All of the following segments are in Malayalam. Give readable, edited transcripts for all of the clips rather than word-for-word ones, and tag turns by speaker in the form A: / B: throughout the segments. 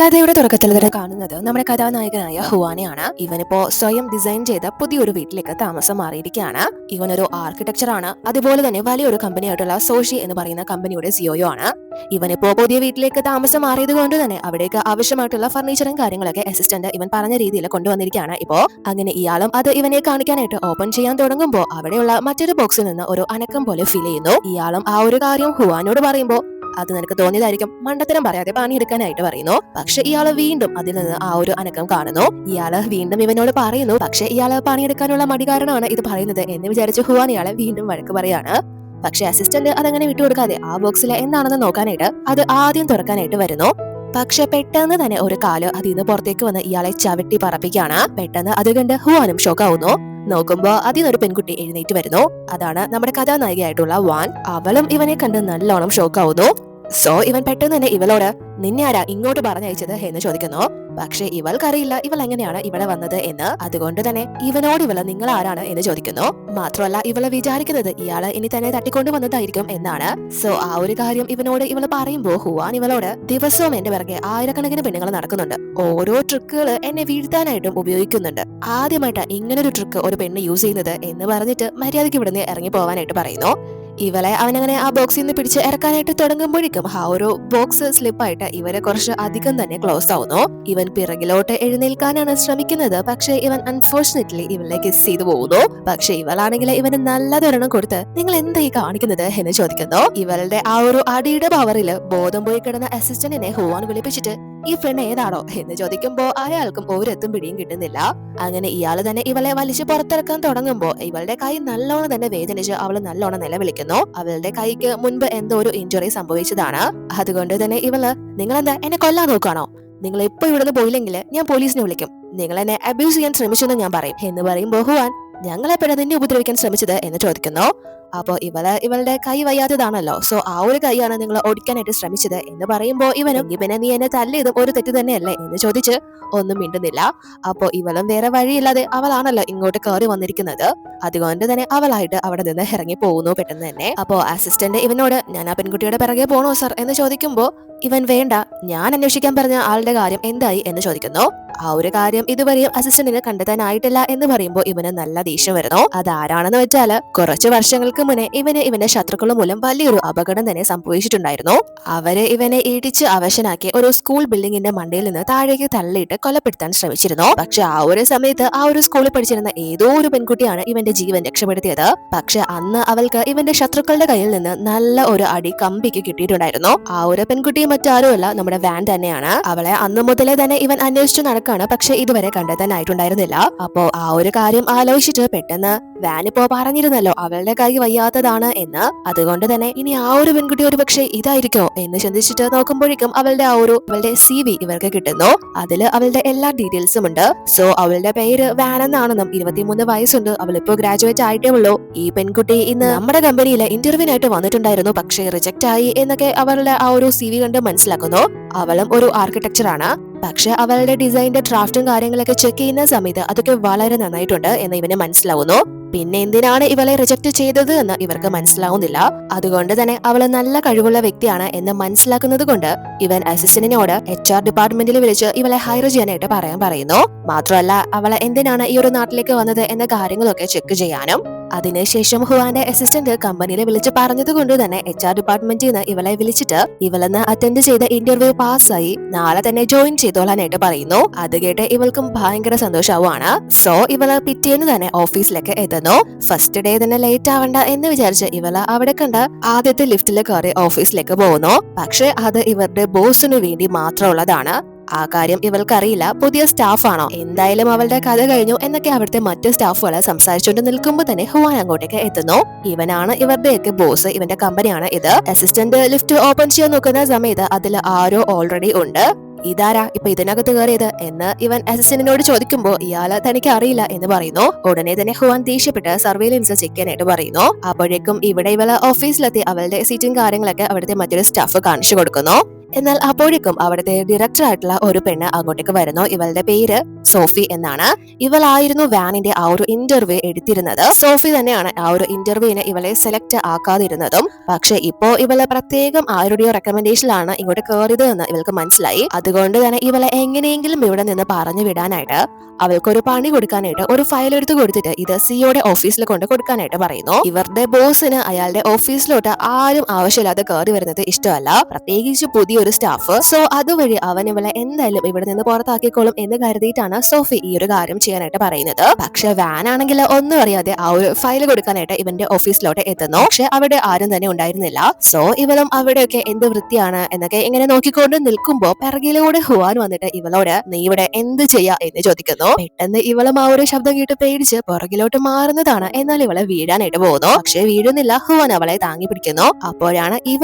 A: കഥയുടെ തുടക്കത്തിൽ തന്നെ കാണുന്നത് നമ്മുടെ കഥാനായകനായ ഹുവാനെയാണ്. ഇവനിപ്പോ സ്വയം ഡിസൈൻ ചെയ്ത പുതിയൊരു വീട്ടിലേക്ക് താമസം മാറിയിരിക്കുകയാണ്. ഇവനൊരു ആർക്കിടെക്ചർ ആണ്. അതുപോലെ തന്നെ വലിയൊരു കമ്പനിയായിട്ടുള്ള സോഷി എന്ന് പറയുന്ന കമ്പനിയുടെ സിഒഒ ആണ്. ഇവനിപ്പോ പുതിയ വീട്ടിലേക്ക് താമസം മാറിയത് കൊണ്ട് തന്നെ അവിടേക്ക് ആവശ്യമായിട്ടുള്ള ഫർണിച്ചറും കാര്യങ്ങളൊക്കെ അസിസ്റ്റന്റ് ഇവൻ പറഞ്ഞ രീതിയിൽ കൊണ്ടുവന്നിരിക്കുകയാണ്. ഇപ്പോ അങ്ങനെ ഇയാളും അത് ഇവനെ കാണിക്കാനായിട്ട് ഓപ്പൺ ചെയ്യാൻ തുടങ്ങുമ്പോൾ അവിടെയുള്ള മറ്റൊരു ബോക്സിൽ നിന്ന് ഒരു അനക്കം പോലെ ഫീൽ ചെയ്യുന്നു. ഇയാളും ആ ഒരു കാര്യം ഹുവാനോട് പറയുമ്പോൾ അത് നിനക്ക് തോന്നിയതായിരിക്കും, മണ്ടത്തരം പറയാതെ പണിയെടുക്കാനായിട്ട് പറയുന്നു. പക്ഷെ ഇയാള് വീണ്ടും അതിൽ നിന്ന് ആ ഒരു അനക്കം കാണുന്നു. ഇയാള് വീണ്ടും ഇവനോട് പറയുന്നു. പക്ഷെ ഇയാള് പണിയെടുക്കാനുള്ള മടി കാരണമാണ് ഇത് പറയുന്നത് എന്ന് വിചാരിച്ച് ഹുവാൻ ഇയാളെ വീണ്ടും വഴക്ക് പറയാണ്. പക്ഷെ അസിസ്റ്റന്റ് അതങ്ങനെ വിട്ടുകൊടുക്കാതെ ആ ബോക്സിൽ എന്താണെന്ന് നോക്കാനായിട്ട് അത് ആദ്യം തുറക്കാനായിട്ട് വരുന്നു. പക്ഷെ പെട്ടെന്ന് തന്നെ ഒരു കാല് അതിൽ നിന്ന് പുറത്തേക്ക് വന്ന് ഇയാളെ ചവിട്ടി പറപ്പിക്കാണ്. പെട്ടെന്ന് അത് കണ്ട് ഹുവാനും ഷോക്കാവുന്നു. നോക്കുമ്പോ അതിനൊരു പെൺകുട്ടി എഴുന്നേറ്റ് വരുന്നു. അതാണ് നമ്മുടെ കഥാനായികയായിട്ടുള്ള വാൻ. അവളും ഇവനെ കണ്ട് നല്ലോണം ഷോക്കാവുന്നു. സോ ഇവൻ പെട്ടെന്ന് തന്നെ ഇവളോട് നിന്നെ ആരാ ഇങ്ങോട്ട് പറഞ്ഞയച്ചത് എന്ന് ചോദിക്കുന്നു. പക്ഷെ ഇവൾക്കറിയില്ല ഇവൾ എങ്ങനെയാണ് ഇവിടെ വന്നത് എന്ന്. അതുകൊണ്ട് തന്നെ ഇവനോട് ഇവള് നിങ്ങൾ ആരാണ് എന്ന് ചോദിക്കുന്നു. മാത്രമല്ല ഇവള് വിചാരിക്കുന്നത് ഇയാള് ഇനി തന്നെ തട്ടിക്കൊണ്ടു വന്നതായിരിക്കും എന്നാണ്. സോ ആ ഒരു കാര്യം ഇവനോട് ഇവള് പറയുമ്പോ ഹുവാൻ ഇവളോട് ദിവസവും എന്റെ പിറകെ ആയിരക്കണക്കിന് പെണ്ണുങ്ങൾ നടക്കുന്നുണ്ട്, ഓരോ ട്രിക്കുകൾ എന്നെ വീഴ്ത്താനായിട്ടും ഉപയോഗിക്കുന്നുണ്ട്, ആദ്യമായിട്ടാ ഇങ്ങനൊരു ട്രിക്ക് ഒരു പെണ്ണ് യൂസ് ചെയ്യുന്നത് എന്ന് പറഞ്ഞിട്ട് മര്യാദയ്ക്ക് ഇവിടുന്ന് ഇറങ്ങി പോവാനായിട്ട് പറയുന്നു. ഇവളെ അവനങ്ങനെ ആ ബോക്സിൽ നിന്ന് പിടിച്ച് ഇറക്കാനായിട്ട് തുടങ്ങുമ്പോഴേക്കും ആ ഒരു ബോക്സ് സ്ലിപ്പായിട്ട് ഇവരെ കുറച്ച് അധികം തന്നെ ക്ലോസ് ആവുന്നു. ഇവൻ പിറകിലോട്ട് എഴുന്നേൽക്കാനാണ് ശ്രമിക്കുന്നത്. പക്ഷെ ഇവൻ അൺഫോർച്ചുനേറ്റ്ലി ഇവളെ കിസ് ചെയ്തു പോകുന്നു. പക്ഷെ ഇവളാണെങ്കിൽ ഇവന് നല്ലതൊരെണ്ണം കൊടുത്ത് നിങ്ങൾ എന്താ ഈ കാണിക്കുന്നത് എന്ന് ചോദിക്കുന്നു. ഇവളുടെ ആ ഒരു അടിയുടെ പവറില് ബോധം പോയി കിടന്ന അസിസ്റ്റന്റിനെ ഹുവാൻ വിളിപ്പിച്ചിട്ട് ഈ പെണ്ണ് ഏതാണോ എന്ന് ചോദിക്കുമ്പോ അയാൾക്കും ഒരെത്തും പിടിയും കിട്ടുന്നില്ല. അങ്ങനെ ഇയാള് തന്നെ ഇവളെ വലിച്ചു പുറത്തിറക്കാൻ തുടങ്ങുമ്പോ ഇവളുടെ കൈ നല്ലോണം തന്നെ വേദനിച്ച് അവള് നല്ലോണം നിലവിളിക്കുന്നു. അവളുടെ കൈക്ക് മുൻപ് എന്തോ ഒരു ഇഞ്ചുറി സംഭവിച്ചതാണ്. അതുകൊണ്ട് തന്നെ ഇവള് നിങ്ങളെന്താ എന്നെ കൊല്ലാൻ നോക്കാണോ, നിങ്ങൾ എപ്പോ ഇവിടുന്ന് പോയില്ലെങ്കിൽ ഞാൻ പോലീസിനെ വിളിക്കും, നിങ്ങൾ എന്നെ അബ്യൂസ് ചെയ്യാൻ ശ്രമിച്ചെന്ന് ഞാൻ പറയും എന്ന് പറയുമ്പോ ഹുവാൻ ഞങ്ങളെപ്പോഴാ നിന്നെ ഉപദ്രവിക്കാൻ ശ്രമിച്ചത് എന്ന് ചോദിക്കുന്നു. അപ്പോ ഇവളുടെ കൈ വയ്യാത്തതാണല്ലോ, സോ ആ ഒരു കൈയാണ് നിങ്ങൾ ഓടിക്കാനായിട്ട് ശ്രമിച്ചത് എന്ന് പറയുമ്പോ ഇവനും ഇവനെ നീ എന്നെ തല്ലിയതും ഒരു തെറ്റ് തന്നെയല്ലേ എന്ന് ചോദിച്ച് ഒന്നും മിണ്ടുന്നില്ല. അപ്പോ ഇവളും വേറെ വഴിയില്ലാതെ അവളാണല്ലോ ഇങ്ങോട്ട് കയറി വന്നിരിക്കുന്നത്, അതുകൊണ്ട് തന്നെ അവളായിട്ട് അവിടെ നിന്ന് ഇറങ്ങി പോകുന്നു പെട്ടെന്ന് തന്നെ. അപ്പോ അസിസ്റ്റന്റ് ഇവനോട് ഞാൻ ആ പെൺകുട്ടിയുടെ പിറകെ പോണോ സർ എന്ന് ചോദിക്കുമ്പോ ഇവൻ വേണ്ട, ഞാൻ അന്വേഷിക്കാൻ പറഞ്ഞ ആളുടെ കാര്യം എന്തായി എന്ന് ചോദിക്കുന്നു. ആ ഒരു കാര്യം ഇതുവരെയും അസിസ്റ്റന്റിന് കണ്ടെത്താനായിട്ടില്ല എന്ന് പറയുമ്പോൾ ഇവന് നല്ല ദേഷ്യം വരുന്നു. അതാരാണെന്ന് വെച്ചാല് കുറച്ച് വർഷങ്ങൾക്ക് മുന്നേ ഇവന്റെ ശത്രുക്കളും മൂലം വലിയൊരു അപകടം തന്നെ സംഭവിച്ചിട്ടുണ്ടായിരുന്നു. അവര് ഇവനെ ഇടിച്ച് അവശനാക്കി ഒരു സ്കൂൾ ബിൽഡിങ്ങിന്റെ മണ്ടയിൽ നിന്ന് താഴേക്ക് തള്ളിയിട്ട് കൊലപ്പെടുത്താൻ ശ്രമിച്ചിരുന്നു. പക്ഷെ ആ ഒരു സമയത്ത് ആ ഒരു സ്കൂളിൽ പഠിച്ചിരുന്ന ഏതോ ഒരു പെൺകുട്ടിയാണ് ഇവന്റെ ജീവൻ രക്ഷപ്പെടുത്തിയത്. പക്ഷെ അന്ന് അവൾക്ക് ഇവന്റെ ശത്രുക്കളുടെ കയ്യിൽ നിന്ന് നല്ല ഒരു അടി കമ്പിക്ക് കിട്ടിയിട്ടുണ്ടായിരുന്നു. ആ ഒരു പെൺകുട്ടി മറ്റാരുമല്ല നമ്മുടെ വാൻ തന്നെയാണ്. അവളെ അന്ന് മുതലേ തന്നെ ഇവൻ അന്വേഷിച്ചു നടക്കാണ്. പക്ഷെ ഇതുവരെ കണ്ടെത്താനായിട്ടുണ്ടായിരുന്നില്ല. അപ്പോ ആ ഒരു കാര്യം ആലോചിച്ചിട്ട് പെട്ടെന്ന് വാൻ ഇപ്പോ പറഞ്ഞിരുന്നല്ലോ അവളുടെ കൈ വയ്യാത്തതാണ് എന്ന്. അതുകൊണ്ട് തന്നെ ഇനി ആ ഒരു പെൺകുട്ടി ഒരു പക്ഷേ ഇതായിരിക്കോ എന്ന് ചിന്തിച്ചിട്ട് നോക്കുമ്പോഴേക്കും അവളുടെ CV ഇവർക്ക് കിട്ടുന്നു. അതില് അവളുടെ എല്ലാ ഡീറ്റെയിൽസും ഉണ്ട്. സോ അവളുടെ പേര് വാൻ എന്നാണെന്നും 23 വയസ്സുണ്ട്, അവളിപ്പോ ഗ്രാജുവേറ്റ് ആയിട്ടേ ഉള്ളൂ. ഈ പെൺകുട്ടി ഇന്ന് നമ്മുടെ കമ്പനിയിലെ ഇന്റർവ്യൂവിനായിട്ട് വന്നിട്ടുണ്ടായിരുന്നു, പക്ഷേ റിജക്ട് ആയി എന്നൊക്കെ അവളുടെ ആ ഒരു CV കണ്ട് മനസ്സിലാക്കുന്നു. അവളും ഒരു ആർക്കിടെക്ചർ ആണ്. പക്ഷെ അവളുടെ ഡിസൈനിന്റെ ഡ്രാഫ്റ്റും കാര്യങ്ങളൊക്കെ ചെക്ക് ചെയ്യുന്ന സമയത്ത് അതൊക്കെ വളരെ നന്നായിട്ടുണ്ട് എന്ന് ഇവന് മനസ്സിലാവുന്നു. പിന്നെ എന്തിനാണ് ഇവളെ റിജക്ട് ചെയ്തത് എന്ന് ഇവർക്ക് മനസ്സിലാവുന്നില്ല. അതുകൊണ്ട് തന്നെ അവള് നല്ല കഴിവുള്ള വ്യക്തിയാണ് എന്ന് മനസ്സിലാക്കുന്നത് കൊണ്ട് ഇവൻ അസിസ്റ്റന്റിനോട് HR ഡിപ്പാർട്ട്മെന്റിൽ വിളിച്ച് ഇവളെ ഹയർ ചെയ്യാനായിട്ട് പറയുന്നു. മാത്രമല്ല അവളെ എന്തിനാണ് ഈ ഒരു നാട്ടിലേക്ക് വന്നത് എന്ന കാര്യങ്ങളൊക്കെ ചെക്ക് ചെയ്യാനും. അതിനുശേഷം ഹുവാന്റെ അസിസ്റ്റന്റ് കമ്പനിയിൽ വിളിച്ച് പറഞ്ഞത് കൊണ്ട് തന്നെ HR ഡിപ്പാർട്ട്മെന്റിൽ നിന്ന് ഇവളെ വിളിച്ചിട്ട് ഇവളെന്ന് അറ്റൻഡ് ചെയ്ത ഇന്റർവ്യൂ പാസ്സായി നാളെ തന്നെ ജോയിൻ ചെയ്തോളാനായിട്ട് പറയുന്നു. അത് കേട്ട് ഇവൾക്കും ഭയങ്കര സന്തോഷവുമാണ്. സോ ഇവള് പിറ്റേന്ന് തന്നെ ഓഫീസിലേക്ക് എത്തുന്നു. ഫസ്റ്റ് ഡേ തന്നെ ലേറ്റ് ആവണ്ട എന്ന് വിചാരിച്ച് ഇവള് അവിടെ കണ്ട് ആദ്യത്തെ ലിഫ്റ്റിൽ കയറി ഓഫീസിലേക്ക് പോകുന്നു. പക്ഷെ അത് ഇവരുടെ ബോസിനു വേണ്ടി മാത്രമുള്ളതാണ്. ആ കാര്യം ഇവൾക്കറിയില്ല. പുതിയ സ്റ്റാഫാണോ എന്തായാലും അവളുടെ കഥ കഴിഞ്ഞു എന്നൊക്കെ അവിടുത്തെ മറ്റു സ്റ്റാഫുകളെ സംസാരിച്ചുകൊണ്ട് നിൽക്കുമ്പോൾ തന്നെ ഹുവാൻ അങ്ങോട്ടേക്ക് എത്തുന്നു. ഇവനാണ് ഇവരുടെയൊക്കെ ബോസ്, ഇവന്റെ കമ്പനിയാണ് ഇത്. അസിസ്റ്റന്റ് ലിഫ്റ്റ് ഓപ്പൺ ചെയ്യാൻ നോക്കുന്ന സമയത്ത് അതിൽ ആരോ ഓൾറെഡി ഉണ്ട്. ഇതാരാ ഇപ്പൊ ഇതിനകത്ത് കയറിയത് എന്ന് ഇവൻ അസിസ്റ്റന്റിനോട് ചോദിക്കുമ്പോ ഇയാള് തനിക്ക് അറിയില്ല എന്ന് പറയുന്നു. ഉടനെ തന്നെ ഹുവാൻ ദേഷ്യപ്പെട്ട് സർവൈലൻസ് ചെക്ക് ചെയ്യാനായിട്ട് പറയുന്നു. അപ്പോഴേക്കും ഇവിടെ ഇവള് ഓഫീസിലെത്തി അവളുടെ സീറ്റും കാര്യങ്ങളൊക്കെ അവിടുത്തെ മറ്റൊരു സ്റ്റാഫ് കാണിച്ചു കൊടുക്കുന്നു. എന്നാൽ അപ്പോഴേക്കും അവിടുത്തെ ഡയറക്ടർ ആയിട്ടുള്ള ഒരു പെണ്ണ് അങ്ങോട്ടേക്ക് വരുന്നു. ഇവളുടെ പേര് സോഫി എന്നാണ്. ഇവളായിരുന്നു വാനിന്റെ ആ ഒരു ഇന്റർവ്യൂ എടുത്തിരുന്നത്. സോഫി തന്നെയാണ് ആ ഒരു ഇന്റർവ്യൂവിന് ഇവളെ സെലക്ട് ആക്കാതിരുന്നതും. പക്ഷെ ഇപ്പോ ഇവളെ പ്രത്യേകം ആരുടെയോ റെക്കമെൻഡേഷനിലാണ് ഇങ്ങോട്ട് കയറിയത് എന്ന് ഇവൾക്ക് മനസ്സിലായി. അതുകൊണ്ട് തന്നെ ഇവളെ എങ്ങനെയെങ്കിലും ഇവിടെ നിന്ന് പറഞ്ഞു വിടാനായിട്ട് അവൾക്കൊരു പണി കൊടുക്കാനായിട്ട് ഒരു ഫയൽ എടുത്ത് കൊടുത്തിട്ട് ഇത് സിഒയുടെ ഓഫീസിൽ കൊണ്ട് കൊടുക്കാനായിട്ട് പറയുന്നു. ഇവരുടെ ബോസിന് അയാളുടെ ഓഫീസിലോട്ട് ആരും ആവശ്യമില്ലാതെ കയറി വരുന്നത് ഇഷ്ടമല്ല, പ്രത്യേകിച്ച് പുതിയൊരു സ്റ്റാഫ്. സോ അതുവഴി അവൻ ഇവളെ എന്തായാലും ഇവിടെ നിന്ന് പുറത്താക്കിക്കോളും എന്ന് കരുതിയിട്ടാണ് സോഫി ഈ ഒരു കാര്യം ചെയ്യാനായിട്ട് പറയുന്നത്. പക്ഷെ വാൻ ആണെങ്കിൽ ഒന്നും അറിയാതെ ആ ഒരു ഫയൽ കൊടുക്കാനായിട്ട് ഇവന്റെ ഓഫീസിലോട്ട് എത്തുന്നു. പക്ഷെ അവിടെ ആരും തന്നെ ഉണ്ടായിരുന്നില്ല. സോ ഇവളും അവിടെയൊക്കെ എന്ത് വൃത്തിയാണ് എന്നൊക്കെ ഇങ്ങനെ നോക്കിക്കൊണ്ട് നിൽക്കുമ്പോ പിറകിലൂടെ ഹുവാൻ വന്നിട്ട് ഇവളോട് നീ ഇവിടെ എന്ത് ചെയ്യാ എന്ന് ചോദിക്കുന്നു. പെട്ടെന്ന് ഇവളും ആ ഒരു ശബ്ദം കേട്ട് പേടിച്ച് പുറകിലോട്ട് മാറുന്നതാണ്. എന്നാൽ ഇവളെ വീഴാനായിട്ട് പോകുന്നു. പക്ഷെ വീഴുന്നില്ല. ഹുവാൻ അവളെ താങ്ങി പിടിക്കുന്നു. അപ്പോഴാണ്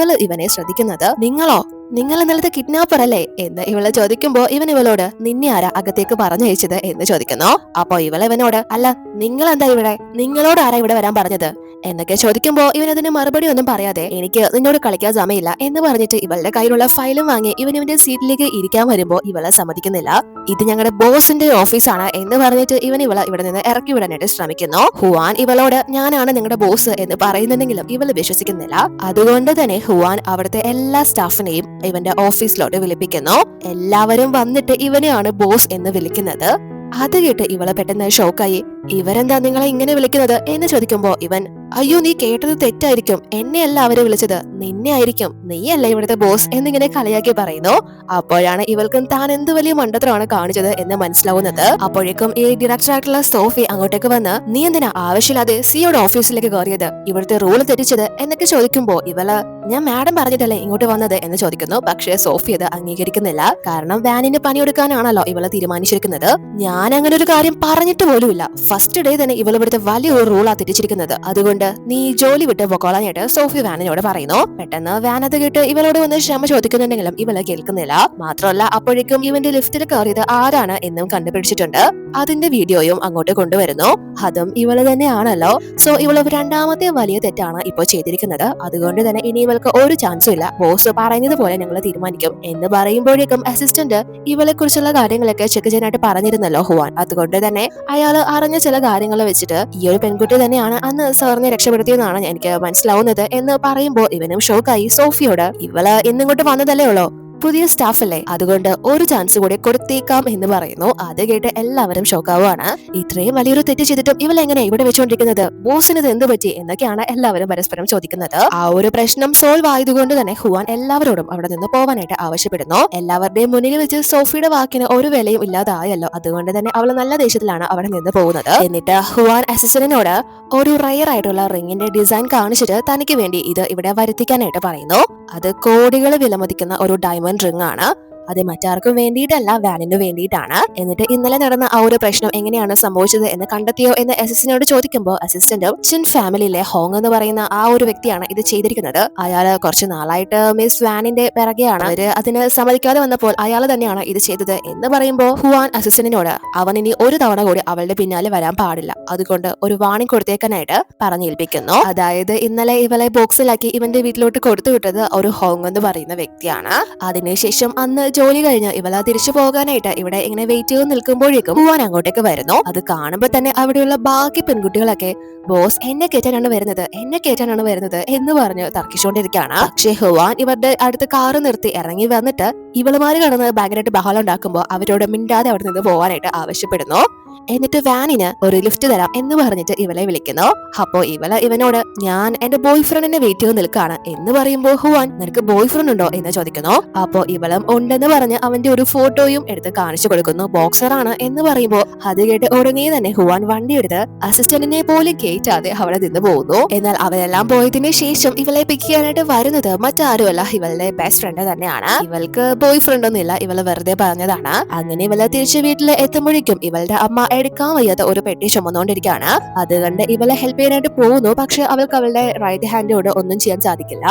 A: ഇവനെ ശ്രദ്ധിക്കുന്നത്. നിങ്ങൾ ഇന്നലത്തെ കിഡ്നാപ്പർ അല്ലേ എന്ന് ഇവളെ ചോദിക്കുമ്പോ ഇവളോട് നിന്നെ ആരാ അകത്തേക്ക് പറഞ്ഞയച്ചത് എന്ന് ചോദിക്കുന്നു. അപ്പൊ ഇവനോട് അല്ല നിങ്ങൾ എന്താ ഇവിടെ, നിങ്ങളോട് ആരാ ഇവിടെ വരാൻ പറഞ്ഞത് എന്നൊക്കെ ചോദിക്കുമ്പോ അതിന് മറുപടി ഒന്നും പറയാതെ എനിക്ക് നിന്നോട് കളിക്കാൻ സമയമില്ല എന്ന് പറഞ്ഞിട്ട് ഇവളുടെ കയ്യിലുള്ള ഫയലും വാങ്ങി ഇവന്റെ സീറ്റിലേക്ക് ഇരിക്കാൻ വരുമ്പോ ഇവളെ സമ്മതിക്കുന്നില്ല. ഇത് ഞങ്ങളുടെ ബോസിന്റെ ഓഫീസാണ് എന്ന് പറഞ്ഞിട്ട് ഇവളെ ഇവിടെ നിന്ന് ഇറക്കി വിടാനായിട്ട് ശ്രമിക്കുന്നു. ഹുവാൻ ഇവളോട് ഞാനാണ് നിങ്ങളുടെ ബോസ് എന്ന് പറയുന്നുണ്ടെങ്കിലും ഇവള് വിശ്വസിക്കുന്നില്ല. അതുകൊണ്ട് തന്നെ ഹുവാൻ അവിടുത്തെ എല്ലാ സ്റ്റാഫിനെയും ഇവന്റെ ഓഫീസിലോട്ട് വിളിപ്പിക്കുന്നു. എല്ലാവരും വന്നിട്ട് ഇവനെയാണ് ബോസ് എന്ന് വിളിക്കുന്നത്. അത് കേട്ട് ഇവളെ പെട്ടെന്ന് ഷോക്കായി. ഇവരെന്താ നിങ്ങളെ ഇങ്ങനെ വിളിക്കുന്നത് എന്ന് ചോദിക്കുമ്പോ അയ്യോ നീ കേട്ടത് തെറ്റായിരിക്കും, എന്നെയല്ല അവരെ വിളിച്ചത്, നിന്നെ ആയിരിക്കും, നീയല്ല ഇവിടുത്തെ ബോസ് എന്നിങ്ങനെ കളിയാക്കി പറയുന്നു. അപ്പോഴാണ് ഇവൾക്കും താൻ എന്ത് വലിയ മണ്ടത്തരമാണ് കാണിച്ചത് എന്ന് മനസ്സിലാവുന്നത്. അപ്പോഴേക്കും ഈ ഡയറക്ടർ ആയിട്ടുള്ള സോഫി അങ്ങോട്ടേക്ക് വന്ന് നീ എന്തിനാ ആവശ്യമില്ലാതെ സിയുടെ ഓഫീസിലേക്ക് കയറിയത്, ഇവിടുത്തെ റൂള് തെറ്റിച്ചത് എന്നൊക്കെ ചോദിക്കുമ്പോ ഞാൻ മാഡം പറഞ്ഞിട്ടല്ലേ ഇങ്ങോട്ട് വന്നത് എന്ന് ചോദിക്കുന്നു. പക്ഷേ സോഫി അത് അംഗീകരിക്കുന്നില്ല. കാരണം വാനിന് പണിയെടുക്കാനാണല്ലോ ഇവളെ തീരുമാനിച്ചിരിക്കുന്നത്. ഞാൻ അങ്ങനെ ഒരു കാര്യം പറഞ്ഞിട്ട് പോലുമില്ല. ഫസ്റ്റ് ഡേ തന്നെ ഇവിടുത്തെ വലിയൊരു റൂളാ തെറ്റിച്ചിരിക്കുന്നത്. അതുകൊണ്ട് നീ ജോലി വിട്ട് പൊക്കോളാനായിട്ട് സോഫി വാനിനോട് പറയുന്നു. പെട്ടെന്ന് വാൻ അത് കേട്ട് ഇവളോട് ഒന്ന് ക്ഷമ ചോദിക്കുന്നുണ്ടെങ്കിലും ഇവള് കേൾക്കുന്നില്ല. മാത്രമല്ല അപ്പോഴേക്കും ഇവന്റെ ലിഫ്റ്റിൽ കയറിയത് ആരാണ് എന്നും കണ്ടുപിടിച്ചിട്ടുണ്ട്. അതിന്റെ വീഡിയോയും അങ്ങോട്ട് കൊണ്ടുവരുന്നു. അതും ഇവള് തന്നെയാണല്ലോ. സോ ഇവള് രണ്ടാമത്തെ വലിയ തെറ്റാണ് ഇപ്പൊ ചെയ്തിരിക്കുന്നത്. അതുകൊണ്ട് തന്നെ ഇനി ഇവൾക്ക് ഒരു ചാൻസും ഇല്ല. ബോസ് പറയുന്നത് പോലെ ഞങ്ങൾ തീരുമാനിക്കും എന്ന് പറയുമ്പോഴേക്കും അസിസ്റ്റന്റ് ഇവളെ കുറിച്ചുള്ള കാര്യങ്ങളൊക്കെ ചെക്ക് ചെയ്യാനായിട്ട് പറഞ്ഞിരുന്നല്ലോ ഹുവാൻ. അതുകൊണ്ട് തന്നെ അയാള് അറിഞ്ഞ ചില കാര്യങ്ങൾ വെച്ചിട്ട് ഈ ഒരു പെൺകുട്ടി തന്നെയാണ് അന്ന് സാറിനെ രക്ഷപ്പെടുത്തിയെന്നാണ് എനിക്ക് മനസ്സിലാവുന്നത് എന്ന് പറയുമ്പോൾ ഇവനും ഷോക്കായി സോഫിയോട് ഇവള് ഇന്നിങ്ങോട്ട് വന്നതല്ലേ ഉള്ളോ, പുതിയ സ്റ്റാഫ് അല്ലേ, അതുകൊണ്ട് ഒരു ചാൻസ് കൂടി കൊടുത്തേക്കാം എന്ന് പറയുന്നു. അത് കേട്ട് എല്ലാവരും ഷോക്കാവുകയാണ്. ഇത്രയും വലിയൊരു തെറ്റ് ചെയ്തിട്ടും ഇവൾ എങ്ങനെ ഇവിടെ വെച്ചുകൊണ്ടിരിക്കുന്നത്, ബോസിന് ഇത് എന്ത് പറ്റി എന്നൊക്കെയാണ് എല്ലാവരും പരസ്പരം ചോദിക്കുന്നത്. ആ ഒരു പ്രശ്നം സോൾവ് ആയതുകൊണ്ട് തന്നെ ഹുവാൻ എല്ലാവരോടും അവിടെ നിന്ന് പോവാനായിട്ട് ആവശ്യപ്പെടുന്നു. എല്ലാവരുടെയും മുന്നിൽ വെച്ച് സോഫിയുടെ വാക്കിന് ഒരു വിലയും ഇല്ലാതായല്ലോ. അതുകൊണ്ട് തന്നെ അവൾ നല്ല ദേഷ്യത്തിലാണ് അവിടെ നിന്ന് പോകുന്നത്. എന്നിട്ട് ഹുവാൻ അസിസ്റ്റന്റിനോട് ഒരു റയർ ആയിട്ടുള്ള റിങ്ങിന്റെ ഡിസൈൻ കാണിച്ചിട്ട് തനിക്ക് വേണ്ടി ഇത് ഇവിടെ വരുത്തിക്കാനായിട്ട് പറയുന്നു. അത് കോടികൾ വിലമതിക്കുന്ന ഒരു ഡയമണ്ട് റിംഗ് ആണ്. അത് മറ്റാർക്കും വേണ്ടിയിട്ടല്ല, വാനിന് വേണ്ടിയിട്ടാണ്. എന്നിട്ട് ഇന്നലെ നടന്ന ആ ഒരു പ്രശ്നം എങ്ങനെയാണ് സംഭവിച്ചത് എന്ന് കണ്ടെത്തിയോ എന്ന് അസിസ്റ്റന്റിനോട് ചോദിക്കുമ്പോൾ അസിസ്റ്റന്റ് ചിൻ ഫാമിലിയിലെ ഹോങ് എന്ന് പറയുന്ന ആ ഒരു വ്യക്തിയാണ് ഇത് ചെയ്തിരിക്കുന്നത്. അയാള് കുറച്ച് നാളായിട്ട് മിസ് വാനിന്റെ പിറകെയാണ്. അവര് അതിന് സമ്മതിക്കാതെ വന്നപ്പോൾ അയാൾ തന്നെയാണ് ഇത് ചെയ്തത് എന്ന് പറയുമ്പോൾ ഹുവാൻ അസിസ്റ്റന്റിനോട് അവൻ ഇനി ഒരു തവണ കൂടി അവളുടെ പിന്നാലെ വരാൻ പാടില്ല, അതുകൊണ്ട് ഒരു വാണിംഗ് കൊടുത്തേക്കാനായിട്ട് പറഞ്ഞേൽപ്പിക്കുന്നു. അതായത് ഇന്നലെ ഇവളെ ബോക്സിലാക്കി ഇവന്റെ വീട്ടിലോട്ട് കൊടുത്തു വിട്ടത് ഒരു ഹോങ് എന്ന് പറയുന്ന വ്യക്തിയാണ്. അതിനുശേഷം അന്ന് ജോലി കഴിഞ്ഞ് ഇവളെ തിരിച്ചു പോകാനായിട്ട് ഇവിടെ ഇങ്ങനെ വെയിറ്റ് ചെയ്ത് നിൽക്കുമ്പോഴേക്കും ഹുവാൻ അങ്ങോട്ടേക്ക് വരുന്നു. അത് കാണുമ്പോൾ തന്നെ അവിടെയുള്ള ബാക്കി പെൺകുട്ടികളൊക്കെ ബോസ് എന്നെ കയറ്റാനാണ് വരുന്നത് എന്ന് പറഞ്ഞ് തർക്കിച്ചുകൊണ്ടിരിക്കുകയാണ്. പക്ഷേ ഹുവാൻ ഇവരുടെ അടുത്ത് കാറ് നിർത്തി ഇറങ്ങി വന്നിട്ട് ഇവളുമാര് കടന്ന് ഭയങ്കരമായിട്ട് ബഹളം ഉണ്ടാക്കുമ്പോൾ അവരോട് മിണ്ടാതെ അവിടെ നിന്ന് പോകാനായിട്ട് ആവശ്യപ്പെടുന്നു. എന്നിട്ട് വാനിന് ഒരു ലിഫ്റ്റ് തരാം എന്ന് പറഞ്ഞിട്ട് ഇവളെ വിളിക്കുന്നു. അപ്പോ ഇവനോട് ഞാൻ എന്റെ ബോയ് ഫ്രണ്ടിനെ വെയിറ്റ് ചെയ്ത് നിൽക്കാണ് എന്ന് പറയുമ്പോൾ ഹുവാൻ നിനക്ക് ബോയ് ഫ്രണ്ട് ഉണ്ടോ എന്ന് ചോദിക്കുന്നു. അപ്പോ ഇവളും ഉണ്ടെന്ന് പറഞ്ഞ് അവന്റെ ഒരു ഫോട്ടോയും എടുത്ത് കാണിച്ചു കൊടുക്കുന്നു. ബോക്സറാണ് എന്ന് പറയുമ്പോൾ അത് കേട്ട് ഉടനെ തന്നെ ഹുവാൻ വണ്ടി എടുത്ത് അസിസ്റ്റന്റിനെ പോലും കേറ്റാതെ അവിടെ നിന്ന് പോകുന്നു. എന്നാൽ അവരെല്ലാം പോയതിനു ശേഷം ഇവളെ പിക്ക് ചെയ്യാനായിട്ട് വരുന്നത് മറ്റാരുമല്ല, ഇവളുടെ ബെസ്റ്റ് ഫ്രണ്ട് തന്നെയാണ്. ഇവൾക്ക് ബോയ് ഫ്രണ്ട് ഒന്നും ഇല്ല, ഇവള് വെറുതെ പറഞ്ഞതാണ്. അങ്ങനെ ഇവളെ തിരിച്ച് വീട്ടിൽ എത്തുമ്പോഴേക്കും ഇവളുടെ അമ്മ എടുക്കാൻ വയ്യാത്ത ഒരു പെട്ടി ചുമന്നുകൊണ്ടിരിക്കുകയാണ്. അതുകൊണ്ട് ഇവളെ ഹെൽപ്പ് ചെയ്യാനായിട്ട് പോകുന്നു. പക്ഷെ അവൾക്ക് അവളുടെ റൈറ്റ് ഹാൻഡോട് ഒന്നും ചെയ്യാൻ സാധിക്കില്ല.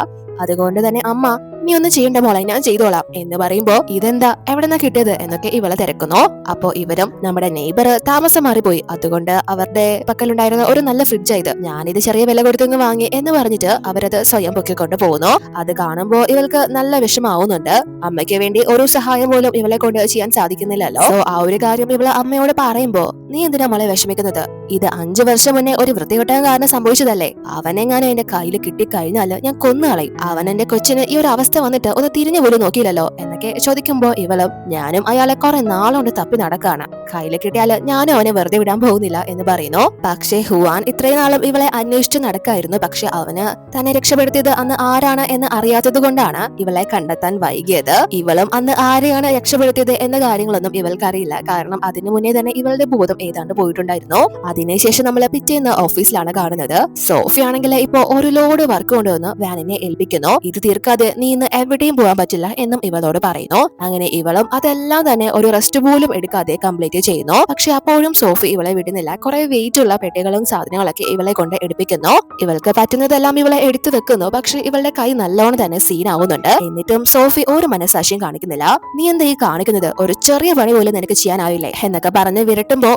A: അതുകൊണ്ട് തന്നെ അമ്മ നീ ഒന്നും ചെയ്യണ്ട മോളെ, ഞാൻ ചെയ്തോളാം എന്ന് പറയുമ്പോ ഇതെന്താ എവിടെന്നാ കിട്ടിയത് എന്നൊക്കെ ഇവളെ തിരക്കുന്നു. അപ്പോ ഇവരും നമ്മുടെ നെയ്ബർ താമസം മാറിപ്പോയി, അതുകൊണ്ട് അവരുടെ പക്കലുണ്ടായിരുന്ന ഒരു നല്ല ഫ്രിഡ്ജ് ഇത്, ഞാനിത് ചെറിയ വില കൊടുത്തു വാങ്ങി എന്ന് പറഞ്ഞിട്ട് അവരത് സ്വയം പൊക്കിക്കൊണ്ട് പോകുന്നു. അത് കാണുമ്പോ ഇവൾക്ക് നല്ല വിഷമാവുന്നുണ്ട്. അമ്മയ്ക്ക് വേണ്ടി ഒരു സഹായം പോലും ഇവളെ കൊണ്ട് ചെയ്യാൻ സാധിക്കുന്നില്ലല്ലോ. സോ ആ ഒരു കാര്യം ഇവള് അമ്മയോട് പറയുമ്പോ നീ എന്തിനാ മോളെ വിഷമിക്കുന്നത്, ഇത് 5 വർഷം മുന്നേ ഒരു വൃത്തികെട്ട കാരണം സംഭവിച്ചതല്ലേ, അവനെങ്ങാനും എന്റെ കയ്യിൽ കിട്ടിക്കഴിഞ്ഞാല് ഞാൻ കൊന്നുകളയും, അവൻ എന്റെ കൊച്ചിന് ഈ ഒരു അവസ്ഥ വന്നിട്ട് ഒന്ന് തിരിഞ്ഞു പോലും നോക്കിയില്ലല്ലോ എന്നൊക്കെ ചോദിക്കുമ്പോ ഇവളും ഞാനും അയാളെ കുറെ നാളുകൊണ്ട് തപ്പി നടക്കാണ്, കയ്യിൽ കിട്ടിയാല് ഞാനും അവനെ വെറുതെ വിടാൻ പോകുന്നില്ല എന്ന് പറയുന്നു. പക്ഷേ ഹുവാൻ ഇത്രയും നാളും ഇവളെ അന്വേഷിച്ചു നടക്കായിരുന്നു. പക്ഷെ അവന് തന്നെ രക്ഷപ്പെടുത്തിയത് അന്ന് ആരാണ് എന്ന് അറിയാത്തത് കൊണ്ടാണ് ഇവളെ കണ്ടെത്താൻ വൈകിയത്. ഇവളും അന്ന് ആരെയാണ് രക്ഷപ്പെടുത്തിയത് എന്ന കാര്യങ്ങളൊന്നും ഇവൾക്കറിയില്ല. കാരണം അതിനു മുന്നേ തന്നെ ഇവളുടെ ബോധം ഏതാണ്ട് പോയിട്ടുണ്ടായിരുന്നു. അതിനുശേഷം നമ്മൾ പിറ്റേന്ന് ഓഫീസിലാണ് കാണുന്നത്. സോഫി ആണെങ്കിൽ ഇപ്പോ ഒരു ലോഡ് വർക്ക് കൊണ്ടുവന്ന് വാനിനെ ഏൽപ്പിക്കുന്നു. ഇത് തീർക്കാതെ നീ ഇന്ന് എവിടെയും പോകാൻ പറ്റില്ല എന്നും ഇവളോട് പറയുന്നു. അങ്ങനെ ഇവളും അതെല്ലാം തന്നെ ഒരു റെസ്റ്റ് പോലും എടുക്കാതെ കംപ്ലീറ്റ് ചെയ്യുന്നു. പക്ഷെ അപ്പോഴും സോഫി ഇവളെ വിടുന്നില്ല. കുറെ വെയിറ്റ് ഉള്ള പെട്ടികളും സാധനങ്ങളൊക്കെ ഇവളെ കൊണ്ട് എടുപ്പിക്കുന്നു. ഇവൾക്ക് പറ്റുന്നതെല്ലാം ഇവളെ എടുത്തു വെക്കുന്നു. പക്ഷെ ഇവളുടെ കൈ നല്ലോണം തന്നെ സീൻ ആവുന്നുണ്ട്. എന്നിട്ടും സോഫി ഒരു മനസ്സാക്ഷിയും കാണിക്കുന്നില്ല. നീ എന്താ ഈ കാണിക്കുന്നത്, ഒരു ചെറിയ പണി പോലും നിനക്ക് ചെയ്യാനാവില്ലേ എന്നൊക്കെ പറഞ്ഞ് വിരട്ടുമ്പോ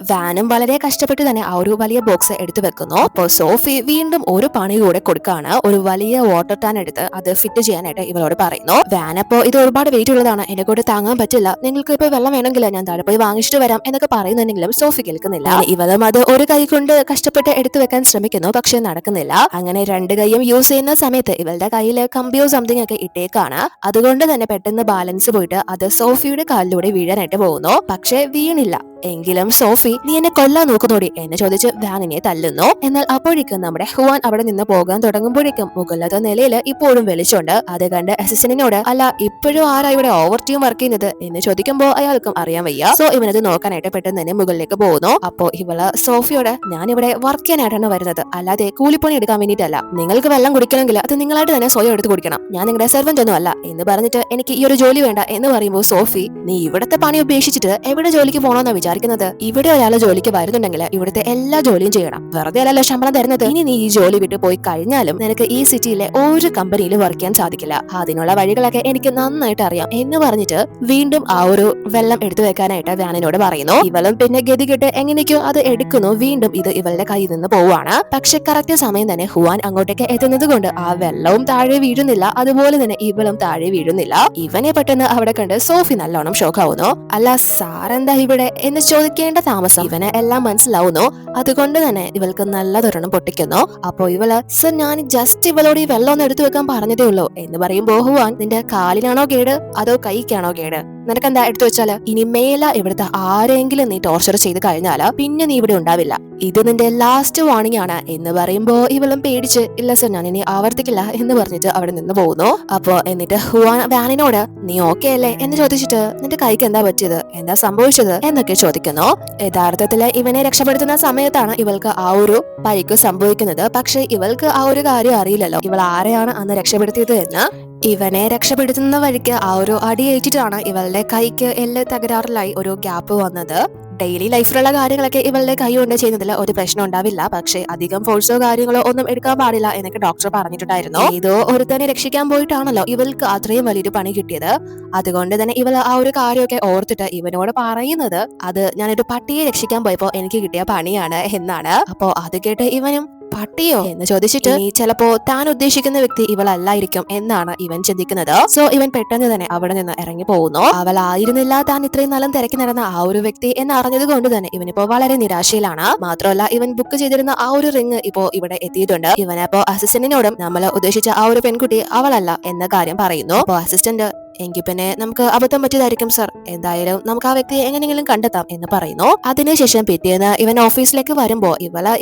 A: വാനും വളരെ കഷ്ടപ്പെട്ട് തന്നെ ആ ഒരു വലിയ ബോക്സ് എടുത്തു വെക്കുന്നു. അപ്പോ സോഫി വീണ്ടും ഒരു പണി കൂടെ കൊടുക്കാണ്. ഒരു വലിയ വാട്ടർ ടാൻ എടുത്ത് അത് ഫിറ്റ് ചെയ്യാനായിട്ട് ഇവളോട് പറയുന്നു. വാൻ അപ്പോ ഇത് ഒരുപാട് വെയിറ്റ് ഉള്ളതാണ്, എന്നെ കൊണ്ട് താങ്ങാൻ പറ്റില്ല, നിങ്ങൾക്ക് ഇപ്പൊ വെള്ളം വേണമെങ്കിൽ ഞാൻ താഴെ പോയി വാങ്ങിച്ചിട്ട് വരാം എന്നൊക്കെ പറയുന്നുണ്ടെങ്കിലും സോഫി കേൾക്കുന്നില്ല. ഇവളും അത് ഒരു കൈ കൊണ്ട് കഷ്ടപ്പെട്ട് എടുത്തു വെക്കാൻ ശ്രമിക്കുന്നു. പക്ഷെ നടക്കുന്നില്ല. അങ്ങനെ 2 കൈയും യൂസ് ചെയ്യുന്ന സമയത്ത് ഇവളുടെ കയ്യിൽ കമ്പിയോ സംതിങ് ഒക്കെ ഇട്ടേക്കാണ്. അതുകൊണ്ട് തന്നെ പെട്ടെന്ന് ബാലൻസ് പോയിട്ട് അത് സോഫിയുടെ കാലിലൂടെ വീഴാനായിട്ട് പോകുന്നു. പക്ഷെ വീണില്ല. എങ്കിലും സോഫി നീ എന്നെ കൊല്ലാൻ നോക്കുന്നോടി എന്ന് ചോദിച്ച് വാനിനെ തല്ലുന്നു. എന്നാൽ അപ്പോഴേക്കും നമ്മുടെ ഹുവാൻ അവിടെ നിന്ന് പോകാൻ തുടങ്ങുമ്പോഴേക്കും മുകളിലത്തെ നിലയിൽ ഇപ്പോഴും വെളിച്ചുണ്ട്. അത് കണ്ട് അസിസ്റ്റന്റിനോട് അല്ല ഇപ്പോഴും ആരാ ഇവിടെ ഓവർ ടീം വർക്ക് ചെയ്യുന്നത് എന്ന് ചോദിക്കുമ്പോൾ അയാൾക്കും അറിയാൻ വയ്യ. സോ ഇവനത് നോക്കാനായിട്ട് പെട്ടെന്ന് തന്നെ മുകളിലേക്ക് പോകുന്നു. അപ്പോ ഇവള് സോഫിയോട് ഞാൻ ഇവിടെ വർക്ക് ചെയ്യാനായിട്ടാണ് വരുന്നത്, അല്ലാതെ കൂലിപ്പണി എടുക്കാൻ വേണ്ടിയിട്ടല്ല, നിങ്ങൾക്ക് വെള്ളം കുടിക്കണമെങ്കിൽ അത് നിങ്ങളായിട്ട് തന്നെ സ്വയം എടുത്ത് കുടിക്കണം, ഞാൻ നിങ്ങളുടെ സെർവന്റ് ഒന്നും അല്ല എന്ന് പറഞ്ഞിട്ട് എനിക്ക് ഈ ഒരു ജോലി വേണ്ട എന്ന് പറയുമ്പോൾ സോഫി നീ ഇവിടത്തെ പണി ഉപേക്ഷിച്ചിട്ട് എവിടെ ജോലിക്ക് പോകണമെന്നാ വിചാരിക്കുന്നത്, ഇവിടെ ഒരാളെ ജോലിക്ക് വരുന്നുണ്ടെങ്കിൽ ഇവിടുത്തെ എല്ലാ ജോലിയും ചെയ്യണം, വെറുതെ അല്ലല്ലോ ശമ്പളം തരുന്നത്, ഇനി നീ ഈ ജോലി വിട്ട് പോയി കഴിഞ്ഞാലും നിനക്ക് ഈ സിറ്റിയിലെ ഒരു കമ്പനിയിലും വർക്ക് ചെയ്യാൻ സാധിക്കില്ല, അതിനുള്ള വഴികളൊക്കെ എനിക്ക് നന്നായിട്ട് അറിയാം എന്ന് പറഞ്ഞിട്ട് വീണ്ടും ആ ഒരു വെള്ളം എടുത്തു വെക്കാനായിട്ട് വാനിനോട് പറയുന്നു. ഇവളും പിന്നെ ഗതികെട്ട് എങ്ങനെയൊക്കെയോ അത് എടുക്കുന്നു. വീണ്ടും ഇത് ഇവളുടെ കയ്യിൽ നിന്ന് പോവാണ്. പക്ഷെ കറക്റ്റ് സമയം തന്നെ ഹുവാൻ അങ്ങോട്ടേക്ക് എത്തുന്നത് കൊണ്ട് ആ വെള്ളവും താഴെ വീഴുന്നില്ല, അതുപോലെ തന്നെ ഇവളും താഴെ വീഴുന്നില്ല. ഇവനെ പെട്ടെന്ന് അവിടെ കണ്ട് സോഫി നല്ലോണം ഷോക്കാവുന്നു. അല്ല സാറെന്താ ഇവിടെ എന്ന് ചോദിക്കേണ്ട താമസം ഇവനെ എല്ലാം മനസ്സിലാവുന്നു. അതുകൊണ്ട് തന്നെ ഇവൾക്ക് നല്ലതൊരെണ്ണം പൊട്ടിക്കുന്നു. അപ്പോ ഇവള് സർ ഞാൻ ജസ്റ്റ് ഇവളോട് ഈ വെള്ളം ഒന്ന് എടുത്തു വെക്കാൻ പറഞ്ഞതേ ഉള്ളൂ എന്ന് പറയുമ്പോ ഹുവാൻ നിന്റെ കാലിനാണോ കേട് അതോ കൈക്കാണോ കേട്, നിനക്കെന്താ എടുത്തു വെച്ചാല് ഇനി മേല ഇവിടുത്തെ ആരെങ്കിലും നീ ടോർച്ചർ ചെയ്ത് കഴിഞ്ഞാല് പിന്നെ നീ ഇവിടെ ഉണ്ടാവില്ല, ഇത് നിന്റെ ലാസ്റ്റ് വാർണിംഗ് ആണ് എന്ന് പറയുമ്പോ ഇവളും പേടിച്ച് ഇല്ല സർ ഞാൻ ഇനി ആവർത്തിക്കില്ല എന്ന് പറഞ്ഞിട്ട് അവിടെ നിന്ന് പോകുന്നു. അപ്പോ എന്നിട്ട് ഹുവാൻ വാനിനോട് നീ ഓക്കെ അല്ലേ എന്ന് ചോദിച്ചിട്ട് നിന്റെ കൈക്ക് എന്താ പറ്റിയത്, എന്താ സംഭവിച്ചത് എന്നൊക്കെ ചോദിക്കുന്നു. യഥാർത്ഥത്തില് ഇവനെ രക്ഷപ്പെടുത്തുന്ന സമയത്താണ് ഇവൾക്ക് ആ ഒരു പരിക്ക് സംഭവിക്കുന്നത്. പക്ഷെ ഇവൾക്ക് ആ ഒരു കാര്യം അറിയില്ലല്ലോ ഇവൾ ആരെയാണ് അന്ന് രക്ഷപ്പെടുത്തിയത് എന്ന്. ഇവനെ രക്ഷപ്പെടുത്തുന്ന വഴിക്ക് ആ ഒരു അടിയേറ്റിട്ടാണ് ഇവളുടെ കൈക്ക് എല്ല് തകരാറിലായി ഒരു ഗ്യാപ്പ് വന്നത്. ഡെയിലി ലൈഫിലുള്ള കാര്യങ്ങളൊക്കെ ഇവളുടെ കൈ കൊണ്ട് ചെയ്യുന്നതിൽ ഒരു പ്രശ്നം ഉണ്ടാവില്ല. പക്ഷെ അധികം ഫോഴ്സോ കാര്യങ്ങളോ ഒന്നും എടുക്കാൻ പാടില്ല എന്നൊക്കെ ഡോക്ടർ പറഞ്ഞിട്ടുണ്ടായിരുന്നു. ഏതോ ഒരുത്തനെ രക്ഷിക്കാൻ പോയിട്ടാണല്ലോ ഇവൾക്ക് അത്രയും വലിയൊരു പണി കിട്ടിയത്. അതുകൊണ്ട് തന്നെ ഇവൾ ആ ഒരു കാര്യമൊക്കെ ഓർത്തിട്ട് ഇവനോട് പറയുന്നത് അത് ഞാനൊരു പട്ടിയെ രക്ഷിക്കാൻ പോയപ്പോ എനിക്ക് കിട്ടിയ പണിയാണ് എന്നാണ്. അപ്പോ അത് കേട്ട് ഇവനും പട്ടിയോ എന്ന് ചോദിച്ചിട്ട് ചിലപ്പോ താൻ ഉദ്ദേശിക്കുന്ന വ്യക്തി ഇവളല്ലായിരിക്കും എന്നാണ് ഇവൻ ചിന്തിക്കുന്നത്. സോ ഇവൻ പെട്ടെന്ന് തന്നെ അവിടെ നിന്ന് ഇറങ്ങി പോകുന്നു. അവളായിരുന്നില്ല താൻ ഇത്രയും നാളും തിരക്കി നടന്ന ആ ഒരു വ്യക്തി എന്ന് അറിഞ്ഞത് കൊണ്ട് തന്നെ ഇവനിപ്പോ വളരെ നിരാശയിലാണ്. മാത്രമല്ല ഇവൻ ബുക്ക് ചെയ്തിരുന്ന ആ ഒരു റിങ് ഇപ്പോ ഇവിടെ എത്തിയിട്ടുണ്ട്. ഇവനപ്പോ അസിസ്റ്റന്റിനോടും നമ്മൾ ഉദ്ദേശിച്ച ആ ഒരു പെൺകുട്ടി അവളല്ല എന്ന കാര്യം പറയുന്നു. അപ്പോ അസിസ്റ്റന്റ് എങ്കിൽ പിന്നെ നമുക്ക് അബദ്ധം പറ്റിയതായിരിക്കും സർ, എന്തായാലും നമുക്ക് ആ വ്യക്തിയെ എങ്ങനെയെങ്കിലും കണ്ടെത്താം എന്ന് പറയുന്നു. അതിനുശേഷം പിറ്റേന്ന് ഇവൻ ഓഫീസിലേക്ക് വരുമ്പോ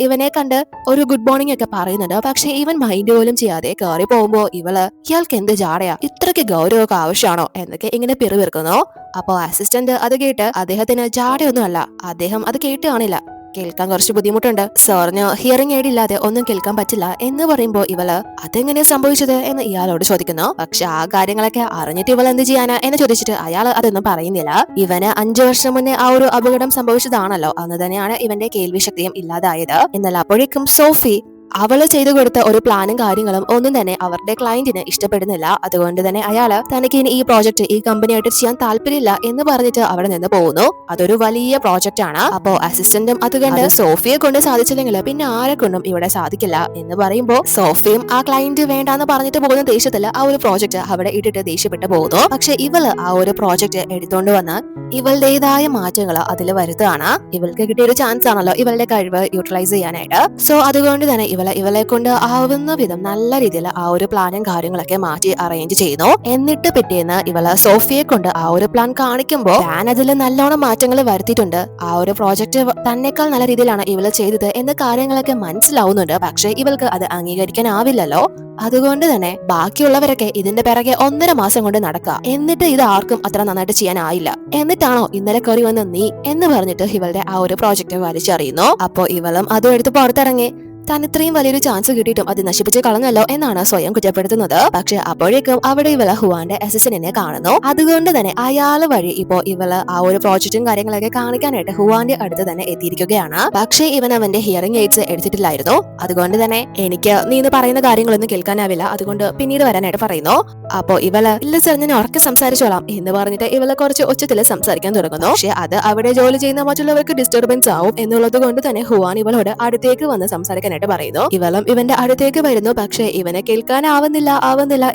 A: ഇവനെ കണ്ട് ഒരു ഗുഡ് മോർണിംഗ് ഒക്കെ പറയുന്നുണ്ട്. പക്ഷെ ഇവൻ മൈൻഡ് പോലും ചെയ്യാതെ കയറി പോകുമ്പോ ഇയാൾക്ക് എന്ത് ജാടയാ, ഇത്രയ്ക്ക് ഗൗരവമൊക്കെ ആവശ്യമാണോ എന്നൊക്കെ ഇങ്ങനെ പിറുപിറുക്കുന്നു. അപ്പോ അസിസ്റ്റന്റ് അത് കേട്ട് അദ്ദേഹത്തിന് ജാടയൊന്നും അല്ല, അദ്ദേഹം അത് കേട്ട് കാണില്ല, കേൾക്കാൻ കുറച്ച് ബുദ്ധിമുട്ടുണ്ട്, സാറിന് ഹിയറിംഗ് എയ്ഡ് ഇല്ലാതെ ഒന്നും കേൾക്കാൻ പറ്റില്ല എന്ന് പറയുമ്പോ അതെങ്ങനെ സംഭവിച്ചത് എന്ന് ഇയാളോട് ചോദിക്കുന്നു. പക്ഷെ ആ കാര്യങ്ങളൊക്കെ അറിഞ്ഞിട്ട് ഇവൾ എന്ത് ചെയ്യാനാ എന്ന് ചോദിച്ചിട്ട് അയാൾ അതൊന്നും പറയുന്നില്ല. ഇവന് 5 വർഷം മുന്നേ ആ ഒരു അപകടം സംഭവിച്ചതാണല്ലോ, അന്ന് തന്നെയാണ് ഇവന്റെ കേൾവി ശക്തിയും ഇല്ലാതായത്. എന്നാൽ അപ്പോഴേക്കും സോഫി അവള് ചെയ്തു കൊടുത്ത ഒരു പ്ലാനും കാര്യങ്ങളും ഒന്നും തന്നെ അവരുടെ ക്ലയന്റിന് ഇഷ്ടപ്പെടുന്നില്ല. അതുകൊണ്ട് തന്നെ അയാള് തനിക്ക് ഇനി ഈ പ്രോജക്ട് ഈ കമ്പനിയായിട്ട് ചെയ്യാൻ താല്പര്യമില്ല എന്ന് പറഞ്ഞിട്ട് അവിടെ നിന്ന് പോകുന്നു. അതൊരു വലിയ പ്രോജക്റ്റ് ആണ്. അപ്പോ അസിസ്റ്റന്റും അത് കണ്ട് സോഫിയെ കൊണ്ട് സാധിച്ചില്ലെങ്കിൽ പിന്നെ ആരെ കൊണ്ടും ഇവിടെ സാധിക്കില്ല എന്ന് പറയുമ്പോ സോഫിയും ആ ക്ലയന്റ് വേണ്ടാന്ന് പറഞ്ഞിട്ട് പോകുന്ന ദേഷ്യത്തില് ആ ഒരു പ്രോജക്റ്റ് അവിടെ ഇട്ടിട്ട് ദേഷ്യപ്പെട്ട് പോകുന്നു. പക്ഷെ ഇവള് ആ ഒരു പ്രോജക്റ്റ് എടുത്തോണ്ട് വന്ന് ഇവളുടേതായ മാറ്റങ്ങൾ അതിൽ വരുത്തുകയാണ്. ഇവൾക്ക് കിട്ടിയ ഒരു ചാൻസ് ആണല്ലോ ഇവളുടെ കഴിവ് യൂട്ടിലൈസ് ചെയ്യാനായിട്ട്. സോ അതുകൊണ്ട് തന്നെ ഇവളെ കൊണ്ട് ആവുന്ന വിധം നല്ല രീതിയിൽ ആ ഒരു പ്ലാനും കാര്യങ്ങളൊക്കെ മാറ്റി അറേഞ്ച് ചെയ്യുന്നു. എന്നിട്ട് പിറ്റേന്ന് ഇവള് സോഫിയെ കൊണ്ട് ആ ഒരു പ്ലാൻ കാണിക്കുമ്പോൾ പ്ലാൻ അതിൽ നല്ലോണം മാറ്റങ്ങൾ വരുത്തിയിട്ടുണ്ട്. ആ ഒരു പ്രോജക്റ്റ് തന്നെക്കാൾ നല്ല രീതിയിലാണ് ഇവള് ചെയ്തത് എന്ന കാര്യങ്ങളൊക്കെ മനസ്സിലാവുന്നുണ്ട്. പക്ഷെ ഇവൾക്ക് അത് അംഗീകരിക്കാനാവില്ലല്ലോ. അതുകൊണ്ട് തന്നെ ബാക്കിയുള്ളവരൊക്കെ ഇതിന്റെ പിറകെ 1.5 മാസം കൊണ്ട് നടക്കുക. എന്നിട്ട് ഇത് ആർക്കും അത്ര നന്നായിട്ട് ചെയ്യാനായില്ല. എന്നിട്ടാണോ ഇന്നലെ കയറി വന്ന നീ എന്ന് പറഞ്ഞിട്ട് ഇവളുടെ ആ ഒരു പ്രോജക്റ്റ് വലിച്ചെറിയുന്നു. അപ്പോ ഇവളും അതും എടുത്ത് പുറത്തിറങ്ങി. താൻ ഇത്രയും വലിയൊരു ചാൻസ് കിട്ടിയിട്ടും അത് നശിപ്പിച്ച് കളഞ്ഞല്ലോ എന്നാണ് സ്വയം കുറ്റപ്പെടുത്തുന്നത്. പക്ഷെ അപ്പോഴേക്കും അവിടെ ഇവള് ഹുവാന്റെ അസിസ്റ്റന്റിനെ കാണുന്നു. അതുകൊണ്ട് തന്നെ അയാള് വഴി ഇപ്പോ ഇവള് ആ ഒരു പ്രോജക്റ്റും കാര്യങ്ങളൊക്കെ കാണിക്കാനായിട്ട് ഹുവാന്റെ അടുത്ത് തന്നെ എത്തിയിരിക്കുകയാണ്. പക്ഷേ ഇവൻ അവന്റെ ഹിയറിംഗ് എയ്ഡ്സ് എടുത്തിട്ടില്ലായിരുന്നു. അതുകൊണ്ട് തന്നെ എനിക്ക് നീ ഇന്ന് പറയുന്ന കാര്യങ്ങളൊന്നും കേൾക്കാനാവില്ല, അതുകൊണ്ട് പിന്നീട് വരാനായിട്ട് പറയുന്നു. അപ്പോ ഇവള് ഇല്ല സർ ഞാൻ ഉറക്കെ സംസാരിച്ചോളാം എന്ന് പറഞ്ഞിട്ട് ഇവളെ കുറച്ച് ഉച്ചത്തില് സംസാരിക്കാൻ തുടങ്ങുന്നു. പക്ഷെ അത് അവിടെ ജോലി ചെയ്യുന്ന മറ്റുള്ളവർക്ക് ഡിസ്റ്റർബൻസ് ആവും എന്നുള്ളത് കൊണ്ട് തന്നെ ഹുവാൻ ഇവളോട് അടുത്തേക്ക് വന്ന് സംസാരിക്കാൻ പറയുന്നു. ഇവളും ഇവന്റെ അടുത്തേക്ക് വരുന്നു. പക്ഷെ ഇവനെ കേൾക്കാനാവുന്നില്ല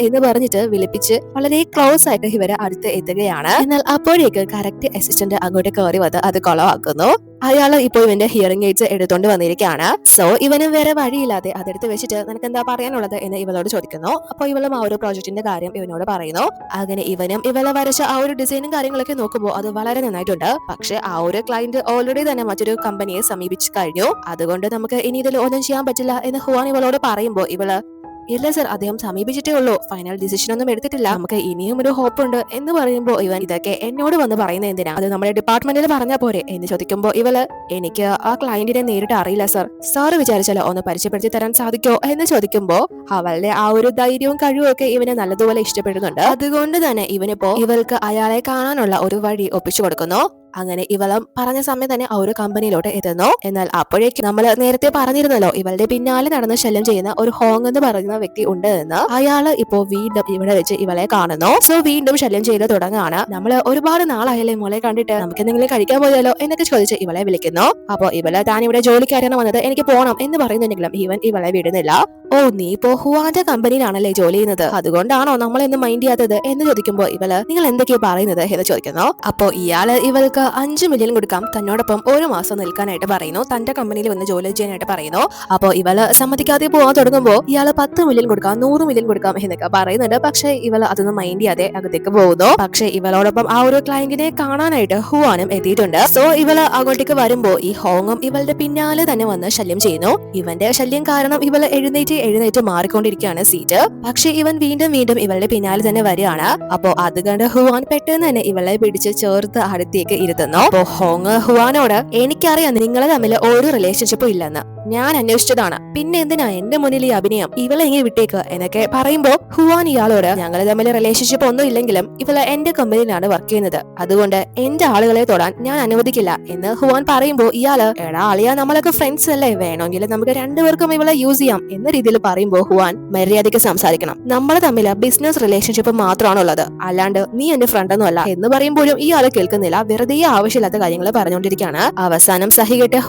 A: എന്ന് പറഞ്ഞിട്ട് വിളിപ്പിച്ച് വളരെ ക്ലോസ് ആയിട്ട് ഇവരെ അടുത്ത് എത്തുകയാണ്. എന്നാൽ അപ്പോഴേക്ക് കറക്റ്റ് അസിസ്റ്റന്റ് അങ്ങോട്ട് കയറി വന്ന് അത് കൊളവാക്കുന്നു. അയാള് ഇപ്പോൾ ഇവന്റെ ഹിയറിംഗ് എയ്ഡ്സ് എടുത്തോണ്ട് വന്നിരിക്കുകയാണ്. സോ ഇവനും വേറെ വഴിയില്ലാതെ അതെടുത്ത് വെച്ചിട്ട് നിനക്ക് എന്താ പറയാനുള്ളത് എന്ന് ഇവളോട് ചോദിക്കുന്നു. അപ്പൊ ഇവളും ആ ഒരു പ്രോജക്റ്റിന്റെ കാര്യം ഇവനോട് പറയുന്നു. അങ്ങനെ ഇവനും ഇവളെ വരച്ച ആ ഒരു ഡിസൈനും കാര്യങ്ങളൊക്കെ നോക്കുമ്പോൾ അത് വളരെ നന്നായിട്ടുണ്ട്. പക്ഷെ ആ ഒരു ക്ലയന്റ് ഓൾറെഡി തന്നെ മറ്റൊരു കമ്പനിയെ സമീപിച്ചു കഴിഞ്ഞു. അതുകൊണ്ട് നമുക്ക് ഇനി ഇതിൽ ഒന്നും ചെയ്യാൻ പറ്റില്ല എന്ന് ഹുവാൻ ഇവളോട് പറയുമ്പോൾ ഇവള് ഇല്ല സർ അദ്ദേഹം സമീപിച്ചിട്ടേ ഉള്ളൂ, ഫൈനൽ ഡിസിഷൻ ഒന്നും എടുത്തിട്ടില്ല, നമുക്ക് ഇനിയും ഒരു ഹോപ്പ് ഉണ്ട് എന്ന് പറയുമ്പോൾ ഇവൻ ഇതൊക്കെ എന്നോട് വന്ന് പറയുന്നത് എന്തിനാ, അത് നമ്മുടെ ഡിപ്പാർട്ട്മെന്റിൽ പറഞ്ഞാൽ പോരെ എന്ന് ചോദിക്കുമ്പോൾ ഇവള് എനിക്ക് ആ ക്ലയന്റിനെ നേരിട്ട് അറിയില്ല സർ, സാറ് വിചാരിച്ചാലോ ഒന്ന് പരിചയപ്പെടുത്തി തരാൻ സാധിക്കോ എന്ന് ചോദിക്കുമ്പോൾ അവളുടെ ആ ഒരു ധൈര്യവും കഴിവും ഒക്കെ ഇവനെ നല്ലതുപോലെ ഇഷ്ടപ്പെടുന്നുണ്ട്. അതുകൊണ്ട് തന്നെ ഇവനിപ്പോ ഇവൾക്ക് അയാളെ കാണാനുള്ള ഒരു വഴി ഒപ്പിച്ചു കൊടുക്കുന്നു. അങ്ങനെ ഇവളും പറഞ്ഞ സമയം തന്നെ ആ ഒരു കമ്പനിയിലോട്ട് എത്തുന്നു. എന്നാൽ അപ്പോഴേക്കും നമ്മൾ നേരത്തെ പറഞ്ഞിരുന്നല്ലോ ഇവളുടെ പിന്നാലെ നടന്ന് ശല്യം ചെയ്യുന്ന ഒരു ഹോങ് എന്ന് പറയുന്ന വ്യക്തി ഉണ്ട് എന്ന്. അയാള് ഇപ്പോ വീണ്ടും ഇവിടെ വെച്ച് ഇവളെ കാണുന്നു. സോ വീണ്ടും ശല്യം ചെയ്ത് തുടങ്ങാണ്. നമ്മള് ഒരുപാട് നാളായാലേ മോളെ കണ്ടിട്ട് നമുക്ക് എന്തെങ്കിലും കഴിക്കാൻ പോയാലോ എന്നൊക്കെ ചോദിച്ച് ഇവളെ വിളിക്കുന്നു. അപ്പൊ ഇവള് താൻ ഇവിടെ ജോലിക്കാരാണ് വന്നത്, എനിക്ക് പോണം എന്ന് പറയുന്നുണ്ടെങ്കിലും ഇവൻ ഇവളെ വിടുന്നില്ല. ഓ നീ ഇപ്പോ ഹുവാന്റെ കമ്പനിയിലാണല്ലേ ജോലി ചെയ്യുന്നത്, അതുകൊണ്ടാണോ നമ്മളെന്ന് മൈൻഡ് ചെയ്യാത്തത് എന്ന് ചോദിക്കുമ്പോ ഇവള് നിങ്ങൾ എന്തൊക്കെയാ പറയുന്നത് എന്ന് ചോദിക്കുന്നു. അപ്പോ ഇയാള് ഇവൾക്ക് 5 മില്യൺ കൊടുക്കാം, തന്നോടൊപ്പം 1 മാസം നിൽക്കാനായിട്ട് പറയുന്നു, തന്റെ കമ്പനിയിൽ വന്ന് ജോലി ചെയ്യാനായിട്ട് പറയുന്നു. അപ്പോ ഇവള് സമ്മതിക്കാതെ പോകാൻ തുടങ്ങുമ്പോ ഇയാള് 10 മില്യൺ കൊടുക്കാം, 100 മില്യൺ കൊടുക്കാം എന്നൊക്കെ പറയുന്നുണ്ട്. പക്ഷെ ഇവള് അതൊന്നും മൈൻഡ് ചെയ്യാതെ അകത്തേക്ക് പോകുന്നു. പക്ഷെ ഇവളോടൊപ്പം ആ ഒരു ക്ലയന്റിനെ കാണാനായിട്ട് ഹുവാനും എത്തിയിട്ടുണ്ട്. സോ ഇവള് അങ്ങോട്ടേക്ക് വരുമ്പോ ഈ ഹോങ്ങും ഇവളുടെ പിന്നാലെ തന്നെ വന്ന് ശല്യം ചെയ്യുന്നു. ഇവന്റെ ശല്യം കാരണം ഇവള് എഴുന്നേറ്റ് മാറിക്കൊണ്ടിരിക്കുകയാണ് സീറ്റ്. പക്ഷെ ഇവൻ വീണ്ടും ഇവളുടെ പിന്നാലെ തന്നെ വരികയാണ്. അപ്പോ അത് കണ്ട് ഹുവാൻ പെട്ടെന്ന് തന്നെ ഇവളെ പിടിച്ച് ചേർത്ത് അടുത്തേക്ക് ഇരുത്തുന്നു. അപ്പോ ഹോങ് ഹുവാനോട് എനിക്കറിയാം നിങ്ങളെ തമ്മിൽ ഒരു റിലേഷൻഷിപ്പും ഇല്ലെന്ന്, ഞാൻ അന്വേഷിച്ചതാണ്, പിന്നെ എന്തിനാ എന്റെ മുന്നിൽ ഈ അഭിനയം, ഇവളെ ഇങ്ങനെ വിട്ടേക്ക് എന്നൊക്കെ പറയുമ്പോ ഹുവാൻ ഇയാളോട് ഞങ്ങൾ തമ്മിൽ റിലേഷൻഷിപ്പ് ഒന്നും ഇല്ലെങ്കിലും ഇവള് എന്റെ കമ്പനിയിലാണ് വർക്ക് ചെയ്യുന്നത്, അതുകൊണ്ട് എന്റെ ആളുകളെ തൊടാൻ ഞാൻ അനുവദിക്കില്ല എന്ന് ഹുവാൻ പറയുമ്പോ ഇയാള് എടാ ആളിയാ നമ്മളൊക്കെ ഫ്രണ്ട്സ് അല്ലേ, വേണമെങ്കിൽ നമുക്ക് രണ്ടുപേർക്കും ഇവളെ യൂസ് ചെയ്യാം എന്ന രീതിയിൽ പറയുമ്പോ ഹുവാൻ മര്യാദയ്ക്ക് സംസാരിക്കണം, നമ്മൾ തമ്മിൽ ബിസിനസ് റിലേഷൻഷിപ്പ് മാത്രമാണുള്ളത്, അല്ലാണ്ട് നീ എന്റെ ഫ്രണ്ട് ഒന്നും അല്ല എന്ന് പറയുമ്പോഴും ഇയാള് കേൾക്കുന്നില്ല, വെറുതെ ആവശ്യമില്ലാത്ത കാര്യങ്ങൾ പറഞ്ഞുകൊണ്ടിരിക്കുകയാണ്. അവസാനം സഹികെട്ട്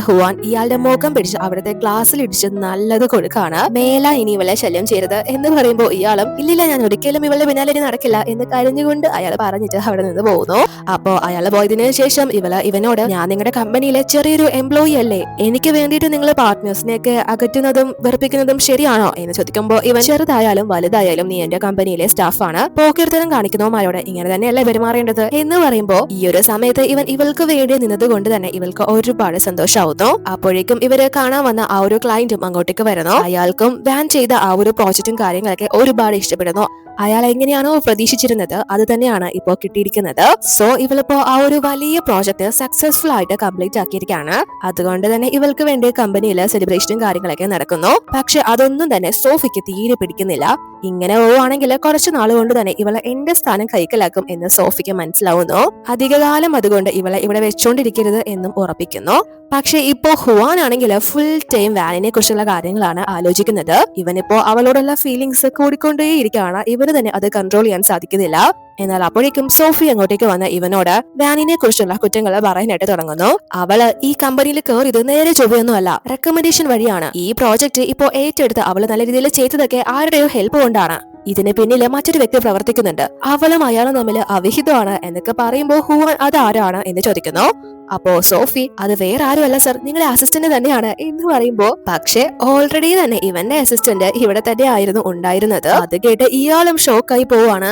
A: ഹുവാൻ ഇയാളുടെ മുഖം പിടിച്ച് അവിടുത്തെ ഗ്ലാസ്സിൽ ഇടിച്ച് നല്ലത് കൊടുക്കാണ്. മേല ഇനി ഇവളെ ശല്യം ചെയ്യരുത് എന്ന് പറയുമ്പോ ഇയാളും ഇല്ലില്ല ഞാൻ ഒരിക്കലും ഇവളുടെ പിന്നാലെ നടക്കില്ല എന്ന് കരഞ്ഞുകൊണ്ട് അയാൾ പറഞ്ഞിട്ട് അവിടെ നിന്ന് പോകുന്നു. അപ്പോ അയാൾ പോയതിനു ശേഷം ഇവനോട് ഞാൻ നിങ്ങളുടെ കമ്പനിയിലെ ചെറിയൊരു എംപ്ലോയി അല്ലേ, എനിക്ക് വേണ്ടിയിട്ട് നിങ്ങൾ പാർട്ട്നേഴ്സിനെയൊക്കെ അകറ്റുന്നതും വെറുപ്പിക്കുന്നതും ശരിയാണോ എന്ന് ചോദിക്കുമ്പോൾ ഇവൻ ചെറുതായാലും വലുതായാലും നീ എന്റെ കമ്പനിയിലെ സ്റ്റാഫാണ്, പോക്കിർത്തനം കാണിക്കുന്നവന്മാരോട് ഇങ്ങനെ തന്നെയല്ലേ പെരുമാറേണ്ടത് എന്ന് പറയുമ്പോ ഈ ഒരു സമയത്ത് ഇവൾക്ക് വേണ്ടി നിന്നത് കൊണ്ട് തന്നെ ഇവൾക്ക് ഒരുപാട് സന്തോഷമാവുന്നു. അപ്പോഴേക്കും ഇവര് കാണാൻ വന്ന ആ ഒരു ക്ലയന്റും അങ്ങോട്ടേക്ക് വരുന്നു. അയാൾക്കും വാൻ ചെയ്ത ആ ഒരു പ്രോജക്റ്റും കാര്യങ്ങളൊക്കെ ഒരുപാട് ഇഷ്ടപ്പെടുന്നു. അയാൾ എങ്ങനെയാണോ പ്രതീക്ഷിച്ചിരുന്നത് അത് തന്നെയാണ് ഇപ്പോ കിട്ടിയിരിക്കുന്നത്. സോ ഇവളിപ്പോ ആ ഒരു വലിയ പ്രോജക്റ്റ് സക്സസ്ഫുൾ ആയിട്ട് കംപ്ലീറ്റ് ആക്കിയിരിക്കുകയാണ്. അതുകൊണ്ട് തന്നെ ഇവൾക്ക് വേണ്ടി കമ്പനിയിൽ സെലിബ്രേഷനും കാര്യങ്ങളൊക്കെ നടക്കുന്നു. പക്ഷെ അതൊന്നും തന്നെ സോഫിക്ക് തീരെ പിടിക്കുന്നില്ല. ഇങ്ങനെ പോവുകയാണെങ്കിൽ കുറച്ചു നാൾ കൊണ്ട് തന്നെ ഇവളെ എന്റെ സ്ഥാനം കൈക്കലാക്കും എന്ന് സോഫിക്ക് മനസ്സിലാവുന്നു. അധികകാലം അതുകൊണ്ട് ഇവളെ ഇവിടെ വെച്ചോണ്ടിരിക്കരുത് എന്നും ഉറപ്പിക്കുന്നു. പക്ഷെ ഇപ്പോൾ ഇപ്പോ ഹുവാൻ ആണെങ്കിൽ ഫുൾ ടൈം വാനിനെ കുറിച്ചുള്ള കാര്യങ്ങളാണ് ആലോചിക്കുന്നത്. ഇവനിപ്പോ അവളോടുള്ള ഫീലിങ്സ് കൂടിക്കൊണ്ടേയിരിക്കുകയാണ്. ഇവന് തന്നെ അത് കൺട്രോൾ ചെയ്യാൻ സാധിക്കുന്നില്ല. എന്നാൽ അപ്പോഴേക്കും സോഫി അങ്ങോട്ടേക്ക് വന്ന് ഇവനോട് വാനിനെ കുറിച്ചുള്ള കുറ്റങ്ങൾ പറയാനായിട്ട് തുടങ്ങുന്നു. അവള് ഈ കമ്പനിയിൽ കയറിയത് നേരെ ചൊവ്വയൊന്നും അല്ല, റെക്കമെൻഡേഷൻ വഴിയാണ്. ഈ പ്രോജക്റ്റ് ഇപ്പോ ഏറ്റെടുത്ത് അവള് നല്ല രീതിയിൽ ചെയ്തതൊക്കെ ആരുടെയോ ഹെൽപ്പ് കൊണ്ടാണ്. ഇതിന് പിന്നില് മറ്റൊരു വ്യക്തി പ്രവർത്തിക്കുന്നുണ്ട്, അവളും അയാളും തമ്മിൽ അവിഹിതമാണ് എന്നൊക്കെ പറയുമ്പോൾ ഹുവാൻ അത് ആരാണ് എന്ന് ചോദിക്കുന്നു. അപ്പോ സോഫി അത് വേറെ ആരുമല്ല സർ, നിങ്ങളുടെ അസിസ്റ്റന്റ് തന്നെയാണ് എന്ന് പറയുമ്പോ, പക്ഷെ ഓൾറെഡി തന്നെ ഇവന്റെ അസിസ്റ്റന്റ് ഇവിടെ തന്നെ ആയിരുന്നു ഉണ്ടായിരുന്നത്. അത് കേട്ട് ഇയാളും ഷോക്കായി പോവാണ്.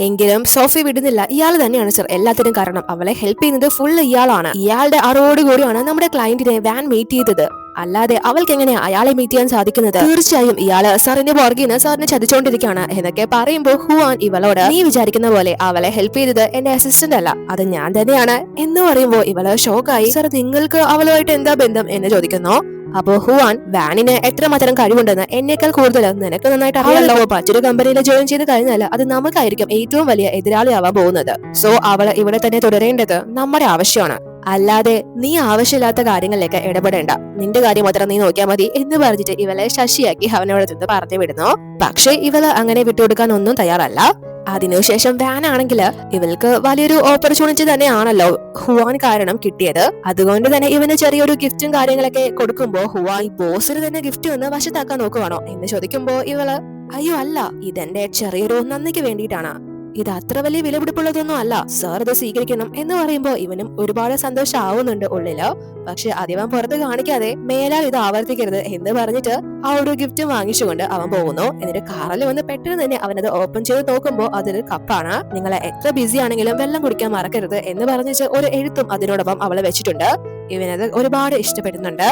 A: എങ്കിലും സോഫി വിടുന്നില്ല. ഇയാൾ തന്നെയാണ് സർ എല്ലാത്തിനും കാരണം, അവളെ ഹെൽപ്പ് ചെയ്യുന്നത് ഫുൾ ഇയാളാണ്. ഇയാളുടെ അറിവോടുകൂടിയാണ് നമ്മുടെ ക്ലയന്റിനെ വാൻ മീറ്റ് ചെയ്തത്, അല്ലാതെ അവൾക്ക് എങ്ങനെയാ അയാളെ മീറ്റ് ചെയ്യാൻ സാധിക്കുന്നത്? തീർച്ചയായും ഇയാള് സാറിന്റെ പുറകിന്ന് സാറിനെ ചതിച്ചോണ്ടിരിക്കുകയാണ് എന്നൊക്കെ പറയുമ്പോൾ ഹുവാൻ ഇവളോട്, നീ വിചാരിക്കുന്ന പോലെ അവളെ ഹെൽപ്പ് ചെയ്തത് എന്റെ അസിസ്റ്റന്റ് അല്ല, അത് ഞാൻ തന്നെയാണ് എന്ന് പറയുമ്പോൾ ഇവള് ഷോക്കായി. സർ നിങ്ങൾക്ക് അവളുമായിട്ട് എന്താ ബന്ധം എന്ന് ചോദിക്കുന്നു. അപ്പോ ഹുവാൻ, വാനിന് എത്രമാത്രം കഴിവുണ്ടെന്ന് എന്നേക്കാൾ കൂടുതൽ നിനക്ക് നന്നായിട്ട് അറിയാലോ. മറ്റൊരു കമ്പനിയിൽ ജോയിൻ ചെയ്ത് കഴിഞ്ഞാൽ അത് നമുക്കായിരിക്കും ഏറ്റവും വലിയ എതിരാളിയാവാൻ പോകുന്നത്. സോ അവള് ഇവിടെ തന്നെ തുടരേണ്ടത് നമ്മുടെ ആവശ്യമാണ്, അല്ലാതെ നീ ആവശ്യമില്ലാത്ത കാര്യങ്ങളിലേക്ക് ഇടപെടേണ്ട, നിന്റെ കാര്യം മാത്രം നീ നോക്കിയാൽ മതി എന്ന് പറഞ്ഞിട്ട് ഇവളെ ശശിയാക്കി അവനോട് നിന്ന് പറഞ്ഞു വിടുന്നു. പക്ഷെ ഇവള് അങ്ങനെ വിട്ടുകൊടുക്കാൻ ഒന്നും തയ്യാറല്ല. അതിനുശേഷം വാൻ ആണെങ്കിൽ ഇവൾക്ക് വലിയൊരു ഓപ്പർച്യൂണിറ്റി തന്നെയാണല്ലോ ഹുവാൻ കാരണം കിട്ടിയത്. അതുകൊണ്ട് തന്നെ ഇവന് ചെറിയൊരു ഗിഫ്റ്റും കാര്യങ്ങളൊക്കെ കൊടുക്കുമ്പോ ഹുവാൻ ബോസിന് തന്നെ ഗിഫ്റ്റ് ഒന്ന് വശത്താക്കാൻ നോക്കുവാണോ എന്ന് ചോദിക്കുമ്പോ ഇവള്, അയ്യോ അല്ല, ഇതെന്റെ ചെറിയൊരു നന്ദിക്ക് വേണ്ടിയിട്ടാണ്, ഇത് അത്ര വലിയ വിലപിടിപ്പുള്ളതൊന്നും അല്ല, സാർ ഇത് സ്വീകരിക്കണം എന്ന് പറയുമ്പോ ഇവനും ഒരുപാട് സന്തോഷം ആവുന്നുണ്ട് ഉള്ളില്. പക്ഷെ അതിവൻ പുറത്ത് കാണിക്കാതെ മേലാൽ ഇത് ആവർത്തിക്കരുത് എന്ന് പറഞ്ഞിട്ട് ആ ഒരു ഗിഫ്റ്റ് വാങ്ങിച്ചുകൊണ്ട് അവൻ പോകുന്നു. എന്നിട്ട് കാറിൽ വന്ന് പെട്ടെന്ന് തന്നെ അവനത് ഓപ്പൺ ചെയ്ത് നോക്കുമ്പോ അതൊരു കപ്പാണ്. നിങ്ങളെ എത്ര ബിസി ആണെങ്കിലും വെള്ളം കുടിക്കാൻ മറക്കരുത് എന്ന് പറഞ്ഞിട്ട് ഒരു എഴുത്തും അതിനോടൊപ്പം അവളെ വെച്ചിട്ടുണ്ട്. ഇവനത് ഒരുപാട് ഇഷ്ടപ്പെടുന്നുണ്ട്.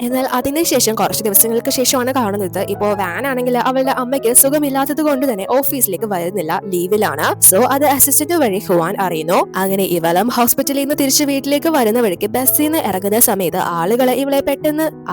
A: എന്നാൽ അതിനുശേഷം കുറച്ച് ദിവസങ്ങൾക്ക് ശേഷമാണ് കാണുന്നത്, ഇപ്പോ വാൻ ആണെങ്കിൽ അവളുടെ അമ്മയ്ക്ക് സുഖമില്ലാത്തത് കൊണ്ട് തന്നെ ഓഫീസിലേക്ക് വരുന്നില്ല, ലീവിലാണ്. സോ അത് അസിസ്റ്റന്റ് വഴി ഹുവാൻ അറിയുന്നു. അങ്ങനെ ഇവളും ഹോസ്പിറ്റലിൽ നിന്ന് തിരിച്ച് വീട്ടിലേക്ക് വരുന്ന വഴിക്ക് ബസ്സിൽ നിന്ന് ഇറങ്ങുന്ന സമയത്ത്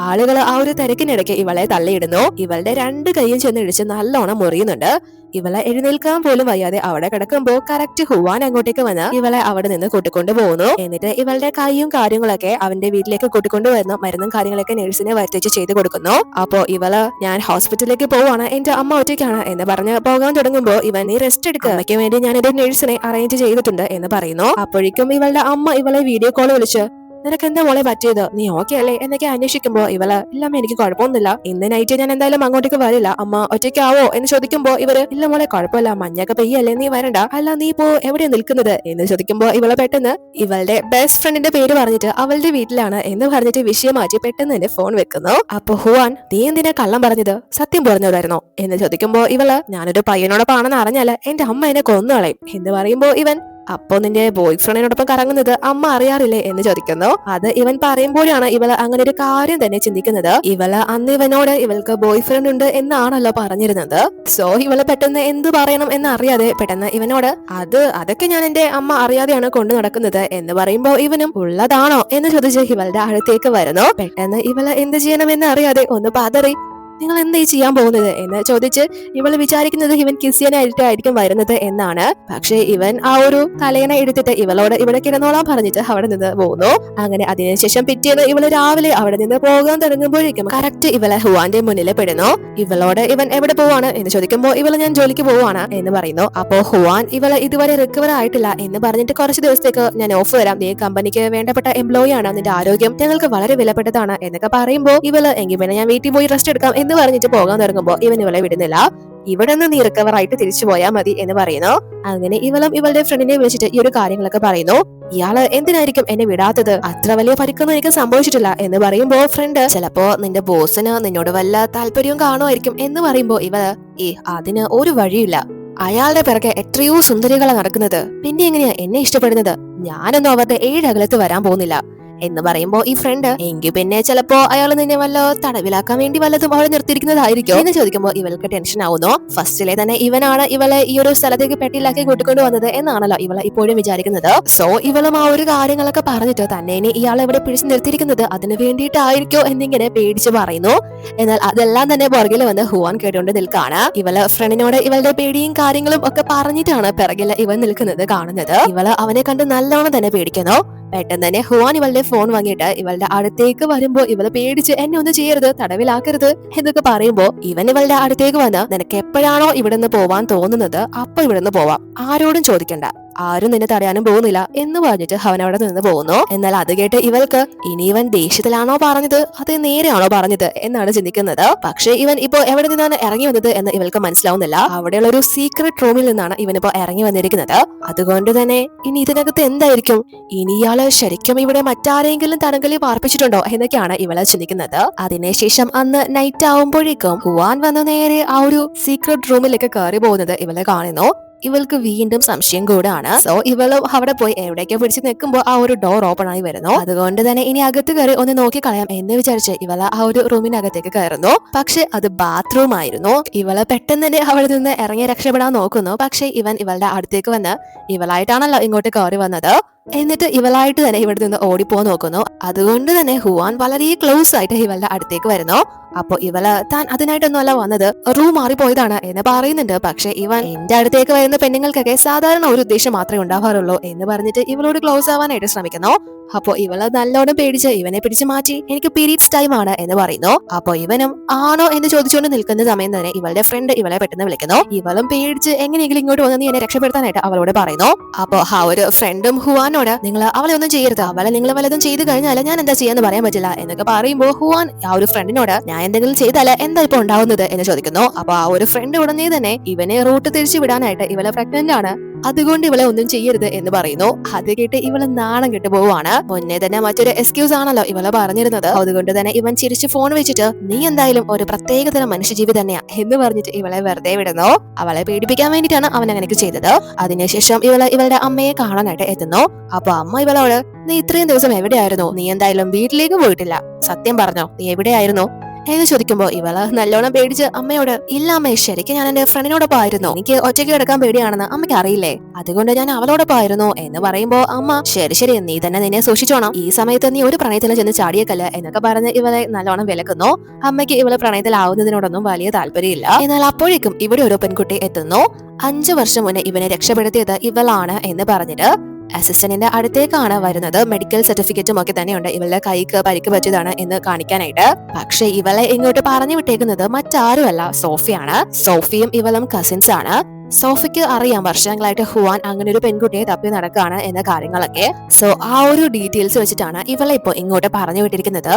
A: ആളുകൾ ആ ഒരു തിരക്കിനിടയ്ക്ക് ഇവളെ തള്ളിയിടുന്നു. ഇവളുടെ രണ്ട് കൈയും ചെന്ന് ഇടിച്ച് നല്ലോണം മുറിയുന്നുണ്ട്. ഇവളെ എഴുന്നേൽക്കാൻ പോലും വയ്യാതെ അവിടെ കിടക്കുമ്പോ കറക്റ്റ് ഹുവാൻ അങ്ങോട്ടേക്ക് വന്ന് ഇവളെ അവിടെ നിന്ന് കൂട്ടിക്കൊണ്ടു പോകുന്നു. എന്നിട്ട് ഇവളുടെ കൈയും കാര്യങ്ങളൊക്കെ അവന്റെ വീട്ടിലേക്ക് കൂട്ടിക്കൊണ്ടുവരുന്ന മരുന്നും കാര്യങ്ങളൊക്കെ നഴ്സിനെ വരുത്തിച്ച് ചെയ്ത് കൊടുക്കുന്നു. അപ്പോ ഇവള്, ഞാൻ ഹോസ്പിറ്റലിലേക്ക് പോവാണ്, എന്റെ അമ്മ ഒറ്റയ്ക്കാണ് എന്ന് പറഞ്ഞ് പോകാൻ തുടങ്ങുമ്പോ ഇവൻ, നീ റെസ്റ്റ് എടുക്കുക, അമ്മയ്ക്ക് വേണ്ടി ഞാൻ ഒരു നഴ്സിനെ അറേഞ്ച് ചെയ്തിട്ടുണ്ട് എന്ന് പറയുന്നു. അപ്പോഴേക്കും ഇവളുടെ അമ്മ ഇവളെ വീഡിയോ കോൾ വിളിച്ച്, നിനക്ക് എന്താ മോളെ പറ്റിയത്, നീ ഓക്കെ അല്ലേ എന്നൊക്കെ അന്വേഷിക്കുമ്പോ ഇവള്, ഇല്ലമ്മ എനിക്ക് കുഴപ്പമൊന്നുമില്ല, ഇന്ന് നൈറ്റ് ഞാൻ എന്തായാലും അങ്ങോട്ടേക്ക് വരില്ല, അമ്മ ഒറ്റയ്ക്കാവോ എന്ന് ചോദിക്കുമ്പോ ഇവര്, ഇല്ല മോളെ കുഴപ്പമില്ല, മഞ്ഞൊക്കെ പെയ്യല്ലേ, നീ വരണ്ട, അല്ല നീ ഇപ്പോ എവിടെയാ നിൽക്കുന്നത് എന്ന് ചോദിക്കുമ്പോ ഇവള് പെട്ടെന്ന് ഇവളുടെ ബെസ്റ്റ് ഫ്രണ്ടിന്റെ പേര് പറഞ്ഞിട്ട് അവളുടെ വീട്ടിലാണ് എന്ന് പറഞ്ഞിട്ട് വിഷയം മാറ്റി പെട്ടെന്ന് തന്നെ ഫോൺ വെക്കുന്നു. അപ്പൊ ഹുവാൻ, നീ എന്തിനാ കള്ളം പറഞ്ഞത്, സത്യം പറഞ്ഞതായിരുന്നോ എന്ന് ചോദിക്കുമ്പോ ഇവള്, ഞാനൊരു പയ്യനോടൊപ്പാണെന്ന് അറിഞ്ഞാല് എന്റെ അമ്മ എന്നെ കൊന്നുകളയും എന്ന് പറയുമ്പോ ഇവൻ, അപ്പോ നിന്റെ ബോയ് ഫ്രണ്ടിനോടൊപ്പം കറങ്ങുന്നത് അമ്മ അറിയാറില്ലേ എന്ന് ചോദിക്കുന്നു. അത് ഇവൻ പറയുമ്പോഴാണ് ഇവള് അങ്ങനെ ഒരു കാര്യം തന്നെ ചിന്തിക്കുന്നത്. ഇവള് അന്ന് ഇവനോട് ഇവൾക്ക് ബോയ് ഫ്രണ്ട് ഉണ്ട് എന്നാണല്ലോ പറഞ്ഞിരുന്നത്. സോ ഇവള് പെട്ടെന്ന് എന്ത് പറയണം എന്ന് അറിയാതെ പെട്ടെന്ന് ഇവനോട്, അതൊക്കെ ഞാൻ എന്റെ അമ്മ അറിയാതെയാണ് കൊണ്ടു നടക്കുന്നത് എന്ന് പറയുമ്പോ ഇവനും, ഉള്ളതാണോ എന്ന് ചോദിച്ച് ഇവളുടെ അടുത്തേക്ക് വരുന്നു. പെട്ടെന്ന് ഇവള് എന്ത് ചെയ്യണമെന്ന് അറിയാതെ ഒന്ന് പതറി, നിങ്ങൾ എന്താ ചെയ്യാൻ പോകുന്നത് എന്ന് ചോദിച്ച് ഇവള് വിചാരിക്കുന്നത് ഇവൻ കിസ് ചെയ്യാനായിട്ടായിരിക്കും വരുന്നത് എന്നാണ്. പക്ഷെ ഇവൻ ആ ഒരു തലേണ എടുത്തിട്ട് ഇവളോട് ഇവിടെ കിടന്നോളാൻ പറഞ്ഞിട്ട് അവിടെ നിന്ന് പോകുന്നു. അങ്ങനെ അതിനുശേഷം പിറ്റേന്ന് ഇവള് രാവിലെ അവിടെ നിന്ന് പോകാൻ തുടങ്ങുമ്പോഴേക്കും കറക്റ്റ് ഇവളെ ഹുവാന്റെ മുന്നിൽ പെടുന്നു. ഇവളോട് ഇവൻ എവിടെ പോവാണ് എന്ന് ചോദിക്കുമ്പോ ഇവള്, ഞാൻ ജോലിക്ക് പോവാണ് എന്ന് പറയുന്നു. അപ്പോ ഹുവാൻ ഇവള് ഇതുവരെ റിക്കവർ ആയിട്ടില്ല എന്ന് പറഞ്ഞിട്ട് കുറച്ച് ദിവസത്തേക്ക് ഞാൻ ഓഫ് വരാം, നീ കമ്പനിക്ക് വേണ്ടപ്പെട്ട എംപ്ലോയി ആണ്, നിന്റെ ആരോഗ്യം ഞങ്ങൾക്ക് വളരെ വിലപ്പെട്ടതാണ് എന്നൊക്കെ പറയുമ്പോ ഇവള്, എങ്കിൽ പിന്നെ ഞാൻ വീട്ടിൽ പോയി റെസ്റ്റ് എടുക്കാം എന്ന് പറഞ്ഞിട്ട് പോകാൻ തുടങ്ങുമ്പോ ഇവൻ ഇവളെ വിടുന്നില്ല. ഇവിടെ നിന്ന് നീ റിക്കവർ ആയിട്ട് തിരിച്ചു പോയാൽ മതി എന്ന് പറയുന്നു. അങ്ങനെ ഇവളും ഇവളുടെ ഫ്രണ്ടിനെ വിളിച്ചിട്ട് ഈ ഒരു കാര്യങ്ങളൊക്കെ പറയുന്നു. ഇയാള് എന്തിനായിരിക്കും എന്നെ വിടാത്തത്, അത്ര വലിയ പരിക്കൊന്നും എനിക്ക് സംഭവിച്ചിട്ടില്ല എന്ന് പറയുമ്പോ ഫ്രണ്ട്, ചിലപ്പോ നിന്റെ ബോസിന് നിന്നോട് വല്ല താല്പര്യവും കാണുമായിരിക്കും എന്ന് പറയുമ്പോ ഇവള്, അതിന് ഒരു വഴിയില്ല, അയാളുടെ പിറകെ എത്രയോ സുന്ദരികളാണ് നടക്കുന്നത്, പിന്നെ എങ്ങനെയാ എന്നെ ഇഷ്ടപ്പെടുന്നത്, ഞാനൊന്നും അവരുടെ 7 അകലത്ത് വരാൻ പോകുന്നില്ല എന്ന് പറയുമ്പോ ഈ ഫ്രണ്ട്, എങ്കിൽ പിന്നെ ചിലപ്പോ അയാൾ നിന്നെ വല്ല തടവിലാക്കാൻ വേണ്ടി വല്ലതും അവളെ നിർത്തിയിരിക്കുന്നതായിരിക്കും എന്ന് ചോദിക്കുമ്പോ ഇവൾക്ക് ടെൻഷൻ ആവുന്നു. ഫസ്റ്റിലെ തന്നെ ഇവനാണ് ഇവളെ ഈ ഒരു സ്ഥലത്തേക്ക് പെട്ടിയിലാക്കി കൂട്ടിക്കൊണ്ട് വന്നത് എന്നാണല്ലോ ഇവളെ ഇപ്പോഴും വിചാരിക്കുന്നത്. സോ ഇവളും ആ ഒരു കാര്യങ്ങളൊക്കെ പറഞ്ഞിട്ട് തന്നെ ഇയാളെ ഇവിടെ പിടിച്ചു നിർത്തിയിരിക്കുന്നത് അതിന് വേണ്ടിയിട്ടായിരിക്കോ എന്നിങ്ങനെ പേടിച്ച് പറയുന്നു. എന്നാൽ അതെല്ലാം തന്നെ പുറകിൽ വന്ന് ഹുവാൻ കേട്ടുകൊണ്ട് നിൽക്കാണ്. ഇവള് ഫ്രണ്ടിനോട് ഇവളുടെ പേടിയും കാര്യങ്ങളും ഒക്കെ പറഞ്ഞിട്ടാണ് പിറകിൽ ഇവൻ നിൽക്കുന്നത് കാണുന്നത്. ഇവള് അവനെ കണ്ട് നല്ലോണം തന്നെ പേടിക്കുന്നു. പെട്ടെന്ന് തന്നെ ഹുവാൻ ഇവളുടെ ഫോൺ വാങ്ങിയിട്ട് ഇവളുടെ അടുത്തേക്ക് വരുമ്പോ ഇവള് പേടിച്ച് എന്നെ ഒന്നും ചെയ്യരുത്, തടവിലാക്കരുത് എന്നൊക്കെ പറയുമ്പോ ഇവൻ ഇവളുടെ അടുത്തേക്ക് വന്ന് നിനക്ക് എപ്പോഴാണോ ഇവിടുന്ന് പോവാൻ തോന്നുന്നത് അപ്പൊ ഇവിടുന്ന് പോവാം, ആരോടും ചോദിക്കണ്ട, ആരും നിന്നെ തടയാനും പോകുന്നില്ല എന്ന് പറഞ്ഞിട്ട് അവൻ അവിടെ നിന്ന് പോകുന്നു. എന്നാൽ അത് കേട്ട് ഇവൾക്ക് ഇനി ഇവൻ ദേഷ്യത്തിലാണോ പറഞ്ഞത് അത് നേരെയാണോ പറഞ്ഞത് എന്നാണ് ചിന്തിക്കുന്നത്. പക്ഷേ ഇവൻ ഇപ്പോ എവിടെ നിന്നാണ് ഇറങ്ങി വന്നത് എന്ന് ഇവൾക്ക് മനസ്സിലാവുന്നില്ല. അവിടെയുള്ള ഒരു സീക്രട്ട് റൂമിൽ നിന്നാണ് ഇവനിപ്പോ ഇറങ്ങി വന്നിരിക്കുന്നത്. അതുകൊണ്ട് തന്നെ ഇനി ഇതിനകത്ത് എന്തായിരിക്കും, ഇനി ഇയാള് ശരിക്കും ഇവിടെ മറ്റാരെങ്കിലും തടങ്കലിൽ പാർപ്പിച്ചിട്ടുണ്ടോ എന്നൊക്കെയാണ് ഇവള് ചിന്തിക്കുന്നത്. അതിനുശേഷം അന്ന് നൈറ്റ് ആവുമ്പോഴേക്കും ഹുവാൻ വന്ന് നേരെ ആ ഒരു സീക്രട്ട് റൂമിലേക്ക് കയറി പോകുന്നത് ഇവളെ കാണുന്നു. ഇവൾക്ക് വീണ്ടും സംശയം കൂടാണ്. സോ ഇവള് അവിടെ പോയി എവിടേക്കോ പിടിച്ച് നിൽക്കുമ്പോൾ ആ ഒരു ഡോർ ഓപ്പൺ ആയി വരുന്നു. അതുകൊണ്ട് തന്നെ ഇനി അകത്ത് കയറി ഒന്ന് നോക്കി കളയാം എന്ന് വിചാരിച്ച് ഇവള് ആ ഒരു റൂമിനകത്തേക്ക് കയറുന്നു. പക്ഷെ അത് ബാത്റൂം ആയിരുന്നു. ഇവള് പെട്ടെന്ന് തന്നെ അവിടെ നിന്ന് ഇറങ്ങി രക്ഷപ്പെടാൻ നോക്കുന്നു. പക്ഷെ ഇവൻ ഇവളുടെ അടുത്തേക്ക് വന്ന് ഇവളായിട്ടാണല്ലോ ഇങ്ങോട്ട് കയറി വന്നത്, എന്നിട്ട് ഇവളായിട്ട് തന്നെ ഇവിടെ നിന്ന് ഓടിപ്പോകാൻ നോക്കുന്നു. അതുകൊണ്ട് തന്നെ ഹുവാൻ വളരെ ക്ലോസ് ആയിട്ട് ഇവളുടെ അടുത്തേക്ക് വരുന്നു. അപ്പൊ ഇവള് താൻ അതിനായിട്ടൊന്നുമല്ല വന്നത്, റൂം മാറിപ്പോയതാണ് എന്ന് പറയുന്നുണ്ട്. പക്ഷെ ഇവൻ എന്റെ അടുത്തേക്ക് വരുന്ന പെണ്ണുങ്ങൾക്കൊക്കെ സാധാരണ ഒരു ഉദ്ദേശം മാത്രമേ ഉണ്ടാവാറുള്ളൂ എന്ന് പറഞ്ഞിട്ട് ഇവളോട് ക്ലോസ് ആവാനായിട്ട് ശ്രമിക്കുന്നു. അപ്പൊ ഇവള് നല്ലോണം പേടിച്ച് ഇവനെ പിടിച്ചു മാറ്റി എനിക്ക് പീരീഡ്സ് ടൈം ആണ് എന്ന് പറയുന്നു. അപ്പൊ ഇവനും ആണോ എന്ന് ചോദിച്ചുകൊണ്ട് നിൽക്കുന്ന സമയം തന്നെ ഇവളുടെ ഫ്രണ്ട് ഇവളെ പെട്ടെന്ന് വിളിക്കുന്നു. ഇവളും പേടിച്ച് എങ്ങനെയെങ്കിലും ഇങ്ങോട്ട് വന്ന് നീ എന്നെ രക്ഷപ്പെടുത്താനായിട്ട് അവളോട് പറയുന്നു. അപ്പൊ ആ ഒരു ഫ്രണ്ടും ഹുവാനോട് നിങ്ങൾ അവളെ ഒന്നും ചെയ്യരുത്, അവളെ നിങ്ങൾ വല്ലതും ചെയ്ത് കഴിഞ്ഞാൽ ഞാൻ എന്താ ചെയ്യാന്ന് പറയാൻ പറ്റില്ല എന്നൊക്കെ പറയുമ്പോൾ ഹുവാൻ ആ ഒരു ഫ്രണ്ടിനോട് ഞാൻ എന്തെങ്കിലും ചെയ്താൽ എന്താ ഇപ്പൊ ഉണ്ടാവുന്നത് എന്ന് ചോദിക്കുന്നു. അപ്പൊ ആ ഒരു ഫ്രണ്ട് ഉടനെ തന്നെ ഇവനെ റൂട്ട് തിരിച്ചു വിടാനായിട്ട് ഇവളെ പ്രഗ്നന്റ് ആണ്, അതുകൊണ്ട് ഇവളെ ഒന്നും ചെയ്യരുത് എന്ന് പറയുന്നു. അത് കേട്ട് ഇവള് നാണം കെട്ടു പോവാണ്. മുന്നേ തന്നെ മറ്റൊരു എക്സ്ക്യൂസ് ആണല്ലോ ഇവളെ പറഞ്ഞിരുന്നത്. അതുകൊണ്ട് തന്നെ ഇവൻ ചിരിച്ച് ഫോൺ വെച്ചിട്ട് നീ എന്തായാലും ഒരു പ്രത്യേകതരം മനുഷ്യജീവി തന്നെയാ എന്ന് പറഞ്ഞിട്ട് ഇവളെ വെറുതെ വിടുന്നു. അവളെ പേടിപ്പിക്കാൻ വേണ്ടിയിട്ടാണ് അവൻ അങ്ങനെയൊക്കെ ചെയ്തത്. അതിനുശേഷം ഇവളുടെ അമ്മയെ കാണാനായിട്ട് എത്തുന്നു. അപ്പൊ അമ്മ ഇവളോട് നീ ഇത്രയും ദിവസം എവിടെയായിരുന്നു, നീ എന്തായാലും വീട്ടിലേക്ക് പോയിട്ടില്ല, സത്യം പറഞ്ഞോ നീ എവിടെയായിരുന്നു എന്ന് ചോദിക്കുമ്പോ ഇവള് നല്ലോണം പേടിച്ച് അമ്മയോട് ഇല്ല അമ്മേ, ശരിക്കും ഞാൻ എന്റെ ഫ്രണ്ടിനോടൊപ്പം ആയിരുന്നു, എനിക്ക് ഒറ്റയ്ക്ക് കിടക്കാൻ പേടിയാണെന്ന് അമ്മയ്ക്ക് അറിയില്ലേ, അതുകൊണ്ട് ഞാൻ അവളോടൊപ്പം ആയിരുന്നു എന്ന് പറയുമ്പോ അമ്മ ശരി ശരി നീ തന്നെ നിന്നെ സൂക്ഷിച്ചോണം, ഈ സമയത്ത് നീ ഒരു പ്രണയത്തിൽ ചെന്ന് ചാടിയേക്കല്ല എന്നൊക്കെ പറഞ്ഞ് ഇവളെ നല്ലോണം വിലക്കുന്നു. അമ്മയ്ക്ക് ഇവളെ പ്രണയത്തിലാവുന്നതിനോടൊന്നും വലിയ താല്പര്യമില്ല. എന്നാൽ അപ്പോഴേക്കും ഇവിടെ ഒരു പെൺകുട്ടി എത്തുന്നു. 5 വർഷം മുന്നേ ഇവനെ രക്ഷപ്പെടുത്തിയത് ഇവളാണ് എന്ന് പറഞ്ഞിട്ട് അസിസ്റ്റന്റിന്റെ അടുത്തേക്കാണ് വരുന്നത്. മെഡിക്കൽ സർട്ടിഫിക്കറ്റും ഒക്കെ തന്നെയുണ്ട് ഇവളുടെ കൈക്ക് പരിക്ക് പറ്റിയതാണ് എന്ന് കാണിക്കാനായിട്ട്. പക്ഷെ ഇവളെ ഇങ്ങോട്ട് പറഞ്ഞു വിട്ടേക്കുന്നത് മറ്റാരുമല്ല, സോഫിയാണ്. സോഫിയും ഇവളും കസിൻസ് ആണ്. സോഫിക്ക് അറിയാം വർഷങ്ങളായിട്ട് ഹുവാൻ അങ്ങനെ ഒരു പെൺകുട്ടിയെ തപ്പി നടക്കാണ് എന്ന കാര്യങ്ങളൊക്കെ. സോ ആ ഒരു ഡീറ്റെയിൽസ് വെച്ചിട്ടാണ് ഇവളെ ഇപ്പൊ ഇങ്ങോട്ട് പറഞ്ഞു വിട്ടിരിക്കുന്നത്.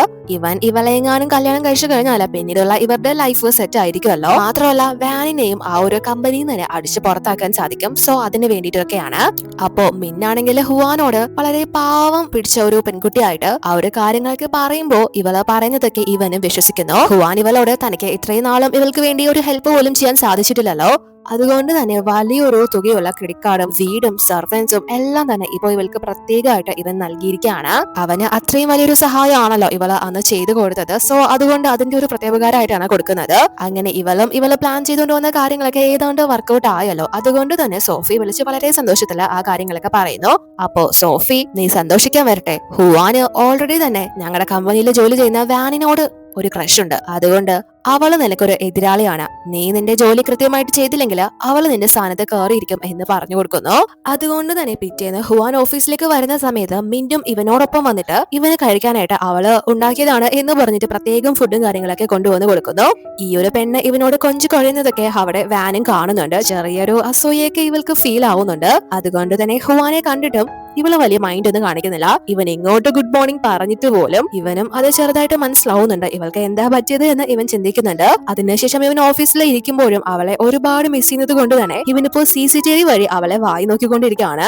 A: ഇവളെ എങ്ങാനും കല്യാണം കഴിച്ചു കഴിഞ്ഞാൽ പിന്നീടുള്ള ഇവരുടെ ലൈഫ് സെറ്റ് ആയിരിക്കുമല്ലോ. മാത്രമല്ല വാനിനെയും ആ ഒരു കമ്പനിയിൽ നിന്ന് അടിച്ചു പുറത്താക്കാൻ സാധിക്കും. സോ അതിന് വേണ്ടിയിട്ടൊക്കെയാണ്. അപ്പോ മിന്നാണെങ്കിൽ ഹുവാനോട് വളരെ പാവം പിടിച്ച ഒരു പെൺകുട്ടിയായിട്ട് ആ ഒരു കാര്യങ്ങളൊക്കെ പറയുമ്പോ ഇവള് പറയുന്നതൊക്കെ ഇവനും വിശ്വസിക്കുന്നു. ഹുവാൻ ഇവളോട് തനിക്ക് ഇത്രയും നാളും ഇവൾക്ക് വേണ്ടി ഒരു ഹെൽപ്പ് പോലും ചെയ്യാൻ സാധിച്ചിട്ടില്ലല്ലോ, അതുകൊണ്ട് തന്നെ വലിയൊരു തുകയുള്ള ക്രെഡിറ്റ് കാർഡും വീടും സർവൻസും എല്ലാം തന്നെ ഇപ്പൊ ഇവൾക്ക് പ്രത്യേകമായിട്ട് ഇവൻ നൽകിയിരിക്കുകയാണ്. അവന് അത്രയും വലിയൊരു സഹായമാണല്ലോ ഇവള് അന്ന് ചെയ്തു കൊടുത്തത്. സോ അതുകൊണ്ട് അതിന്റെ ഒരു പ്രത്യേകകാരമായിട്ടാണ് കൊടുക്കുന്നത്. അങ്ങനെ ഇവള് പ്ലാൻ ചെയ്തുകൊണ്ട് വന്ന കാര്യങ്ങളൊക്കെ ഏതാണ്ട് വർക്ക്ഔട്ട് ആയല്ലോ. അതുകൊണ്ട് തന്നെ സോഫി വിളിച്ച് വളരെ സന്തോഷത്തില് ആ കാര്യങ്ങളൊക്കെ പറയുന്നു. അപ്പോ സോഫി നീ സന്തോഷിക്കാൻ വരട്ടെ, ഹുവാന് ഓൾറെഡി തന്നെ ഞങ്ങളുടെ കമ്പനിയിൽ ജോലി ചെയ്യുന്ന വാനിനോട് ഒരു ക്രഷ് ഉണ്ട്, അതുകൊണ്ട് അവള് നിനക്കൊരു എതിരാളിയാണ്, നീ നിന്റെ ജോലി കൃത്യമായിട്ട് ചെയ്തില്ലെങ്കിൽ അവള് നിന്റെ സ്ഥാനത്ത് കയറിയിരിക്കും എന്ന് പറഞ്ഞു കൊടുക്കുന്നു. അതുകൊണ്ട് തന്നെ പിറ്റേന്ന് ഹുവാൻ ഓഫീസിലേക്ക് വരുന്ന സമയത്ത് മിന്റും ഇവനോടൊപ്പം വന്നിട്ട് ഇവന് കഴിക്കാനായിട്ട് അവള് ഉണ്ടാക്കിയതാണ് എന്ന് പറഞ്ഞിട്ട് പ്രത്യേകം ഫുഡും കാര്യങ്ങളൊക്കെ കൊണ്ടുവന്ന് കൊടുക്കുന്നു. ഈ ഒരു പെണ്ണ് ഇവനോട് കൊഞ്ചു കഴിയുന്നതൊക്കെ അവിടെ വാനും കാണുന്നുണ്ട്. ചെറിയൊരു അസൂയൊക്കെ ഇവൾക്ക് ഫീൽ ആവുന്നുണ്ട്. അതുകൊണ്ട് തന്നെ ഹുവാനെ കണ്ടിട്ടും ഇവള് വലിയ മൈൻഡ് ഒന്നും കാണിക്കുന്നില്ല. ഇവൻ ഇങ്ങോട്ട് ഗുഡ് മോർണിംഗ് പറഞ്ഞിട്ട് പോലും ഇവനും അത് ചെറുതായിട്ട് മനസ്സിലാവുന്നുണ്ട് ഇവൾക്ക് എന്താ പറ്റിയത് എന്ന് ഇവൻ ചിന്തിക്കുന്നുണ്ട്. അതിനുശേഷം ഇവൻ ഓഫീസിൽ ഇരിക്കുമ്പോഴും അവളെ ഒരുപാട് മിസ് ചെയ്യുന്നത് കൊണ്ട് തന്നെ ഇവനിപ്പോ CCTV വഴി അവളെ വായി നോക്കിക്കൊണ്ടിരിക്കുകയാണ്.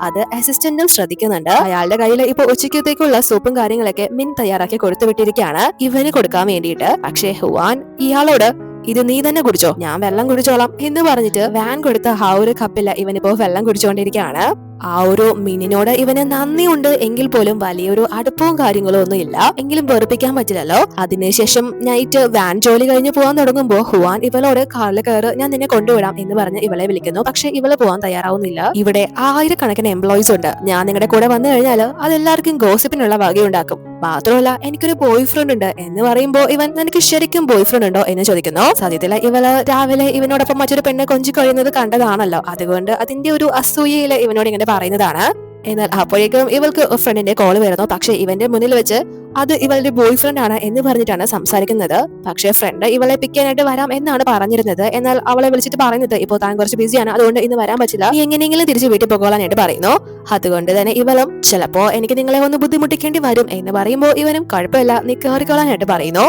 A: അത് അസിസ്റ്റന്റും ശ്രദ്ധിക്കുന്നുണ്ട്. അയാളുടെ കയ്യിൽ ഇപ്പൊ ഉച്ചക്കത്തേക്കുള്ള സൂപ്പും കാര്യങ്ങളൊക്കെ മിൻ തയ്യാറാക്കി കൊടുത്തു വിട്ടിരിക്കുകയാണ് ഇവന് കൊടുക്കാൻ വേണ്ടിയിട്ട്. പക്ഷേ ഹുവാൻ ഇയാളോട് ഇത് നീ തന്നെ കുടിച്ചോ, ഞാൻ വെള്ളം കുടിച്ചോളാം എന്ന് പറഞ്ഞിട്ട് വാൻ കൊടുത്ത ആ ഒരു കപ്പില് ഇവനിപ്പോ വെള്ളം കുടിച്ചോണ്ടിരിക്കുകയാണ്. ആ ഒരു മിനിനോട് ഇവന് നന്ദിയുണ്ട് എങ്കിൽ പോലും വലിയൊരു അടുപ്പവും കാര്യങ്ങളും ഒന്നും ഇല്ല. എങ്കിലും വെറുപ്പിക്കാൻ പറ്റില്ലല്ലോ. അതിനുശേഷം നൈറ്റ് വാൻ ജോലി കഴിഞ്ഞ് പോകാൻ തുടങ്ങുമ്പോ ഹുവാൻ ഇവളോട് കാറിൽ കയറി ഞാൻ നിന്നെ കൊണ്ടുവിടാം എന്ന് പറഞ്ഞ് ഇവളെ വിളിക്കുന്നു. പക്ഷെ ഇവള് പോകാൻ തയ്യാറാവുന്നില്ല. ഇവിടെ 1000 എംപ്ലോയീസ് ഉണ്ട്, ഞാൻ നിങ്ങളുടെ കൂടെ വന്നു കഴിഞ്ഞാൽ അതെല്ലാവർക്കും ഗോസിപ്പിനുള്ള വകയുണ്ടാക്കും. മാത്രമല്ല എനിക്കൊരു ബോയ് ഫ്രണ്ട് ഉണ്ട് എന്ന് പറയുമ്പോ ഇവൻ നിനക്ക് ശരിക്കും ബോയ് ഫ്രണ്ട് ഉണ്ടോ എന്ന് ചോദിക്കുന്നു. സത്യത്തില് ഇവള് രാവിലെ ഇവനോടൊപ്പം മറ്റൊരു പെണ്ണെ കൊഞ്ചി കഴിയുന്നത് കണ്ടതാണല്ലോ, അതുകൊണ്ട് അതിന്റെ ഒരു അസൂയയില് ഇവനോട് ഇങ്ങനെ പറയുന്നതാണ്. എന്നാൽ അപ്പോഴേക്കും ഇവൾക്ക് ഫ്രണ്ടിന്റെ കോള് വരുന്നു. പക്ഷെ ഇവന്റെ മുന്നിൽ വെച്ച് അത് ഇവളുടെ ബോയ് ഫ്രണ്ട് ആണ് എന്ന് പറഞ്ഞിട്ടാണ് സംസാരിക്കുന്നത്. പക്ഷെ ഫ്രണ്ട് ഇവളെ പിക്ക് ചെയ്യാനായിട്ട് വരാം എന്നാണ് പറഞ്ഞിരുന്നത്. എന്നാൽ അവളെ വിളിച്ചിട്ട് പറയുന്നത് ഇപ്പോൾ താൻ കുറച്ച് ബിസിയാണ്, അതുകൊണ്ട് ഇന്ന് വരാൻ പറ്റില്ല, നീ എങ്ങനെയെങ്കിലും തിരിച്ച് വീട്ടിൽ പോകാനായിട്ട് പറയുന്നു. അതുകൊണ്ട് തന്നെ ഇവളും ചിലപ്പോ എനിക്ക് നിങ്ങളെ ഒന്ന് ബുദ്ധിമുട്ടിക്കേണ്ടി വരും എന്ന് പറയുമ്പോൾ ഇവനും കുഴപ്പമില്ല, നീ കയറിക്കൊള്ളാനായിട്ട് പറയുന്നു.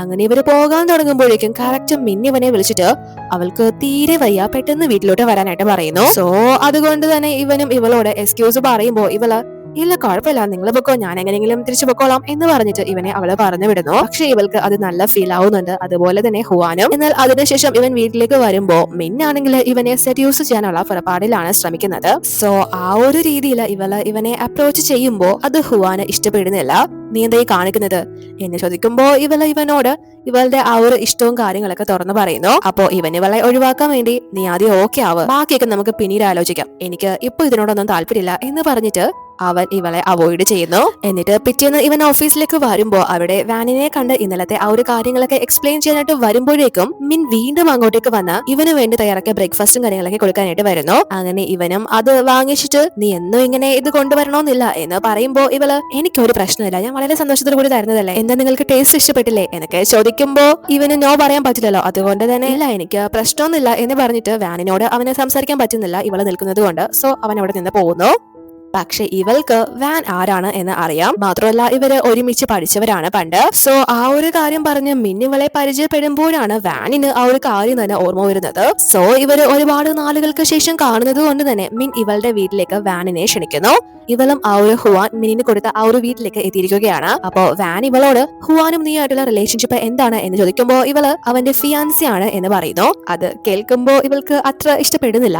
A: അങ്ങനെ ഇവര് പോകാൻ തുടങ്ങുമ്പോഴേക്കും കറക്റ്റ് മിന്നിവനെ വിളിച്ചിട്ട് അവൾക്ക് തീരെ വയ്യ, പെട്ടെന്ന് വീട്ടിലോട്ട് വരാനായിട്ട് പറയുന്നു. സോ അതുകൊണ്ട് തന്നെ ഇവനും ഇവളോട് എക്സ്ക്യൂസ് പറയുമ്പോ ഇവള് ഇല്ല കുഴപ്പമില്ല, നിങ്ങൾ പൊക്കോ, ഞാൻ എങ്ങനെയെങ്കിലും തിരിച്ചു പൊക്കോളാം എന്ന് പറഞ്ഞിട്ട് ഇവനെ അവള് പറഞ്ഞു വിടുന്നു. പക്ഷെ ഇവൾക്ക് അത് നല്ല ഫീൽ ആവുന്നുണ്ട്, അതുപോലെ തന്നെ ഹുവാനും. എന്നാൽ അതിനുശേഷം ഇവൻ വീട്ടിലേക്ക് വരുമ്പോ മിന്നാണെങ്കിൽ ഇവനെ സെഡ്യൂസ് ചെയ്യാനുള്ള പുറപ്പാടിലാണ് ശ്രമിക്കുന്നത്. സോ ആ ഒരു രീതിയിൽ ഇവനെ അപ്രോച്ച് ചെയ്യുമ്പോ അത് ഹുവാന് ഇഷ്ടപ്പെടുന്നില്ല. നീ എന്തായി കാണിക്കുന്നത് എന്ന് ചോദിക്കുമ്പോ ഇവനോട് ഇവളുടെ ആ ഒരു ഇഷ്ടവും കാര്യങ്ങളൊക്കെ തുറന്നു പറയുന്നു. അപ്പോ ഇവളെ ഒഴിവാക്കാൻ വേണ്ടി നീ ആദ്യം ഓക്കെ ആവ്, ബാക്കിയൊക്കെ നമുക്ക് പിന്നീട് ആലോചിക്കാം, എനിക്ക് ഇപ്പൊ ഇതിനോടൊന്നും താല്പര്യമില്ല എന്ന് പറഞ്ഞിട്ട് അവൻ ഇവളെ അവോയ്ഡ് ചെയ്യുന്നു. എന്നിട്ട് പിറ്റേന്ന് ഇവൻ ഓഫീസിലേക്ക് വരുമ്പോ അവിടെ വാനിനെ കണ്ട് ഇന്നലത്തെ ആ ഒരു കാര്യങ്ങളൊക്കെ എക്സ്പ്ലെയിൻ ചെയ്യാനായിട്ട് വരുമ്പോഴേക്കും മിൻ വീണ്ടും അങ്ങോട്ടേക്ക് വന്ന് ഇവന് വേണ്ടി തയ്യാറാക്കിയ ബ്രേക്ക്ഫാസ്റ്റും കാര്യങ്ങളൊക്കെ കൊടുക്കാനായിട്ട് വരുന്നു. അങ്ങനെ ഇവനും അത് വാങ്ങിച്ചിട്ട് നീ എന്നും ഇങ്ങനെ ഇത് കൊണ്ടുവരണോന്നില്ല എന്ന് പറയുമ്പോ ഇവള് എനിക്കൊരു പ്രശ്നമില്ല, ഞാൻ വളരെ സന്തോഷത്തോടു കൂടി തരുന്നതല്ലേ, എന്താ നിങ്ങൾക്ക് ടേസ്റ്റ് ഇഷ്ടപ്പെട്ടില്ലേ എന്നൊക്കെ ചോദിക്കുമ്പോ ഇവന് നോ പറയാൻ പറ്റില്ലല്ലോ. അതുകൊണ്ട് തന്നെ ഇല്ല എനിക്ക് പ്രശ്നമൊന്നുമില്ല എന്ന് പറഞ്ഞിട്ട് വാനിനോട് അവന് സംസാരിക്കാൻ പറ്റുന്നില്ല ഇവള് നിൽക്കുന്നത് കൊണ്ട്. സോ അവൻ അവിടെ നിന്ന് പോകുന്നു. പക്ഷെ ഇവൾക്ക് വാൻ ആരാണ് എന്ന് അറിയാം. മാത്രമല്ല ഇവര് ഒരുമിച്ച് പഠിച്ചവരാണ് പണ്ട്. സോ ആ ഒരു കാര്യം പറഞ്ഞ് മിന്നിവളെ പരിചയപ്പെടുമ്പോഴാണ് വാനിന് ആ ഒരു കാര്യം തന്നെ ഓർമ്മ വരുന്നത്. സോ ഇവര് ഒരുപാട് നാളുകൾക്ക് ശേഷം കാണുന്നത് കൊണ്ട് തന്നെ മിൻ ഇവളുടെ വീട്ടിലേക്ക് വാനിനെ ക്ഷണിക്കുന്നു. ഇവളും ആ ഒരു ഹുവാൻ മിനിന് കൊടുത്ത ആ ഒരു വീട്ടിലേക്ക് എത്തിയിരിക്കുകയാണ്. അപ്പോ വാൻ ഇവളോട് ഹുവാനും നീ ആയിട്ടുള്ള റിലേഷൻഷിപ്പ് എന്താണ് എന്ന് ചോദിക്കുമ്പോ ഇവള് അവന്റെ ഫിയാൻസി ആണ് എന്ന് പറയുന്നു. അത് കേൾക്കുമ്പോ ഇവൾക്ക് അത്ര ഇഷ്ടപ്പെടുന്നില്ല.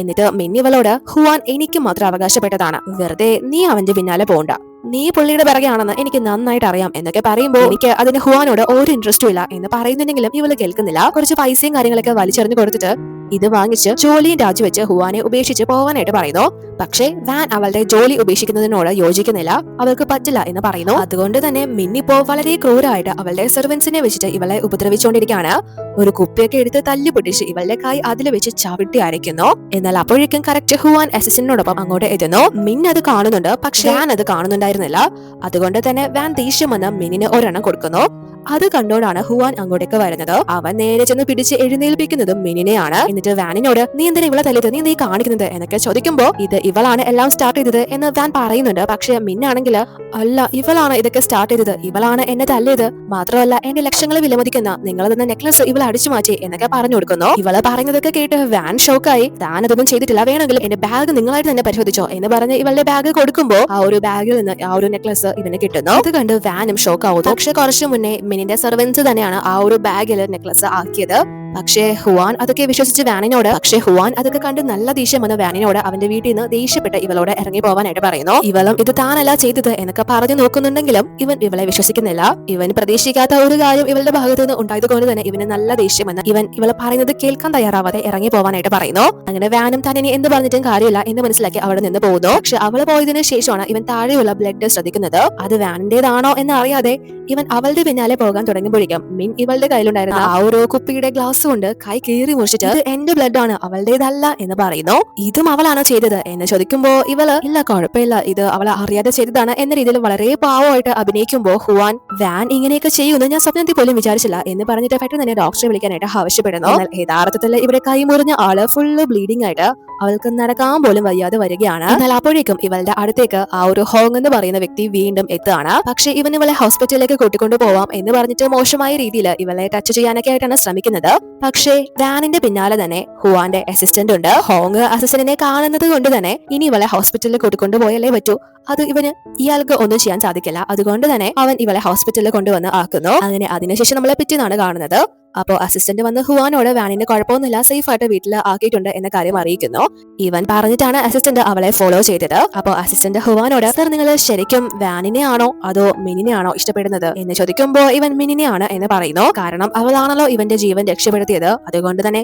A: എന്നിട്ട് മിൻ ഇവളോട് ഹുവാൻ എനിക്ക് മാത്രം അവകാശപ്പെട്ടതാണ്, വെറുതെ നീ അവന്റെ പിന്നാലെ പോണ്ട, നീ പുള്ളിയുടെ പിറകെയാണെന്ന് എനിക്ക് നന്നായിട്ട് അറിയാം എന്നൊക്കെ പറയുമ്പോൾ എനിക്ക് അതിന് ഹുവാനോട് ഒരു ഇൻട്രസ്റ്റും ഇല്ല എന്ന് പറയുന്നുണ്ടെങ്കിലും ഇവള് കേൾക്കുന്നില്ല. കുറച്ച് പൈസയും കാര്യങ്ങളൊക്കെ വലിച്ചെറിഞ്ഞു കൊടുത്തിട്ട് ഇത് വാങ്ങിച്ച് ജോലിയും രാജിവെച്ച് ഹുവാനെ ഉപേക്ഷിച്ച് പോവാനായിട്ട് പറയുന്നു. പക്ഷേ വാൻ അവളുടെ ജോലി ഉപേക്ഷിക്കുന്നതിനോട് യോജിക്കുന്നില്ല, അവൾക്ക് പറ്റില്ല എന്ന് പറയുന്നു. അതുകൊണ്ട് തന്നെ മിന്നിപ്പോ വളരെ ക്രൂരായിട്ട് അവളുടെ സെർവൻസിനെ വെച്ചിട്ട് ഇവളെ ഉപദ്രവിച്ചുകൊണ്ടിരിക്കുകയാണ്. ഒരു കുപ്പിയൊക്കെ എടുത്ത് തല്ലി പൊട്ടിച്ച് ഇവളുടെ കൈ അതിൽ വെച്ച് ചവിട്ടി അരയ്ക്കുന്നു. എന്നാൽ അപ്പോഴേക്കും കറക്റ്റ് ഹുവാൻ അസിസ്റ്റന്റിനോടൊപ്പം അങ്ങോട്ട് എത്തുന്നു. മിൻ അത് കാണുന്നുണ്ട്, പക്ഷെ വാൻ അത് കാണുന്നുണ്ടായിരുന്നില്ല. അതുകൊണ്ട് തന്നെ വാൻ ദേഷ്യം വന്ന് മിന്നിന് ഒരെണ്ണം കൊടുക്കുന്നു. അത് കണ്ടോടാണ് ഹുവാൻ അങ്ങോട്ടേക്ക് വരുന്നത്. അവൻ നേരെ ചെന്ന് പിടിച്ച് എഴുന്നേൽപ്പിക്കുന്നതും മിനിനെയാണ്. എന്നിട്ട് വാനിനോട് നീ എന്തിനാ ഇവളെ തല്ലിയത്, നീ കാണിക്കുന്നത് എന്നൊക്കെ ചോദിക്കുമ്പോ ഇത് ഇവളാണ് എല്ലാം സ്റ്റാർട്ട് ചെയ്തത് എന്ന് വാൻ പറയുന്നുണ്ട്. പക്ഷെ മിന്നാണെങ്കിൽ അല്ല, ഇവളാണ് ഇതൊക്കെ സ്റ്റാർട്ട് ചെയ്തത്, ഇവളാണ് എന്നെ തല്ലിയത്, മാത്രമല്ല എന്റെ ലക്ഷങ്ങൾ വിലമതിക്കുന്ന നിങ്ങൾ തന്ന നെക്ലസ് ഇവളെ അടിച്ചു മാറ്റി എന്നൊക്കെ പറഞ്ഞു കൊടുക്കുന്നു. ഇവള് പറയുന്നതൊക്കെ കേട്ട് വാൻ ഷോക്കായി, താൻ അതൊന്നും ചെയ്തിട്ടില്ല, വേണമെങ്കിൽ എന്റെ ബാഗ് നിങ്ങളായിട്ട് തന്നെ പരിശോധിച്ചോ എന്ന് പറഞ്ഞ് ഇവളുടെ ബാഗ് കൊടുക്കുമ്പോ ആ ഒരു ബാഗിൽ നിന്ന് ആ ഒരു നെക്ലസ് ഇവന് കിട്ടുന്നു. അത് കണ്ട് വാനും ഷോക്കാവുന്നു. പക്ഷെ കുറച്ചു മുന്നേ മിനിന്റെ സെർവൻസ് തന്നെയാണ് ആ ഒരു ബാഗിൽ നെക്ലസ് ആക്കിയത്. പക്ഷേ ഹുവാൻ അതൊക്കെ വിശ്വസിച്ച് വാനിനോട് ഹുവാൻ അതൊക്കെ കണ്ട് നല്ല ദേഷ്യം വന്ന് വാനിനോട് അവന്റെ വീട്ടിൽ നിന്ന് ദേഷ്യപ്പെട്ട് ഇവളോട് ഇറങ്ങി പോവാനായിട്ട് പറയുന്നു. ഇവളും ഇത് താനല്ല ചെയ്തത് എന്നൊക്കെ പറഞ്ഞു നോക്കുന്നുണ്ടെങ്കിലും ഇവൻ ഇവളെ വിശ്വസിക്കുന്നില്ല. ഇവൻ പ്രതീക്ഷിക്കാത്ത ഒരു കാര്യം ഇവളുടെ ഭാഗത്തു നിന്ന് ഉണ്ടായത് കൊണ്ട് തന്നെ ഇവന് നല്ല ദേഷ്യം വന്ന് ഇവളെ പറയുന്നത് കേൾക്കാൻ തയ്യാറാവാതെ ഇറങ്ങി പോവാനായിട്ട് പറയുന്നു. അങ്ങനെ വാനും താൻ ഇനി എന്ത് പറഞ്ഞിട്ടും കാര്യമില്ല എന്ന് മനസ്സിലാക്കി അവിടെ നിന്ന് പോകുന്നു. പക്ഷെ അവള് പോയതിനു ശേഷമാണ് ഇവൻ താഴെയുള്ള ബ്ലഡ് ശ്രദ്ധിക്കുന്നത്. അത് വാനിന്റേതാണോ എന്ന് അറിയാതെ ഇവൻ അവളുടെ പിന്നാലെ പോകാൻ തുടങ്ങുമ്പോഴേക്കും മിൻ ഇവളുടെ കയ്യിലുണ്ടായിരുന്ന ആ ഒരു കുപ്പിയുടെ ഗ്ലാസ് കൊണ്ട് കൈ കീറി മുറിച്ചിട്ട് ഇത് എന്റെ ബ്ലഡ് ആണ്, അവളുടേതല്ല എന്ന് പറയുന്നു. ഇതും അവളാണോ ചെയ്തത് എന്ന് ചോദിക്കുമ്പോ ഇവള് ഇല്ല കുഴപ്പമില്ല, ഇത് അവളെ അറിയാതെ ചെയ്തതാണ് എന്ന രീതിയിൽ വളരെ പാവമായിട്ട് അഭിനയിക്കുമ്പോ ഹുവാൻ വാൻ ഇങ്ങനെയൊക്കെ ചെയ്യുമെന്ന് ഞാൻ സ്വപ്നത്തിൽ പോലും വിചാരിച്ചില്ല എന്ന് പറഞ്ഞിട്ട് പെട്ടെന്ന് തന്നെ ഡോക്ടറെ വിളിക്കാനായിട്ട് ആവശ്യപ്പെടുന്നു. എന്നാൽ യഥാർത്ഥത്തിൽ ഇവിടെ കൈ മുറിഞ്ഞ ആള് ഫുള്ള് ബ്ലീഡിംഗ് ആയിട്ട് അവൾക്ക് നടക്കാൻ പോലും വയ്യാതെ വരികയാണ്. എന്നാൽ അപ്പോഴേക്കും ഇവളുടെ അടുത്തേക്ക് ആ ഒരു ഹോങ് എന്ന് പറയുന്ന വ്യക്തി വീണ്ടും എത്തുകയാണ്. പക്ഷെ ഇവൻ ഇവളെ ഹോസ്പിറ്റലിലേക്ക് കൂട്ടിക്കൊണ്ടു പോവാം എന്ന് പറഞ്ഞിട്ട് മോശമായ രീതിയിൽ ഇവളെ ടച്ച് ചെയ്യാനൊക്കെ ആയിട്ടാണ് ശ്രമിക്കുന്നത്. പക്ഷേ വാനിന്റെ പിന്നാലെ തന്നെ ഹുവാന്റെ അസിസ്റ്റന്റ് ഉണ്ട്. ഹോങ് അസിസ്റ്റന്റിനെ കാണുന്നത് കൊണ്ട് തന്നെ ഇനി ഇവളെ ഹോസ്പിറ്റലിൽ കൂട്ടിക്കൊണ്ടു പോയാലേ പറ്റൂ, അത് ഇയാൾക്ക് ഒന്നും ചെയ്യാൻ സാധിക്കില്ല. അതുകൊണ്ട് തന്നെ അവൻ ഇവളെ ഹോസ്പിറ്റലിൽ കൊണ്ടുവന്ന് ആക്കുന്നു. അങ്ങനെ അതിനുശേഷം നമ്മളെ പിറ്റേന്നാണ് കാണുന്നത്. അപ്പോ അസിസ്റ്റന്റ് വന്ന് ഹുവാനോട് വാനിന്റെ കുഴപ്പമൊന്നുമില്ല, സേഫ് ആയിട്ട് വീട്ടിൽ ആക്കിയിട്ടുണ്ട് എന്ന കാര്യം അറിയിക്കുന്നു. ഇവൻ പറഞ്ഞിട്ടാണ് അസിസ്റ്റന്റ് അവളെ ഫോളോ ചെയ്തത്. അപ്പോ അസിസ്റ്റന്റ് ഹുവാനോട് സർ നിങ്ങൾ ശരിക്കും വാനിനെ ആണോ അതോ മിനിനെ ആണോ ഇഷ്ടപ്പെടുന്നത് എന്ന് ചോദിക്കുമ്പോ ഇവൻ മിനിനെ ആണ് എന്ന് പറയുന്നു. കാരണം അവളാണല്ലോ ഇവന്റെ ജീവൻ രക്ഷപ്പെടുത്തിയത്, അതുകൊണ്ട് തന്നെ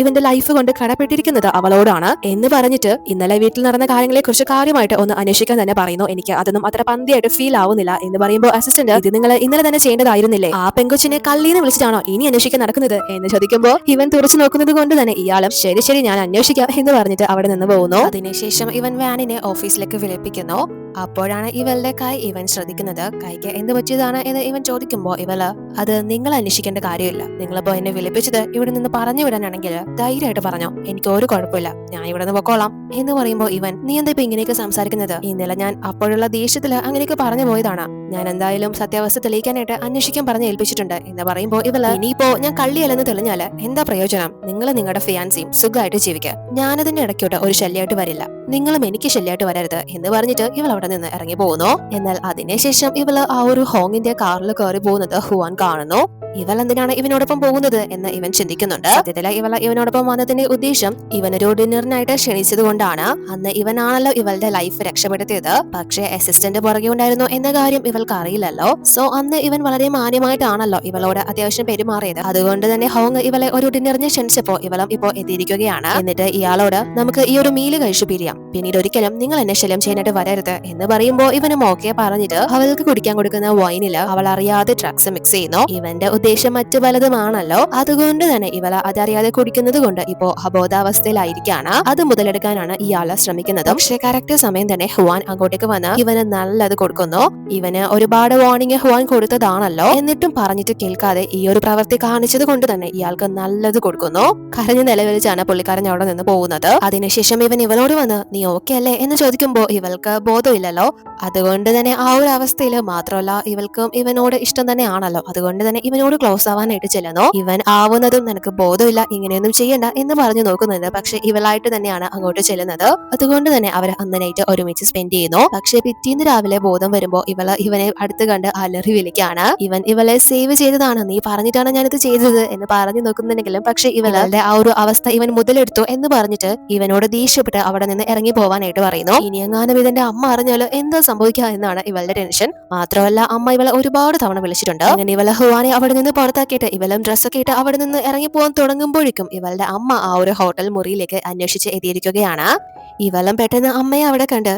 A: ഇവന്റെ ലൈഫ് കൊണ്ട് കടപ്പെട്ടിരിക്കുന്നത് അവളോടാണ് എന്ന് പറഞ്ഞിട്ട് ഇന്നലെ വീട്ടിൽ നടന്ന കാര്യങ്ങളെ കുറിച്ച് കാര്യമായിട്ട് ഒന്ന് അന്വേഷിക്കാൻ തന്നെ പറയുന്നു. എനിക്ക് അതൊന്നും അത്ര പന്തിയായിട്ട് ഫീൽ ആവുന്നില്ല എന്ന് പറയുമ്പോൾ അസിസ്റ്റന്റ് ഇത് നിങ്ങൾ ഇന്നലെ തന്നെ ചെയ്യേണ്ടതായിരുന്നില്ലേ, ആ പെങ്കൊച്ചിനെ കള്ളീന്ന് വിളിച്ചിട്ടാണോ ഇനി അന്വേഷിക്കാൻ നടക്കുന്നത് എന്ന് ചോദിക്കുമ്പോൾ ഇവൻ തുറച്ചു നോക്കുന്നത് കൊണ്ട് തന്നെ ഇയാളും ശരി ശരി ഞാൻ അന്വേഷിക്കാം എന്ന് പറഞ്ഞിട്ട് അവിടെ നിന്ന് പോകുന്നു. അതിനുശേഷം ഇവൻ വാനിനെ ഓഫീസിലേക്ക് വിളിപ്പിക്കുന്നു. അപ്പോഴാണ് ഇവളുടെ കൈ ഇവൻ ശ്രദ്ധിക്കുന്നത്. കൈക്ക് എന്ത് പറ്റിയതാണ് എന്ന് ഇവൻ ചോദിക്കുമ്പോൾ ഇവള് അത് നിങ്ങൾ അന്വേഷിക്കേണ്ട കാര്യമില്ല, നിങ്ങളിപ്പോ എന്നെ വിളിപ്പിച്ചത് ഇവിടെ നിന്ന് പറഞ്ഞു വിടാനാണെങ്കിൽ ധൈര്യമായിട്ട് പറഞ്ഞോ, എനിക്ക് ഒരു കുഴപ്പമില്ല, ഞാൻ ഇവിടെ നിന്ന് പൊക്കോളാം എന്ന് പറയുമ്പോൾ ഇവൻ നീ എന്താ ഇപ്പൊ ഇങ്ങനെയൊക്കെ സംസാരിക്കുന്നത്, ഇന്നലെ ഞാൻ അപ്പോഴുള്ള ദേഷ്യത്തില് അങ്ങനെയൊക്കെ പറഞ്ഞു പോയതാണ്, ഞാൻ എന്തായാലും സത്യാവസ്ഥ തെളിയിക്കാനായിട്ട് അന്വേഷിക്കാൻ പറഞ്ഞ് ഏൽപ്പിച്ചിട്ടുണ്ട് എന്ന് പറയുമ്പോൾ ഇവള് ഇനിയിപ്പോ ഞാൻ കള്ളിയല്ലെന്ന് തെളിഞ്ഞാല് എന്താ പ്രയോജനം, നിങ്ങൾ നിങ്ങളുടെ ഫിയാൻസിയും സുഖമായിട്ട് ജീവിക്കുക, ഞാനതിന്റെ ഇടയ്ക്കോട്ട് ഒരു ശല്യമായിട്ട് വരില്ല, നിങ്ങളും എനിക്ക് ശല്യമായിട്ട് വരരുത് എന്ന് പറഞ്ഞിട്ട് ഇവൾ അവിടെ നിന്ന് ഇറങ്ങി പോകുന്നു. എന്നാൽ അതിനുശേഷം ഇവള് ആ ഒരു ഹോങ്ങിന്റെ കാറിൽ കയറി പോകുന്നത് ഹുവാൻ കാണുന്നു. ഇവൾ എന്തിനാണ് ഇവനോടൊപ്പം പോകുന്നത് എന്ന് ഇവൻ ചിന്തിക്കുന്നുണ്ട്. സത്യത്തില് ഇവനോടൊപ്പം വന്നതിന്റെ ഉദ്ദേശം ഇവനൊരു ഡിന്നറിനായിട്ട് ക്ഷണിച്ചത് കൊണ്ടാണ്. അന്ന് ഇവനാണല്ലോ ഇവളുടെ ലൈഫ് രക്ഷപ്പെടുത്തിയത്. പക്ഷേ അസിസ്റ്റന്റ് പുറകെ ഉണ്ടായിരുന്നു എന്ന കാര്യം ഇവൾക്ക് അറിയില്ലല്ലോ. സോ അന്ന് ഇവൻ വളരെ മാന്യമായിട്ടാണല്ലോ ഇവളോട് അത്യാവശ്യം പെരുമാറിയത്. അതുകൊണ്ട് തന്നെ ഹോങ് ഇവളെ ഒരു ഡിന്നറിന് ക്ഷണിച്ചപ്പോ ഇവളും ഇപ്പോ എത്തിയിരിക്കുകയാണ്. എന്നിട്ട് ഇയാളോട് നമുക്ക് ഈ ഒരു മീല് കഴിച്ചു പിരിയാം, പിന്നീട് ഒരിക്കലും നിങ്ങൾ എന്നെ ശല്യം ചെയ്യാനായിട്ട് വരരുത് എന്ന് പറയുമ്പോൾ ഇവനും ഓക്കെ പറഞ്ഞിട്ട് അവൾക്ക് കുടിക്കാൻ കൊടുക്കുന്ന വൈനില് അവൾ അറിയാതെ ഡ്രഗ്സ് മിക്സ് ചെയ്യുന്നു. ഇവന്റെ ഉദ്ദേശം മറ്റു പലതുമാണല്ലോ. അതുകൊണ്ട് തന്നെ ഇവള് അതറിയാതെ കുടിക്കുന്നത് കൊണ്ട് ഇപ്പോ അബോധാവസ്ഥയിലായിരിക്കാണ്. അത് മുതലെടുക്കാനാണ് ഇയാള് ശ്രമിക്കുന്നത്. പക്ഷെ കറക്റ്റ് സമയം തന്നെ ഹുവാൻ അങ്ങോട്ടേക്ക് വന്ന് ഇവന് നല്ലത് കൊടുക്കുന്നു. ഇവന് ഒരുപാട് വാർണിംഗ് ഹുവാൻ കൊടുത്തതാണല്ലോ, എന്നിട്ടും പറഞ്ഞിട്ട് കേൾക്കാതെ ഈ ഒരു പ്രവൃത്തി കാണിച്ചത് കൊണ്ട് തന്നെ ഇയാൾക്ക് നല്ലത് കൊടുക്കുന്നു. കരഞ്ഞു നിലവിളിച്ചാണ് പുള്ളിക്കാരൻ അവിടെ നിന്ന് പോകുന്നത്. അതിനുശേഷം ഇവൻ ഇവളോട് വന്ന് നീ ഓക്കെ അല്ലേ എന്ന് ചോദിക്കുമ്പോ ഇവൾക്ക് ബോധമില്ലല്ലോ. അതുകൊണ്ട് തന്നെ ആ ഒരു അവസ്ഥയിൽ മാത്രമല്ല ഇവൾക്കും ഇവനോട് ഇഷ്ടം തന്നെ ആണല്ലോ. അതുകൊണ്ട് തന്നെ ഇവനോട് ക്ലോസ് ആവാനായിട്ട് ചെല്ലുന്നു. ഇവൻ ആവുന്നതും നിനക്ക് ബോധമില്ല, ഇങ്ങനെയൊന്നും ചെയ്യണ്ട എന്ന് പറഞ്ഞു നോക്കുന്നുണ്ട്. പക്ഷെ ഇവളായിട്ട് തന്നെയാണ് അങ്ങോട്ട് ചെല്ലുന്നത്. അതുകൊണ്ട് തന്നെ അവർ അന്ന് നൈറ്റ് ഒരുമിച്ച് സ്പെൻഡ് ചെയ്യുന്നു. പക്ഷെ പിറ്റേന്ന് രാവിലെ ബോധം വരുമ്പോ ഇവനെ അടുത്ത് കണ്ട് അലറി വിളിക്കാണ്. ഇവൻ ഇവളെ സേവ് ചെയ്തതാണ്, നീ പറഞ്ഞിട്ടാണ് ഞാനിത് ചെയ്തത് എന്ന് പറഞ്ഞു നോക്കുന്നുണ്ടെങ്കിലും പക്ഷെ ഇവളുടെ ആ ഒരു അവസ്ഥ ഇവൻ മുതലെടുത്തു എന്ന് പറഞ്ഞിട്ട് ഇവനോട് ദേഷ്യപ്പെട്ട് അവിടെ നിന്ന് ഇറങ്ങി പോവാനായിട്ട് പറയുന്നു. ഇനി എങ്ങാനും ഇതിന്റെ അമ്മ അറിഞ്ഞാല് എന്താ സംഭവിക്കുക എന്നാണ് ഇവളുടെ ടെൻഷൻ. മാത്രമല്ല അമ്മ ഇവളെ ഒരുപാട് തവണ വിളിച്ചിട്ടുണ്ട്. അങ്ങനെ ഇവളെ ഹുവാനെ അവിടെ നിന്ന് പുറത്താക്കിയിട്ട് ഇവളും ഡ്രസ്സൊക്കെ ഇട്ട് അവിടെ നിന്ന് ഇറങ്ങി പോകാൻ തുടങ്ങുമ്പോഴേക്കും ഇവളുടെ അമ്മ ആ ഒരു ഹോട്ടൽ മുറിയിലേക്ക് അന്വേഷിച്ച് എത്തിയിരിക്കുകയാണ്. ഇവളും പെട്ടെന്ന് അമ്മയെ അവിടെ കണ്ട്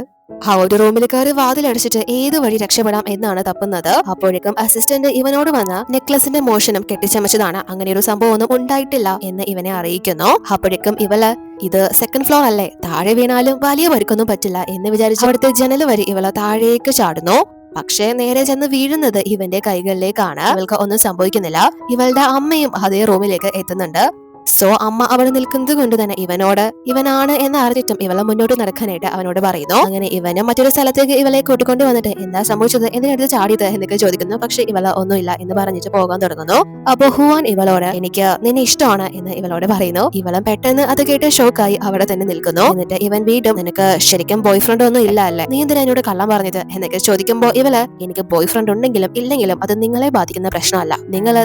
A: ആ ഒരു റൂമിൽ കയറി വാതിലടച്ചിട്ട് ഏത് വഴി രക്ഷപ്പെടാം എന്നാണ് തപ്പുന്നത്. അപ്പോഴേക്കും അസിസ്റ്റന്റ് ഇവനോട് വന്ന് നെക്ലസിന്റെ മോഷണം കെട്ടിച്ചമച്ചതാണ്, അങ്ങനെ ഒരു സംഭവം ഒന്നും ഉണ്ടായിട്ടില്ല എന്ന് ഇവനെ അറിയിക്കുന്നു. അപ്പോഴേക്കും ഇവള് ഇത് സെക്കൻഡ് ഫ്ലോർ അല്ലേ, താഴെ വീണാലും വലിയ പരിക്കൊന്നും പറ്റില്ല എന്ന് വിചാരിച്ച് അവിടുത്തെ ജനൽ വഴി ഇവള് താഴേക്ക് ചാടുന്നു. പക്ഷേ നേരെ ചെന്ന് വീഴുന്നത് ഇവന്റെ കൈകളിലേക്കാണ്. ഇവൾക്ക് ഒന്നും സംഭവിക്കുന്നില്ല. ഇവളുടെ അമ്മയും അതേ റൂമിലേക്ക് എത്തുന്നുണ്ട്. സോ അമ്മ അവിടെ നിൽക്കുന്നത് കൊണ്ട് തന്നെ ഇവനാണ് എന്ന് അറിഞ്ഞിട്ടും ഇവളെ മുന്നോട്ട് നടക്കാനായിട്ട് അവനോട് പറയുന്നു. അങ്ങനെ ഇവനും മറ്റൊരു സ്ഥലത്തേക്ക് ഇവളെ കൂട്ടിക്കൊണ്ട് വന്നിട്ട് എന്താ സംഭവിച്ചത്, എന്തിനടുത്ത് ചാടിയത് എന്നൊക്കെ ചോദിക്കുന്നു. പക്ഷെ ഇവള് ഒന്നുമില്ല എന്ന് പറഞ്ഞിട്ട് പോകാൻ തുടങ്ങുന്നു. അപ്പൊ ഹുവാൻ ഇവളോട് എനിക്ക് നിന്നെ ഇഷ്ടമാണ് എന്ന് ഇവളോട് പറയുന്നു. ഇവളും പെട്ടെന്ന് അത് കേട്ട് ഷോക്കായി അവിടെ തന്നെ നിൽക്കുന്നു. എന്നിട്ട് ഇവൻ വീണ്ടും നിനക്ക് ശരിക്കും ബോയ് ഫ്രണ്ട് ഒന്നും ഇല്ല അല്ലേ, നീ എന്തിനാ എന്നോട് കള്ളം പറഞ്ഞത് എന്നൊക്കെ ചോദിക്കുമ്പോ ഇവള് എനിക്ക് ബോയ് ഫ്രണ്ട് ഉണ്ടെങ്കിലും ഇല്ലെങ്കിലും അത് നിങ്ങളെ ബാധിക്കുന്ന പ്രശ്നമല്ല,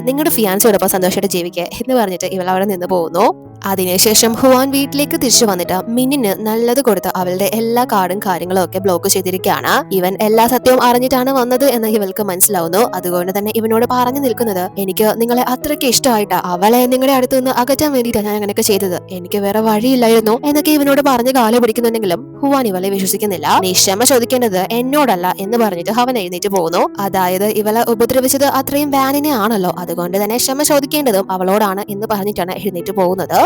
A: നിങ്ങളുടെ ഫിയാൻസിയോടൊപ്പം സന്തോഷമായിട്ട് ജീവിക്കുക എന്ന് പറഞ്ഞിട്ട് ഇവൾ അവിടെ നിന്ന് പോകുന്നു. അതിനുശേഷം ഹുവാൻ വീട്ടിലേക്ക് തിരിച്ചു വന്നിട്ട് മിന്നിന് നല്ലത് കൊടുത്ത് അവളുടെ എല്ലാ കാർഡും കാര്യങ്ങളും ഒക്കെ ബ്ലോക്ക് ചെയ്തിരിക്കുകയാണ്. ഇവൻ എല്ലാ സത്യവും അറിഞ്ഞിട്ടാണ് വന്നത് എന്ന് ഇവൾക്ക് മനസ്സിലാവുന്നു. അതുകൊണ്ട് തന്നെ ഇവനോട് പറഞ്ഞു നിൽക്കുന്നത് എനിക്ക് നിങ്ങളെ അത്രയ്ക്ക് ഇഷ്ടമായിട്ടാ അവളെ നിങ്ങളുടെ അടുത്ത് നിന്ന് അകറ്റാൻ വേണ്ടിയിട്ടാണ് ഞാൻ അങ്ങനെയൊക്കെ ചെയ്തത്, എനിക്ക് വേറെ വഴിയില്ലായിരുന്നു എന്നൊക്കെ ഇവനോട് പറഞ്ഞ് കാല് പിടിക്കുന്നുണ്ടെങ്കിലും ഹുവാൻ ഇവളെ വിശ്വസിക്കുന്നില്ല. നീ ക്ഷമ ചോദിക്കേണ്ടത് എന്നോടല്ല എന്ന് പറഞ്ഞിട്ട് അവൻ എഴുന്നേറ്റ് പോകുന്നു. അതായത് ഇവളെ ഉപദ്രവിച്ചത് അത്രയും വാനിനെ ആണല്ലോ, അതുകൊണ്ട് തന്നെ ക്ഷമ ചോദിക്കേണ്ടതും അവളോടാണ് എന്ന് പറഞ്ഞിട്ടാണ് എഴുന്നേറ്റ് പോകുന്നത്.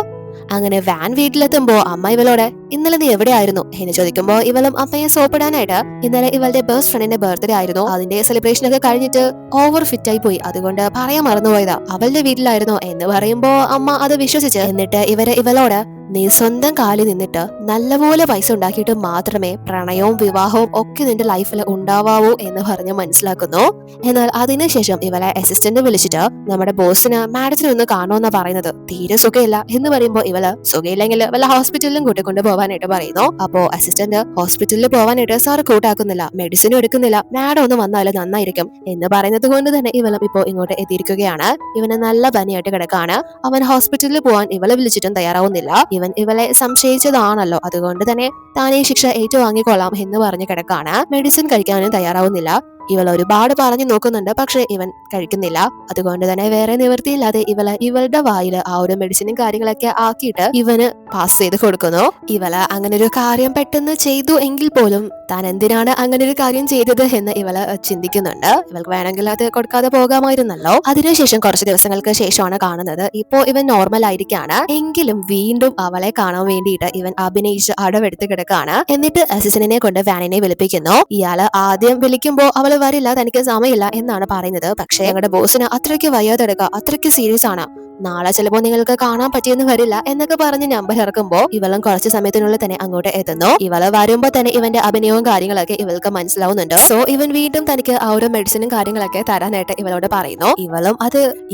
A: അങ്ങനെ വാൻ വീട്ടിലെത്തുമ്പോ അമ്മ ഇവളോട് ഇന്നലെ നീ എവിടെയായിരുന്നു എന്ന് ചോദിക്കുമ്പോ ഇവളും അമ്മയെ സോപ്പിടാനായിട്ട് ഇന്നലെ ഇവളുടെ ബെസ്റ്റ് ഫ്രണ്ടിന്റെ ബർത്ത്ഡേ ആയിരുന്നു, അതിന്റെ സെലിബ്രേഷൻ ഒക്കെ കഴിഞ്ഞിട്ട് ഓവർ ഫിറ്റ് ആയി പോയി, അതുകൊണ്ട് പറയാൻ മറന്നുപോയതാ, അവളുടെ വീട്ടിലായിരുന്നു എന്ന് പറയുമ്പോ അമ്മ അത് വിശ്വസിച്ച് എന്നിട്ട് ഇവളോട് നീ സ്വന്തം കാലിൽ നിന്നിട്ട് നല്ലപോലെ പൈസ ഉണ്ടാക്കിയിട്ട് മാത്രമേ പ്രണയവും വിവാഹവും ഒക്കെ നിന്റെ ലൈഫിൽ ഉണ്ടാവാവൂ എന്ന് പറഞ്ഞ് മനസ്സിലാക്കുന്നു. എന്നാൽ അതിനുശേഷം ഇവളെ അസിസ്റ്റന്റ് വിളിച്ചിട്ട് നമ്മുടെ ബോസിന് മാഡത്തിന് ഒന്ന് കാണുമെന്നാ പറയുന്നത്, തീരെ സുഖമില്ല എന്ന് പറയുമ്പോൾ ഇവള് സുഖമില്ലെങ്കിൽ വല്ല ഹോസ്പിറ്റലിലും കൂട്ടിക്കൊണ്ട് പോവാനായിട്ട് പറയുന്നു. അപ്പോ അസിസ്റ്റന്റ് ഹോസ്പിറ്റലിൽ പോവാനായിട്ട് സാറ് കൂട്ടാക്കുന്നില്ല, മെഡിസിനും എടുക്കുന്നില്ല, മാഡം ഒന്ന് വന്നാലും നന്നായിരിക്കും എന്ന് പറയുന്നത് കൊണ്ട് തന്നെ ഇവളും ഇപ്പോ ഇങ്ങോട്ട് എത്തിയിരിക്കുകയാണ്. ഇവന് നല്ല പനിയായിട്ട് കിടക്കാണ്. അവൻ ഹോസ്പിറ്റലിൽ പോവാൻ ഇവളെ വിളിച്ചിട്ടും തയ്യാറാവുന്നില്ല. ഇവൻ ഇവളെ സംശയിച്ചതാണല്ലോ, അതുകൊണ്ട് തന്നെ താനേ ശിക്ഷ ഏറ്റുവാങ്ങിക്കൊള്ളാം എന്ന് പറഞ്ഞ് കിടക്കാണ്. മെഡിസിൻ കഴിക്കാനും തയ്യാറാവുന്നില്ല. ഇവൾ ഒരുപാട് പറഞ്ഞു നോക്കുന്നുണ്ട്, പക്ഷെ ഇവൻ കഴിക്കുന്നില്ല. അതുകൊണ്ട് തന്നെ വേറെ നിവൃത്തിയില്ലാതെ ഇവളുടെ വായില് ആ ഒരു മെഡിസിനും കാര്യങ്ങളൊക്കെ ആക്കിയിട്ട് ഇവന് പാസ് ചെയ്ത് കൊടുക്കുന്നു. ഇവള് അങ്ങനെ ഒരു കാര്യം പെട്ടെന്ന് ചെയ്തു എങ്കിൽ പോലും താൻ എന്തിനാണ് അങ്ങനെ ഒരു കാര്യം ചെയ്തത് എന്ന് ഇവള് ചിന്തിക്കുന്നുണ്ട്. ഇവൾക്ക് വേണമെങ്കിൽ അത് കൊടുക്കാതെ പോകാമായിരുന്നല്ലോ. അതിനുശേഷം കുറച്ച് ദിവസങ്ങൾക്ക് ശേഷമാണ് കാണുന്നത് ഇപ്പോ ഇവൻ നോർമൽ ആയിരിക്കാണ്. എങ്കിലും വീണ്ടും അവളെ കാണാൻ വേണ്ടിയിട്ട് ഇവൻ അഭിനയിച്ച് അടവെടുത്ത് കിടക്കാണ്. എന്നിട്ട് അസിസ്റ്റന്റിനെ കൊണ്ട് വാനിനെ വിളിപ്പിക്കുന്നു. ഇയാള് ആദ്യം വിളിക്കുമ്പോ അവള് വരില്ല, തനിക്ക് സമയമില്ല എന്നാണ് പറയുന്നത്. പക്ഷേ ഞങ്ങളുടെ ബോസിന് അത്രയ്ക്ക് വയ്യാതെടുക്കുക, അത്രയ്ക്ക് സീരിയസ് ആണ്, നാളെ ചിലപ്പോ നിങ്ങൾക്ക് കാണാൻ പറ്റിയെന്ന് വരില്ല എന്നൊക്കെ പറഞ്ഞ് നമ്പർ ഇറക്കുമ്പോ ഇവളും കുറച്ച് സമയത്തിനുള്ളിൽ തന്നെ അങ്ങോട്ട് എത്തുന്നു. ഇവള് വരുമ്പോ തന്നെ ഇവന്റെ അഭിനയവും കാര്യങ്ങളൊക്കെ ഇവൾക്ക് മനസ്സിലാവുന്നുണ്ട്. സോ ഇവൻ വീണ്ടും തനിക്ക് ആ ഒരു മെഡിസിനും കാര്യങ്ങളൊക്കെ തരാനായിട്ട് ഇവളോട് പറയുന്നു.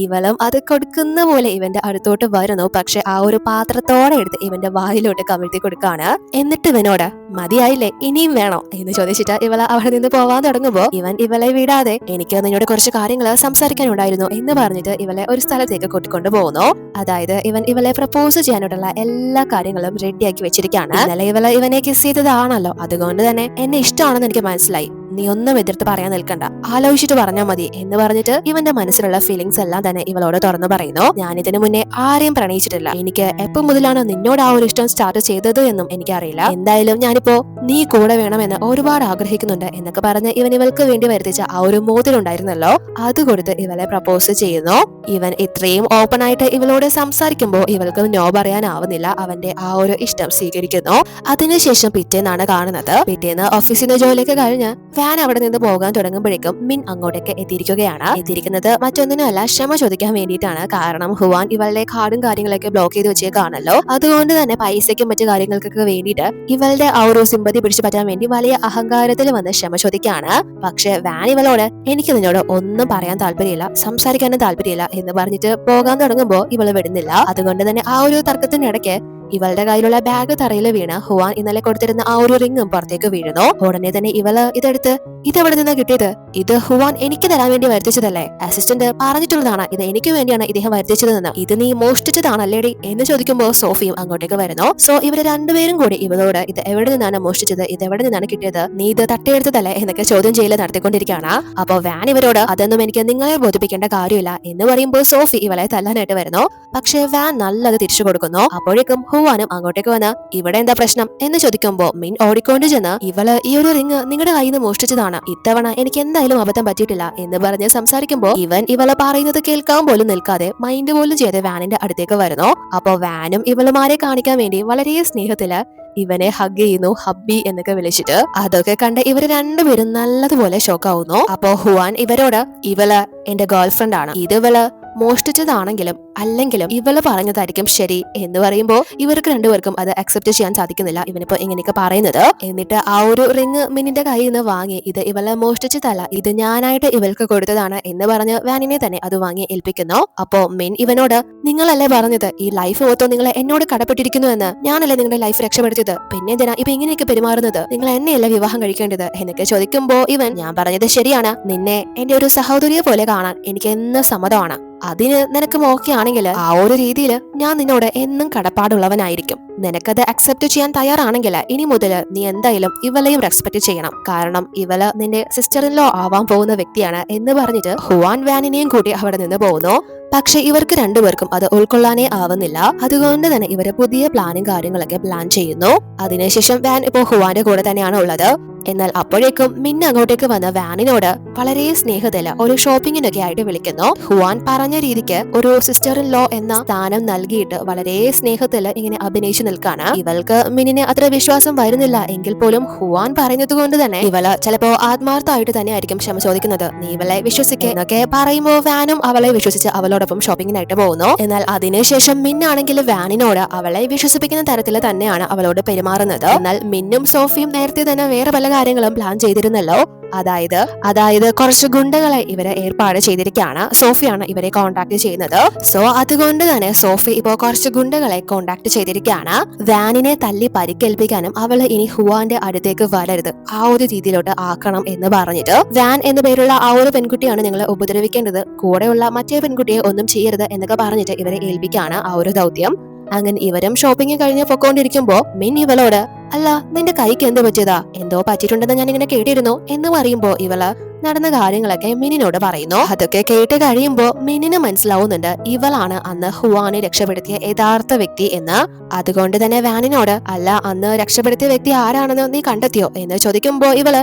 A: ഇവളും അത് കൊടുക്കുന്ന പോലെ ഇവന്റെ അടുത്തോട്ട് വരുന്നു. പക്ഷെ ആ ഒരു പാത്രത്തോടെ എടുത്ത് ഇവന്റെ വായിലോട്ട് കമിഴ്ത്തി കൊടുക്കാണ്. എന്നിട്ട് ഇവനോട് മതിയായില്ലേ, ഇനിയും വേണോ എന്ന് ചോദിച്ചിട്ട് ഇവള് അവിടെ നിന്ന് പോവാൻ തുടങ്ങുമ്പോ ഇവൻ ഇവളെ വിടാതെ എനിക്ക് നിന്നോട് കുറച്ച് കാര്യങ്ങൾ സംസാരിക്കാനുണ്ടായിരുന്നു എന്ന് പറഞ്ഞിട്ട് ഇവളെ ഒരു സ്ഥലത്തേക്ക് കൂട്ടിക്കൊണ്ടു പോകുന്നു. അതായത് ഇവൻ ഇവളെ പ്രപ്പോസ് ചെയ്യാനായിട്ടുള്ള എല്ലാ കാര്യങ്ങളും റെഡിയാക്കി വെച്ചിരിക്കുകയാണ്. ഇന്നലെ ഇവനെ കിസ് ചെയ്തതാണല്ലോ, അതുകൊണ്ട് തന്നെ എന്നെ ഇഷ്ടമാണെന്ന് എനിക്ക് മനസ്സിലായി, നീ ഒന്നും എതിർത്ത് പറയാൻ നിൽക്കണ്ട, ആലോചിച്ചിട്ട് പറഞ്ഞാൽ മതി എന്ന് പറഞ്ഞിട്ട് ഇവന്റെ മനസ്സിലുള്ള ഫീലിങ്സ് എല്ലാം തന്നെ ഇവളോട് തുറന്നു പറയുന്നു. ഞാൻ ഇതിനു മുന്നേ ആരെയും പ്രണയിച്ചിട്ടില്ല, എനിക്ക് എപ്പോ മുതലാണ് നിന്നോട് ആ ഒരു ഇഷ്ടം സ്റ്റാർട്ട് ചെയ്തത് എന്നും എനിക്കറിയില്ല, എന്തായാലും ഞാനിപ്പോ നീ കൂടെ വേണമെന്ന് ഒരുപാട് ആഗ്രഹിക്കുന്നുണ്ട് എന്നൊക്കെ പറഞ്ഞ് ഇവൾക്ക് വേണ്ടി വരുത്തിച്ച ആ ഒരു മോതിരുണ്ടായിരുന്നല്ലോ, അത് കൊടുത്ത് ഇവളെ പ്രപ്പോസ് ചെയ്യുന്നു. ഇവൻ ഇത്രയും ഓപ്പൺ ആയിട്ട് ഇവളോട് സംസാരിക്കുമ്പോൾ ഇവൾക്ക് നോ പറയാനാവുന്നില്ല. അവന്റെ ആ ഒരു ഇഷ്ടം സ്വീകരിക്കുന്നു. അതിനുശേഷം പിറ്റേന്നാണ് കാണുന്നത്. പിറ്റേന്ന് ഓഫീസിൽ നിന്ന് ജോലിയൊക്കെ കഴിഞ്ഞ് വാൻ അവിടെ നിന്ന് പോകാൻ തുടങ്ങുമ്പോഴേക്കും മിൻ അങ്ങോട്ടേക്ക് എത്തിയിരിക്കുന്നത് മറ്റൊന്നിനുമല്ല, ക്ഷമ ചോദിക്കാൻ വേണ്ടിയിട്ടാണ്. കാരണം ഹുവാൻ ഇവളുടെ കാർഡും കാര്യങ്ങളൊക്കെ ബ്ലോക്ക് ചെയ്ത് വെച്ചേക്കാണല്ലോ. അതുകൊണ്ട് തന്നെ പൈസയ്ക്കും മറ്റു കാര്യങ്ങൾക്കൊക്കെ വേണ്ടിയിട്ട് ഇവളുടെ ആ ഒരു സിമ്പതി പിടിച്ചു പറ്റാൻ വേണ്ടി വലിയ അഹങ്കാരത്തിൽ വന്ന് ക്ഷമ ചോദിക്കാണ്. പക്ഷെ വാൻ ഇവളോട് എനിക്ക് നിന്നോട് ഒന്നും പറയാൻ താല്പര്യമില്ല, സംസാരിക്കാനും താല്പര്യമില്ല എന്ന് പറഞ്ഞിട്ട് പോകാൻ തുടങ്ങുമ്പോ ഇവള് വിടുന്നില്ല. അതുകൊണ്ട് തന്നെ ആ ഒരു തർക്കത്തിനിടയ്ക്ക് ഇവളുടെ കയ്യിലുള്ള ബാഗ് തറയിൽ വീണ് ഹുവാൻ ഇന്നലെ കൊടുത്തിരുന്ന ആ ഒരു റിങ്ങും പുറത്തേക്ക് വീഴുന്നു. ഉടനെ തന്നെ ഇവള് ഇതെടുത്ത് ഇതെവിടെ നിന്നാ കിട്ടിയത്, ഇത് ഹുവാൻ എനിക്ക് തരാൻ വേണ്ടി വരുത്തിച്ചതല്ലേ, അസിസ്റ്റന്റ് പറഞ്ഞിട്ടുള്ളതാണ് ഇത് എനിക്ക് വേണ്ടിയാണ് ഇദ്ദേഹം വരുത്തിച്ചതെന്ന്, ഇത് നീ മോഷ്ടിച്ചതാണല്ലേടി എന്ന് ചോദിക്കുമ്പോ സോഫിയും അങ്ങോട്ടേക്ക് വരുന്നു. സോ ഇവര് രണ്ടുപേരും കൂടി ഇവളോട് ഇത് എവിടെ നിന്നാണ് മോഷ്ടിച്ചത്, ഇത് എവിടെ നിന്നാണ് കിട്ടിയത്, നീ ഇത് തട്ടിയെടുത്തതല്ലേ എന്നൊക്കെ ചോദ്യം ചെയ്യൽ നടത്തിക്കൊണ്ടിരിക്കുകയാണ്. അപ്പൊ വാൻ ഇവരോട് അതൊന്നും എനിക്ക് നിങ്ങളെ ബോധിപ്പിക്കേണ്ട കാര്യമില്ല എന്ന് പറയുമ്പോൾ സോഫി ഇവളെ തല്ലാനായിട്ട് വരുന്നു. പക്ഷെ വാൻ നല്ലത് തിരിച്ചു കൊടുക്കുന്നു. അപ്പോഴേക്കും ഹുവാനും അങ്ങോട്ടേക്ക് വന്ന് ഇവിടെ എന്താ പ്രശ്നം എന്ന് ചോദിക്കുമ്പോ മിൻ ഓടിക്കൊണ്ട് ചെന്ന് ഇവള് ഈ ഒരു റിങ് നിങ്ങളുടെ കയ്യിൽ നിന്ന് മോഷ്ടിച്ചതാണ്, ഇത്തവണ എനിക്ക് എന്തായാലും അബദ്ധം പറ്റിയിട്ടില്ല എന്ന് പറഞ്ഞ് സംസാരിക്കുമ്പോ ഇവൻ ഇവളെ പറയുന്നത് കേൾക്കാൻ പോലും നിൽക്കാതെ മൈൻഡ് പോലും ചെയ്ത് വാനിന്റെ അടുത്തേക്ക് വരുന്നു. അപ്പൊ വാനും ഇവളുമാരെ കാണിക്കാൻ വേണ്ടി വളരെ സ്നേഹത്തില് ഇവനെ ഹഗ് ചെയ്യുന്നു, ഹബ്ബി എന്നൊക്കെ വിളിച്ചിട്ട്. അതൊക്കെ കണ്ട് ഇവര് രണ്ടുപേരും നല്ലതുപോലെ ഷോക്കാവുന്നു. അപ്പോ ഹുവാൻ ഇവരോട് ഇവള് എന്റെ ഗേൾഫ്രണ്ട് ആണ്, ഇത് ഇവള് മോഷ്ടിച്ചതാണെങ്കിലും അല്ലെങ്കിലും ഇവള് പറഞ്ഞതായിരിക്കും ശരി എന്ന് പറയുമ്പോ ഇവർക്ക് രണ്ടുപേർക്കും അത് അക്സെപ്റ്റ് ചെയ്യാൻ സാധിക്കുന്നില്ല. ഇവനിപ്പോ ഇങ്ങനെയൊക്കെ പറയുന്നത്. എന്നിട്ട് ആ ഒരു റിങ് മിന്നിന്റെ കയ്യിൽ നിന്ന് വാങ്ങി ഇത് ഇവളെ മോഷ്ടിച്ചതല്ല, ഇത് ഞാനായിട്ട് ഇവൾക്ക് കൊടുത്തതാണ് എന്ന് പറഞ്ഞ് വാനിനെ തന്നെ അത് വാങ്ങി ഏൽപ്പിക്കുന്നു. അപ്പോ മിൻ ഇവനോട് നിങ്ങളല്ലേ പറഞ്ഞത് ഈ ലൈഫ് ഓർത്തോ നിങ്ങളെ എന്നോട് കടപ്പെട്ടിരിക്കുന്നു എന്ന്, ഞാനല്ലേ നിങ്ങളുടെ ലൈഫ് രക്ഷപ്പെടുത്തിയത്, പിന്നെ എന്തിനാ ഇപ്പൊ ഇങ്ങനെയൊക്കെ പെരുമാറുന്നത്, നിങ്ങൾ എന്നെയല്ല വിവാഹം കഴിക്കേണ്ടത് എന്നൊക്കെ ചോദിക്കുമ്പോ ഇവൻ ഞാൻ പറഞ്ഞത് ശരിയാണ്, നിന്നെ എന്റെ ഒരു സഹോദരിയെ പോലെ കാണാൻ എനിക്ക് എന്നും സമ്മതമാണ്, അതിന് നിനക്ക് ഓക്കെ ആണെങ്കിൽ ആ ഒരു രീതിയിൽ ഞാൻ നിന്നോട് എന്നും കടപ്പാടുള്ളവനായിരിക്കും, നിനക്കത് അക്സെപ്റ്റ് ചെയ്യാൻ തയ്യാറാണെങ്കിൽ ഇനി മുതൽ നീ എന്തായാലും ഇവളെയും റെസ്പെക്ട് ചെയ്യണം, കാരണം ഇവള് നിന്റെ സിസ്റ്റർ ഇൻ ലോ ആവാൻ പോകുന്ന വ്യക്തിയാണ് എന്ന് പറഞ്ഞിട്ട് ഹുവാൻ വാനിനെയും കൂട്ടി അവിടെ നിന്ന് പോകുന്നു. പക്ഷെ ഇവർക്ക് രണ്ടുപേർക്കും അത് ഉൾക്കൊള്ളാനേ ആവുന്നില്ല. അതുകൊണ്ട് തന്നെ ഇവര് പുതിയ പ്ലാനും കാര്യങ്ങളൊക്കെ പ്ലാൻ ചെയ്യുന്നു. അതിനുശേഷം വാൻ ഇപ്പോ ഹുവാന്റെ കൂടെ തന്നെയാണ് ഉള്ളത്. എന്നാൽ അപ്പോഴേക്കും മിന്ന അങ്ങോട്ടേക്ക് വന്ന വാനിനോട് വളരെ സ്നേഹത്തില് ഒരു ഷോപ്പിങ്ങിനൊക്കെ ആയിട്ട് വിളിക്കുന്നു. ഹുവാൻ പറഞ്ഞ രീതിക്ക് ഒരു സിസ്റ്റർ ഇൻ ലോ എന്ന സ്ഥാനം നൽകിയിട്ട് വളരെ സ്നേഹത്തില് ഇങ്ങനെ അഭിനയിച്ചു നിൽക്കാണ്. ഇവൾക്ക് മിന്നിനെ അത്ര വിശ്വാസം വരുന്നില്ല എങ്കിൽ പോലും ഹുവാൻ പറയുന്നത് കൊണ്ട് തന്നെ ഇവള് ചിലപ്പോ ആത്മാർത്ഥമായിട്ട് തന്നെ ആയിരിക്കും ക്ഷമ ചോദിക്കുന്നത്, നീ ഇവളെ വിശ്വസിക്കുക എന്നൊക്കെ പറയുമ്പോ വാനും അവളെ വിശ്വസിച്ച് അവളോടൊപ്പം ഷോപ്പിങ്ങിനായിട്ട് പോകുന്നു. എന്നാൽ അതിനുശേഷം മിന്നാണെങ്കിൽ വാനിനോട് അവളെ വിശ്വസിപ്പിക്കുന്ന തരത്തിൽ തന്നെയാണ് അവളോട് പെരുമാറുന്നത്. എന്നാൽ മിന്നും സോഫിയും നേരത്തെ തന്നെ വേറെ പല കാര്യങ്ങളും പ്ലാൻ ചെയ്തിരുന്നല്ലോ. അതായത് കുറച്ച് ഗുണ്ടകളെ ഇവരെ ഏർപ്പാട് ചെയ്തിരിക്കുകയാണ്. സോഫിയാണ് ഇവരെ കോണ്ടാക്ട് ചെയ്യുന്നത്. സോ അതുകൊണ്ട് തന്നെ സോഫി ഇപ്പോ കുറച്ച് ഗുണ്ടകളെ കോണ്ടാക്ട് ചെയ്തിരിക്കുകയാണ്. വാനിനെ തല്ലി പരിക്കേൽപ്പിക്കാനും അവള് ഇനി ഹുവാന്റെ അടുത്തേക്ക് വരരുത്, ആ ഒരു രീതിയിലോട്ട് ആക്കണം എന്ന് പറഞ്ഞിട്ട് വാൻ എന്ന പേരുള്ള ആ ഒരു പെൺകുട്ടിയാണ് നിങ്ങളെ ഉപദ്രവിക്കേണ്ടത്, കൂടെയുള്ള മറ്റേ പെൺകുട്ടിയെ ഒന്നും ചെയ്യരുത് എന്നൊക്കെ പറഞ്ഞിട്ട് ഇവരെ ഏൽപ്പിക്കുകയാണ് ആ ഒരു ദൗത്യം. അങ്ങനെ ഇവരും ഷോപ്പിംഗ് കഴിഞ്ഞ് പൊക്കോണ്ടിരിക്കുമ്പോ മിൻ ഇവളോട് അല്ല നിന്റെ കൈക്ക് എന്ത് പറ്റിയതാ എന്തോ പറ്റിയിട്ടുണ്ടെന്ന് ഞാൻ ഇങ്ങനെ കേട്ടിരുന്നു എന്ന് പറയുമ്പോ ഇവള് നടന്ന കാര്യങ്ങളൊക്കെ മിനിനോട് പറയുന്നു. അതൊക്കെ കേട്ട് കഴിയുമ്പോ മിനിന് മനസ്സിലാവുന്നുണ്ട് ഇവളാണ് അന്ന് ഹുവാനെ രക്ഷപ്പെടുത്തിയ യഥാർത്ഥ വ്യക്തി എന്ന്. അതുകൊണ്ട് തന്നെ വാനിനോട് അല്ല അന്ന് രക്ഷപ്പെടുത്തിയ വ്യക്തി ആരാണെന്ന് നീ കണ്ടെത്തിയോ എന്ന് ചോദിക്കുമ്പോ ഇവള്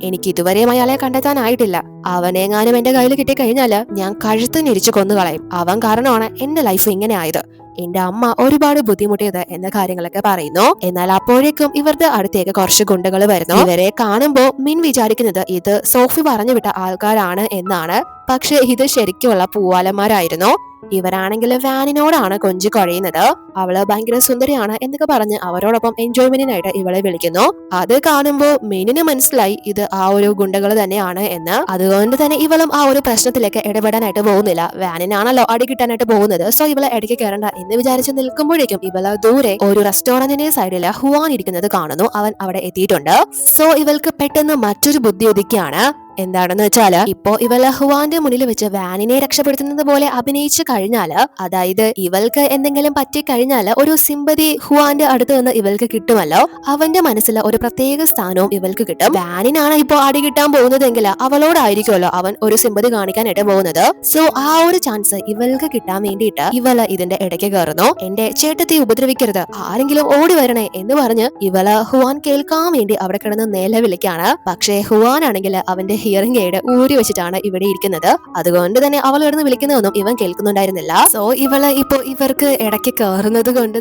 A: എനിക്ക് ഇതുവരെയും അയാളെ കണ്ടെത്താനായിട്ടില്ല. അവനെങ്ങാനും എന്റെ കയ്യിൽ കിട്ടിക്കഴിഞ്ഞാല് ഞാൻ കഴുത്ത് ഞെരിച്ചു കൊന്നുകളയും. അവൻ കാരണമാണ് എന്റെ ലൈഫ് ഇങ്ങനെ ആയത്, എന്റെ അമ്മ ഒരുപാട് ബുദ്ധിമുട്ടിയത് എന്ന കാര്യങ്ങളൊക്കെ പറയുന്നു. എന്നാൽ അപ്പോഴേക്കും ഇവരുടെ അടുത്തേക്ക് കുറച്ച് ഗുണ്ടകൾ വരുന്നു. ഇവരെ കാണുമ്പോ മിൻ വിചാരിക്കുന്നത് ഇത് സോഫി പറഞ്ഞു വിട്ട ആൾക്കാരാണ് എന്നാണ്. പക്ഷെ ഇത് ശരിക്കുമുള്ള പൂവാലന്മാരായിരുന്നു. ഇവരാണെങ്കിൽ വാനിനോടാണ് കൊഞ്ചി കഴിയുന്നത്. അവള് ഭയങ്കര സുന്ദരിയാണ് എന്നൊക്കെ പറഞ്ഞ് അവരോടൊപ്പം എൻജോയ്മെന്റിനായിട്ട് ഇവളെ വിളിക്കുന്നു. അത് കാണുമ്പോ മിനിന് മനസ്സിലായി ഇത് ആ ഒരു ഗുണ്ടകൾ തന്നെയാണ് എന്ന്. അതുകൊണ്ട് തന്നെ ഇവളും ആ ഒരു പ്രശ്നത്തിലേക്ക് ഇടപെടാനായിട്ട് പോകുന്നില്ല. വാനിനാണല്ലോ അടി കിട്ടാനായിട്ട് പോകുന്നത്. സോ ഇവളെ ഇടയ്ക്ക് കയറണ്ട എന്ന് വിചാരിച്ച് നിൽക്കുമ്പോഴേക്കും ഇവള് ദൂരെ ഒരു റെസ്റ്റോറന്റിന്റെ സൈഡില് ഹുവാൻ ഇരിക്കുന്നത് കാണുന്നു. അവൻ അവിടെ എത്തിയിട്ടുണ്ട്. സോ ഇവൾക്ക് പെട്ടെന്ന് മറ്റൊരു ബുദ്ധി ഉദിക്കുകയാണ്. എന്താണെന്ന് വെച്ചാല് ഇപ്പോ ഇവള് ഹുവാന്റെ മുന്നിൽ വെച്ച് വാനിനെ രക്ഷപ്പെടുത്തുന്നത് പോലെ അഭിനയിച്ചു കഴിഞ്ഞാല്, അതായത് ഇവൾക്ക് എന്തെങ്കിലും പറ്റിക്കഴിഞ്ഞാല് ഒരു സിമ്പതി ഹുവാന്റെ അടുത്ത് നിന്ന് ഇവൾക്ക് കിട്ടുമല്ലോ. അവന്റെ മനസ്സിൽ ഒരു പ്രത്യേക സ്ഥാനവും ഇവൾക്ക് കിട്ടും. വാനിനാണ് ഇപ്പോ അടി കിട്ടാൻ പോകുന്നതെങ്കിൽ അവളോടായിരിക്കുമല്ലോ അവൻ ഒരു സിമ്പതി കാണിക്കാനായിട്ട് പോകുന്നത്. സോ ആ ഒരു ചാൻസ് ഇവൾക്ക് കിട്ടാൻ വേണ്ടിയിട്ട് ഇവള് ഇതിന്റെ ഇടയ്ക്ക് കയറുന്നു. എന്റെ ചേട്ടത്തെ ഉപദ്രവിക്കരുത്, ആരെങ്കിലും ഓടി വരണേ എന്ന് പറഞ്ഞ് ഇവള് ഹുവാൻ കേൾക്കാൻ വേണ്ടി അവിടെ കിടന്ന് നിലവിളിക്കാണ്. പക്ഷേ ഹുവാൻ ആണെങ്കിൽ അവന്റെ ഹിയറിംഗ് എയ്ഡ് ഊരി വെച്ചിട്ടാണ് ഇവിടെ ഇരിക്കുന്നത്. അതുകൊണ്ട് തന്നെ അവൾ ഇവിടുന്ന് വിളിക്കുന്നതൊന്നും ഇവൻ കേൾക്കുന്നുണ്ടായിരുന്നില്ല. സോ ഇവള് ഇപ്പോ ഇവർക്ക് ഇടയ്ക്ക് കയറുന്നത് കൊണ്ട്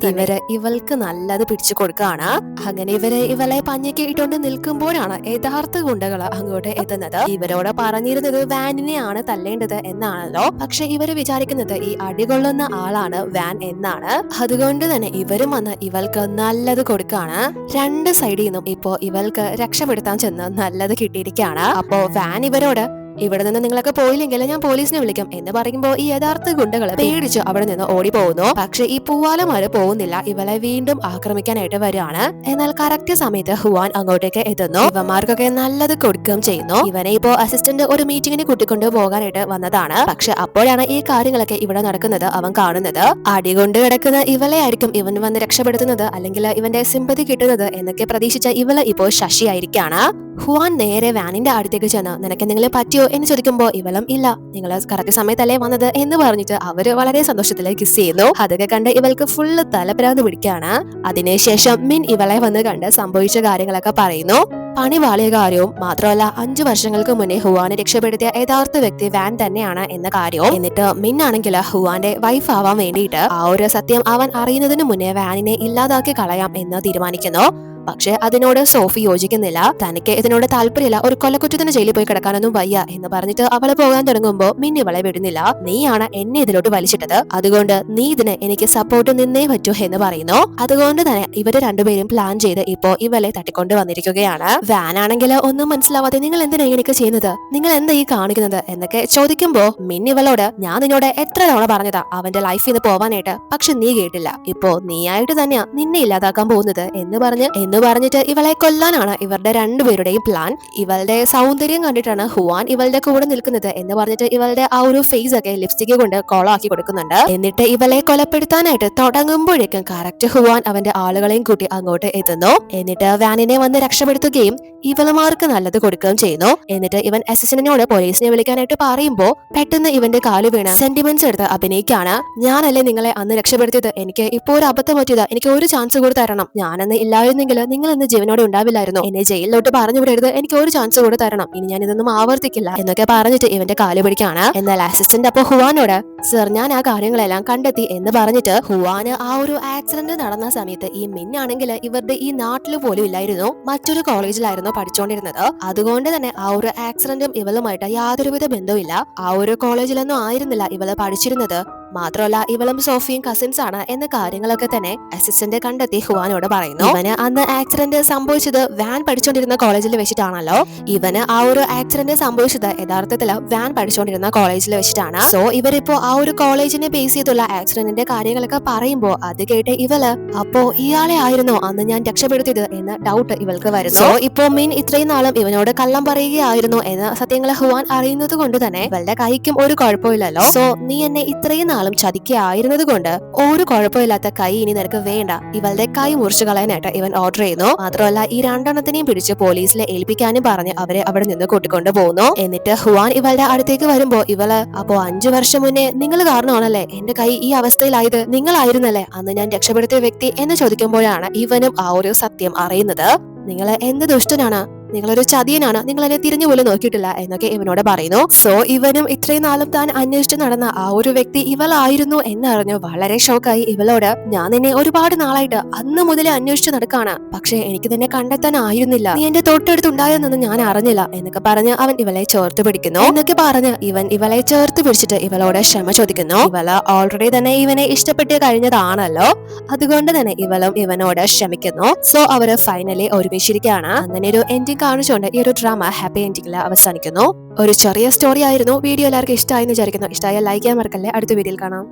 A: ഇവൾക്ക് നല്ലത് പിടിച്ചു കൊടുക്കുകയാണ്. അങ്ങനെ ഇവളെ പഞ്ഞയ്ക്ക് ഇട്ടുകൊണ്ട് നിൽക്കുമ്പോഴാണ് യഥാർത്ഥ ഗുണ്ടകൾ അങ്ങോട്ട് എത്തുന്നത്. ഇവരോട് പറഞ്ഞിരുന്നത് വാനിനെയാണ് തല്ലേണ്ടത് എന്നാണല്ലോ. പക്ഷെ ഇവര് വിചാരിക്കുന്നത് ഈ അടികൊള്ളുന്ന ആളാണ് വാൻ എന്നാണ്. അതുകൊണ്ട് തന്നെ ഇവരും വന്ന് ഇവൾക്ക് നല്ലത് കൊടുക്കാണ്. രണ്ട് സൈഡിൽ നിന്നും ഇപ്പോ ഇവൾക്ക് രക്ഷപ്പെടുത്താൻ ചെന്ന് നല്ലത് കിട്ടിയിരിക്കുകയാണ്. അപ്പോ വാൻ ഇവരോട് ഇവിടെ നിന്ന് നിങ്ങളൊക്കെ പോയില്ലെങ്കിൽ ഞാൻ പോലീസിനെ വിളിക്കും എന്ന് പറയുമ്പോ ഈ യഥാർത്ഥ ഗുണ്ടകള് പേടിച്ചു അവിടെ നിന്ന് ഓടി പോകുന്നു. പക്ഷെ ഈ പൂവാലമാര് പോകുന്നില്ല, ഇവളെ വീണ്ടും ആക്രമിക്കാനായിട്ട് വരികയാണ്. എന്നാൽ കറക്റ്റ് സമയത്ത് ഹുവാൻ അങ്ങോട്ടേക്ക് എത്തുന്നു. ഇവന്മാർക്കൊക്കെ നല്ലത് കൊടുക്കുകയും ചെയ്യുന്നു. ഇവനെ ഇപ്പോ അസിസ്റ്റന്റ് ഒരു മീറ്റിംഗിന് കൂട്ടിക്കൊണ്ട് പോകാനായിട്ട് വന്നതാണ്. പക്ഷെ അപ്പോഴാണ് ഈ കാര്യങ്ങളൊക്കെ ഇവിടെ നടക്കുന്നത് അവൻ കാണുന്നത്. അടികൊണ്ട് കിടക്കുന്ന ഇവളെ ആയിരിക്കും ഇവൻ വന്ന് രക്ഷപ്പെടുത്തുന്നത്, അല്ലെങ്കിൽ ഇവന്റെ സിമ്പതി കിട്ടുന്നത് എന്നൊക്കെ പ്രതീക്ഷിച്ച ഇവള് ഇപ്പോ ശശിയായിരിക്കാണ്. ഹുവാൻ നേരെ വാനിന്റെ അടുത്തേക്ക് ചെന്ന് നിനക്ക് എന്തെങ്കിലും പറ്റിയോ എന്ന് ചോദിക്കുമ്പോ ഇവളും ഇല്ല, നിങ്ങൾ കറക്റ്റ് സമയത്തല്ലേ വന്നത് എന്ന് പറഞ്ഞിട്ട് അവര് വളരെ സന്തോഷത്തില് കിസ് ചെയ്യുന്നു. അതൊക്കെ കണ്ട് ഇവൾക്ക് ഫുള്ള് തലപ്രാന്ത് പിടിക്കാണ്. അതിനുശേഷം മിൻ ഇവളെ വന്ന് കണ്ട് സംഭവിച്ച കാര്യങ്ങളൊക്കെ പറയുന്നു. പണി വാളിയ കാര്യവും മാത്രമല്ല 5 വർഷങ്ങൾക്ക് മുന്നേ ഹുവാനെ രക്ഷപ്പെടുത്തിയ യഥാർത്ഥ വ്യക്തി വാൻ തന്നെയാണ് എന്ന കാര്യവും. എന്നിട്ട് മിൻ ആണെങ്കിൽ ഹുവാന്റെ വൈഫ് ആവാൻ വേണ്ടിയിട്ട് ആ ഒരു സത്യം അവൻ അറിയുന്നതിന് മുന്നേ വാനിനെ ഇല്ലാതാക്കി കളയാം എന്ന് തീരുമാനിക്കുന്നു. പക്ഷെ അതിനോട് സോഫി യോജിക്കുന്നില്ല. തനിക്ക് ഇതിനോട് താല്പര്യമില്ല, ഒരു കൊലക്കുറ്റത്തിന് ജയിലിൽ പോയി കിടക്കാനൊന്നും വയ്യ എന്ന് പറഞ്ഞിട്ട് അവള് പോകാൻ തുടങ്ങുമ്പോ മിന്നി ഇവളെ വിടുന്നില്ല. നീയാണ് എന്നെ ഇതിലോട്ട് വലിച്ചിട്ടത്, അതുകൊണ്ട് നീ ഇതിന് എനിക്ക് സപ്പോർട്ട് നിന്നേ പറ്റൂ എന്ന് പറയുന്നു. അതുകൊണ്ട് തന്നെ ഇവര് രണ്ടുപേരും പ്ലാൻ ചെയ്ത് ഇപ്പോ ഇവളെ തട്ടിക്കൊണ്ട് വന്നിരിക്കുകയാണ്. വാൻ ആണെങ്കിൽ ഒന്നും മനസ്സിലാവാതെ നിങ്ങൾ എന്തിനാ ഇങ്ങനെയൊക്കെ ചെയ്യുന്നത്, നിങ്ങൾ എന്താ ഈ കാണിക്കുന്നത് എന്നൊക്കെ ചോദിക്കുമ്പോ മിന്നി ഇവളോട് ഞാൻ നിന്നോട് എത്ര തവണ പറഞ്ഞതാ അവന്റെ ലൈഫിൽ നിന്ന് പോവാനായിട്ട്, പക്ഷെ നീ കേട്ടില്ല. ഇപ്പോ നീയായിട്ട് തന്നെയാ നിന്നെ ഇല്ലാതാക്കാൻ പോകുന്നത് എന്ന് പറഞ്ഞിട്ട് ഇവളെ കൊല്ലാനാണ് ഇവരുടെ രണ്ടുപേരുടെയും പ്ലാൻ. ഇവളുടെ സൗന്ദര്യം കണ്ടിട്ടാണ് ഹുവാൻ ഇവളുടെ കൂടെ നിൽക്കുന്നത് എന്ന് പറഞ്ഞിട്ട് ഇവളുടെ ആ ഒരു ഫേസ് ഒക്കെ ലിപ്സ്റ്റിക് കൊണ്ട് കോളാക്കി കൊടുക്കുന്നുണ്ട്. എന്നിട്ട് ഇവളെ കൊലപ്പെടുത്താനായിട്ട് തുടങ്ങുമ്പോഴേക്കും കറക്റ്റ് ഹുവാൻ അവന്റെ ആളുകളെയും കൂട്ടി അങ്ങോട്ട് എത്തുന്നു. എന്നിട്ട് വാനിനെ വന്ന് രക്ഷപ്പെടുത്തുകയും ഇവളുമാർക്ക് നല്ലത് കൊടുക്കുകയും ചെയ്യുന്നു. എന്നിട്ട് ഇവൻ അസിസ്റ്റന്റിനോട് പോലീസിനെ വിളിക്കാനായിട്ട് പറയുമ്പോ പെട്ടെന്ന് ഇവന്റെ കാല് വീണ് സെന്റിമെന്റ്സ് എടുത്ത് അഭിനയിക്കാണ്. ഞാനല്ലേ നിങ്ങളെ അന്ന് രക്ഷപ്പെടുത്തിയത്, എനിക്ക് ഇപ്പോ ഒരു അബദ്ധം പറ്റിയത്, എനിക്ക് ഒരു ചാൻസ് കൂടി തരണം, ഞാനന്ന് ഇല്ലായിരുന്നെങ്കിൽ നിങ്ങൾ ഇന്ന് ജീവനോടെ ഉണ്ടാവില്ലായിരുന്നു, എന്നെ ജയിലിലോട്ട് പറഞ്ഞു വിടരുത്, എനിക്ക് ഒരു ചാൻസ് കൂടി തരണം, ഇനി ഞാൻ ഇതൊന്നും ആവർത്തിക്കില്ല എന്നൊക്കെ പറഞ്ഞിട്ട് ഇവന്റെ കാല് പിടിക്കാണ്. എന്നാൽ അസിസ്റ്റന്റ് അപ്പൊ ഹുവാനോട് സർ ഞാൻ ആ കാര്യങ്ങളെല്ലാം കണ്ടെത്തി എന്ന് പറഞ്ഞിട്ട് ഹുവാന് ആ ഒരു ആക്സിഡന്റ് നടന്ന സമയത്ത് ഈ മിന്നാണെങ്കിൽ ഇവരുടെ ഈ നാട്ടില് പോലും ഇല്ലായിരുന്നു, മറ്റൊരു കോളേജിലായിരുന്നു പഠിച്ചുകൊണ്ടിരുന്നത്. അതുകൊണ്ട് തന്നെ ആ ഒരു ആക്സിഡന്റും ഇവളുമായിട്ട് യാതൊരുവിധ ബന്ധവുമില്ല. ആ ഒരു കോളേജിലൊന്നും ആയിരുന്നില്ല ഇവള് പഠിച്ചിരുന്നത്. മാത്രമല്ല ഇവളും സോഫിയും കസിൻസ് ആണ് എന്ന കാര്യങ്ങളൊക്കെ തന്നെ അസിസ്റ്റന്റ് കണ്ടെത്തി ഹുവാനോട് പറയുന്നു. ഇവന് അന്ന് ആക്സിഡന്റ് സംഭവിച്ചത് വാൻ പഠിച്ചുകൊണ്ടിരുന്ന കോളേജിൽ വെച്ചിട്ടാണല്ലോ. ഇവന് ആ ഒരു ആക്സിഡന്റ് സംഭവിച്ചത് യഥാർത്ഥത്തിൽ വാൻ പഠിച്ചുകൊണ്ടിരുന്ന കോളേജിൽ വെച്ചിട്ടാണ്. സോ ഇവരിപ്പോ ആ ഒരു കോളേജിനെ ബേസ് ചെയ്തുള്ള ആക്സിഡന്റിന്റെ കാര്യങ്ങളൊക്കെ പറയുമ്പോ അത് കേട്ട് ഇവള് അപ്പോ ഇയാളെ ആയിരുന്നോ അന്ന് ഞാൻ രക്ഷപ്പെടുത്തിയത് എന്ന ഡൗട്ട് ഇവൾക്ക് വരുന്നു. സോ ഇപ്പോ മീൻ ഇത്രയും നാളും ഇവനോട് കള്ളം പറയുകയായിരുന്നു എന്ന സത്യങ്ങളെ ഹുവാൻ അറിയുന്നത് കൊണ്ട് തന്നെ ഇവളുടെ കൈക്കും ഒരു കുഴപ്പമില്ലല്ലോ. സോ നീ എന്നെ ഇത്രയും നാളും ചതിക്കായിരുന്നത് കൊണ്ട് ഒരു കുഴപ്പമില്ലാത്ത കൈ ഇനി നിനക്ക് വേണ്ട, ഇവളുടെ കൈ മുറിച്ചു കളയാനായിട്ട് ഇവൻ ഓർഡർ ചെയ്യുന്നു. മാത്രമല്ല ഈ രണ്ടെണ്ണത്തിനെയും പിടിച്ച് പോലീസിലെ ഏൽപ്പിക്കാനും പറഞ്ഞ് അവരെ അവിടെ നിന്ന് കൂട്ടിക്കൊണ്ടു പോകുന്നു. എന്നിട്ട് ഹുവാൻ ഇവളുടെ അടുത്തേക്ക് വരുമ്പോ ഇവള്, അപ്പോ 5 വർഷം മുന്നേ നിങ്ങൾ കാരണമാണല്ലേ എന്റെ കൈ ഈ അവസ്ഥയിലായത്, നിങ്ങളായിരുന്നല്ലേ അന്ന് ഞാൻ രക്ഷപ്പെടുത്തിയ വ്യക്തി എന്ന് ചോദിക്കുമ്പോഴാണ് ഇവനും ആ ഒരു സത്യം അറിയുന്നത്. നിങ്ങൾ എന്ത് ദുഷ്ടനാണ്, നിങ്ങളൊരു ചതിയനാണ്, നിങ്ങൾ എന്നെ തിരിഞ്ഞു പോലും നോക്കിയിട്ടില്ല എന്നൊക്കെ ഇവനോട് പറയുന്നു. സോ ഇവനും ഇത്രയും നാളും താൻ അന്വേഷിച്ചു നടന്ന ആ ഒരു വ്യക്തി ഇവളായിരുന്നു എന്നറിഞ്ഞു വളരെ ഷോക്കായി ഇവളോട്, ഞാൻ നിന്നെ ഒരുപാട് നാളായിട്ട് അന്ന് മുതലേ അന്വേഷിച്ചു നടക്കാണ്, പക്ഷെ എനിക്ക് നിന്നെ കണ്ടെത്താനായിരുന്നില്ല, നീ എന്റെ തൊട്ടടുത്തുണ്ടായെന്നൊന്നും ഞാൻ അറിഞ്ഞില്ല എന്നൊക്കെ പറഞ്ഞ് അവൻ ഇവളെ ചേർത്ത് പിടിക്കുന്നു. എന്നൊക്കെ പറഞ്ഞ് ഇവൻ ഇവളെ ചേർത്ത് പിടിച്ചിട്ട് ഇവളോട് ക്ഷമ ചോദിക്കുന്നു. ഇവള് ഓൾറെഡി തന്നെ ഇവനെ ഇഷ്ടപ്പെട്ട് കഴിഞ്ഞതാണല്ലോ, അതുകൊണ്ട് തന്നെ ഇവളും ഇവനോട് ക്ഷമിക്കുന്നു. സോ അവര് ഫൈനലി ഒരുമിച്ചിരിക്കുകയാണ്. അങ്ങനെ ഒരു എൻഡിങ് കാണിച്ചുകൊണ്ട് ഈ ഒരു ഡ്രാമ ഹാപ്പി എൻഡിങ്ങിൽ അവസാനിക്കുന്നു. ഒരു ചെറിയ സ്റ്റോറി ആയിരുന്നു. വീഡിയോ എല്ലാവർക്കും ഇഷ്ടമായി എന്ന് വിചാരിക്കുന്നു. ഇഷ്ടമായ ലൈക്ക് ചെയ്യാൻ മറക്കല്ലേ. അടുത്ത വീഡിയോയിൽ കാണാം.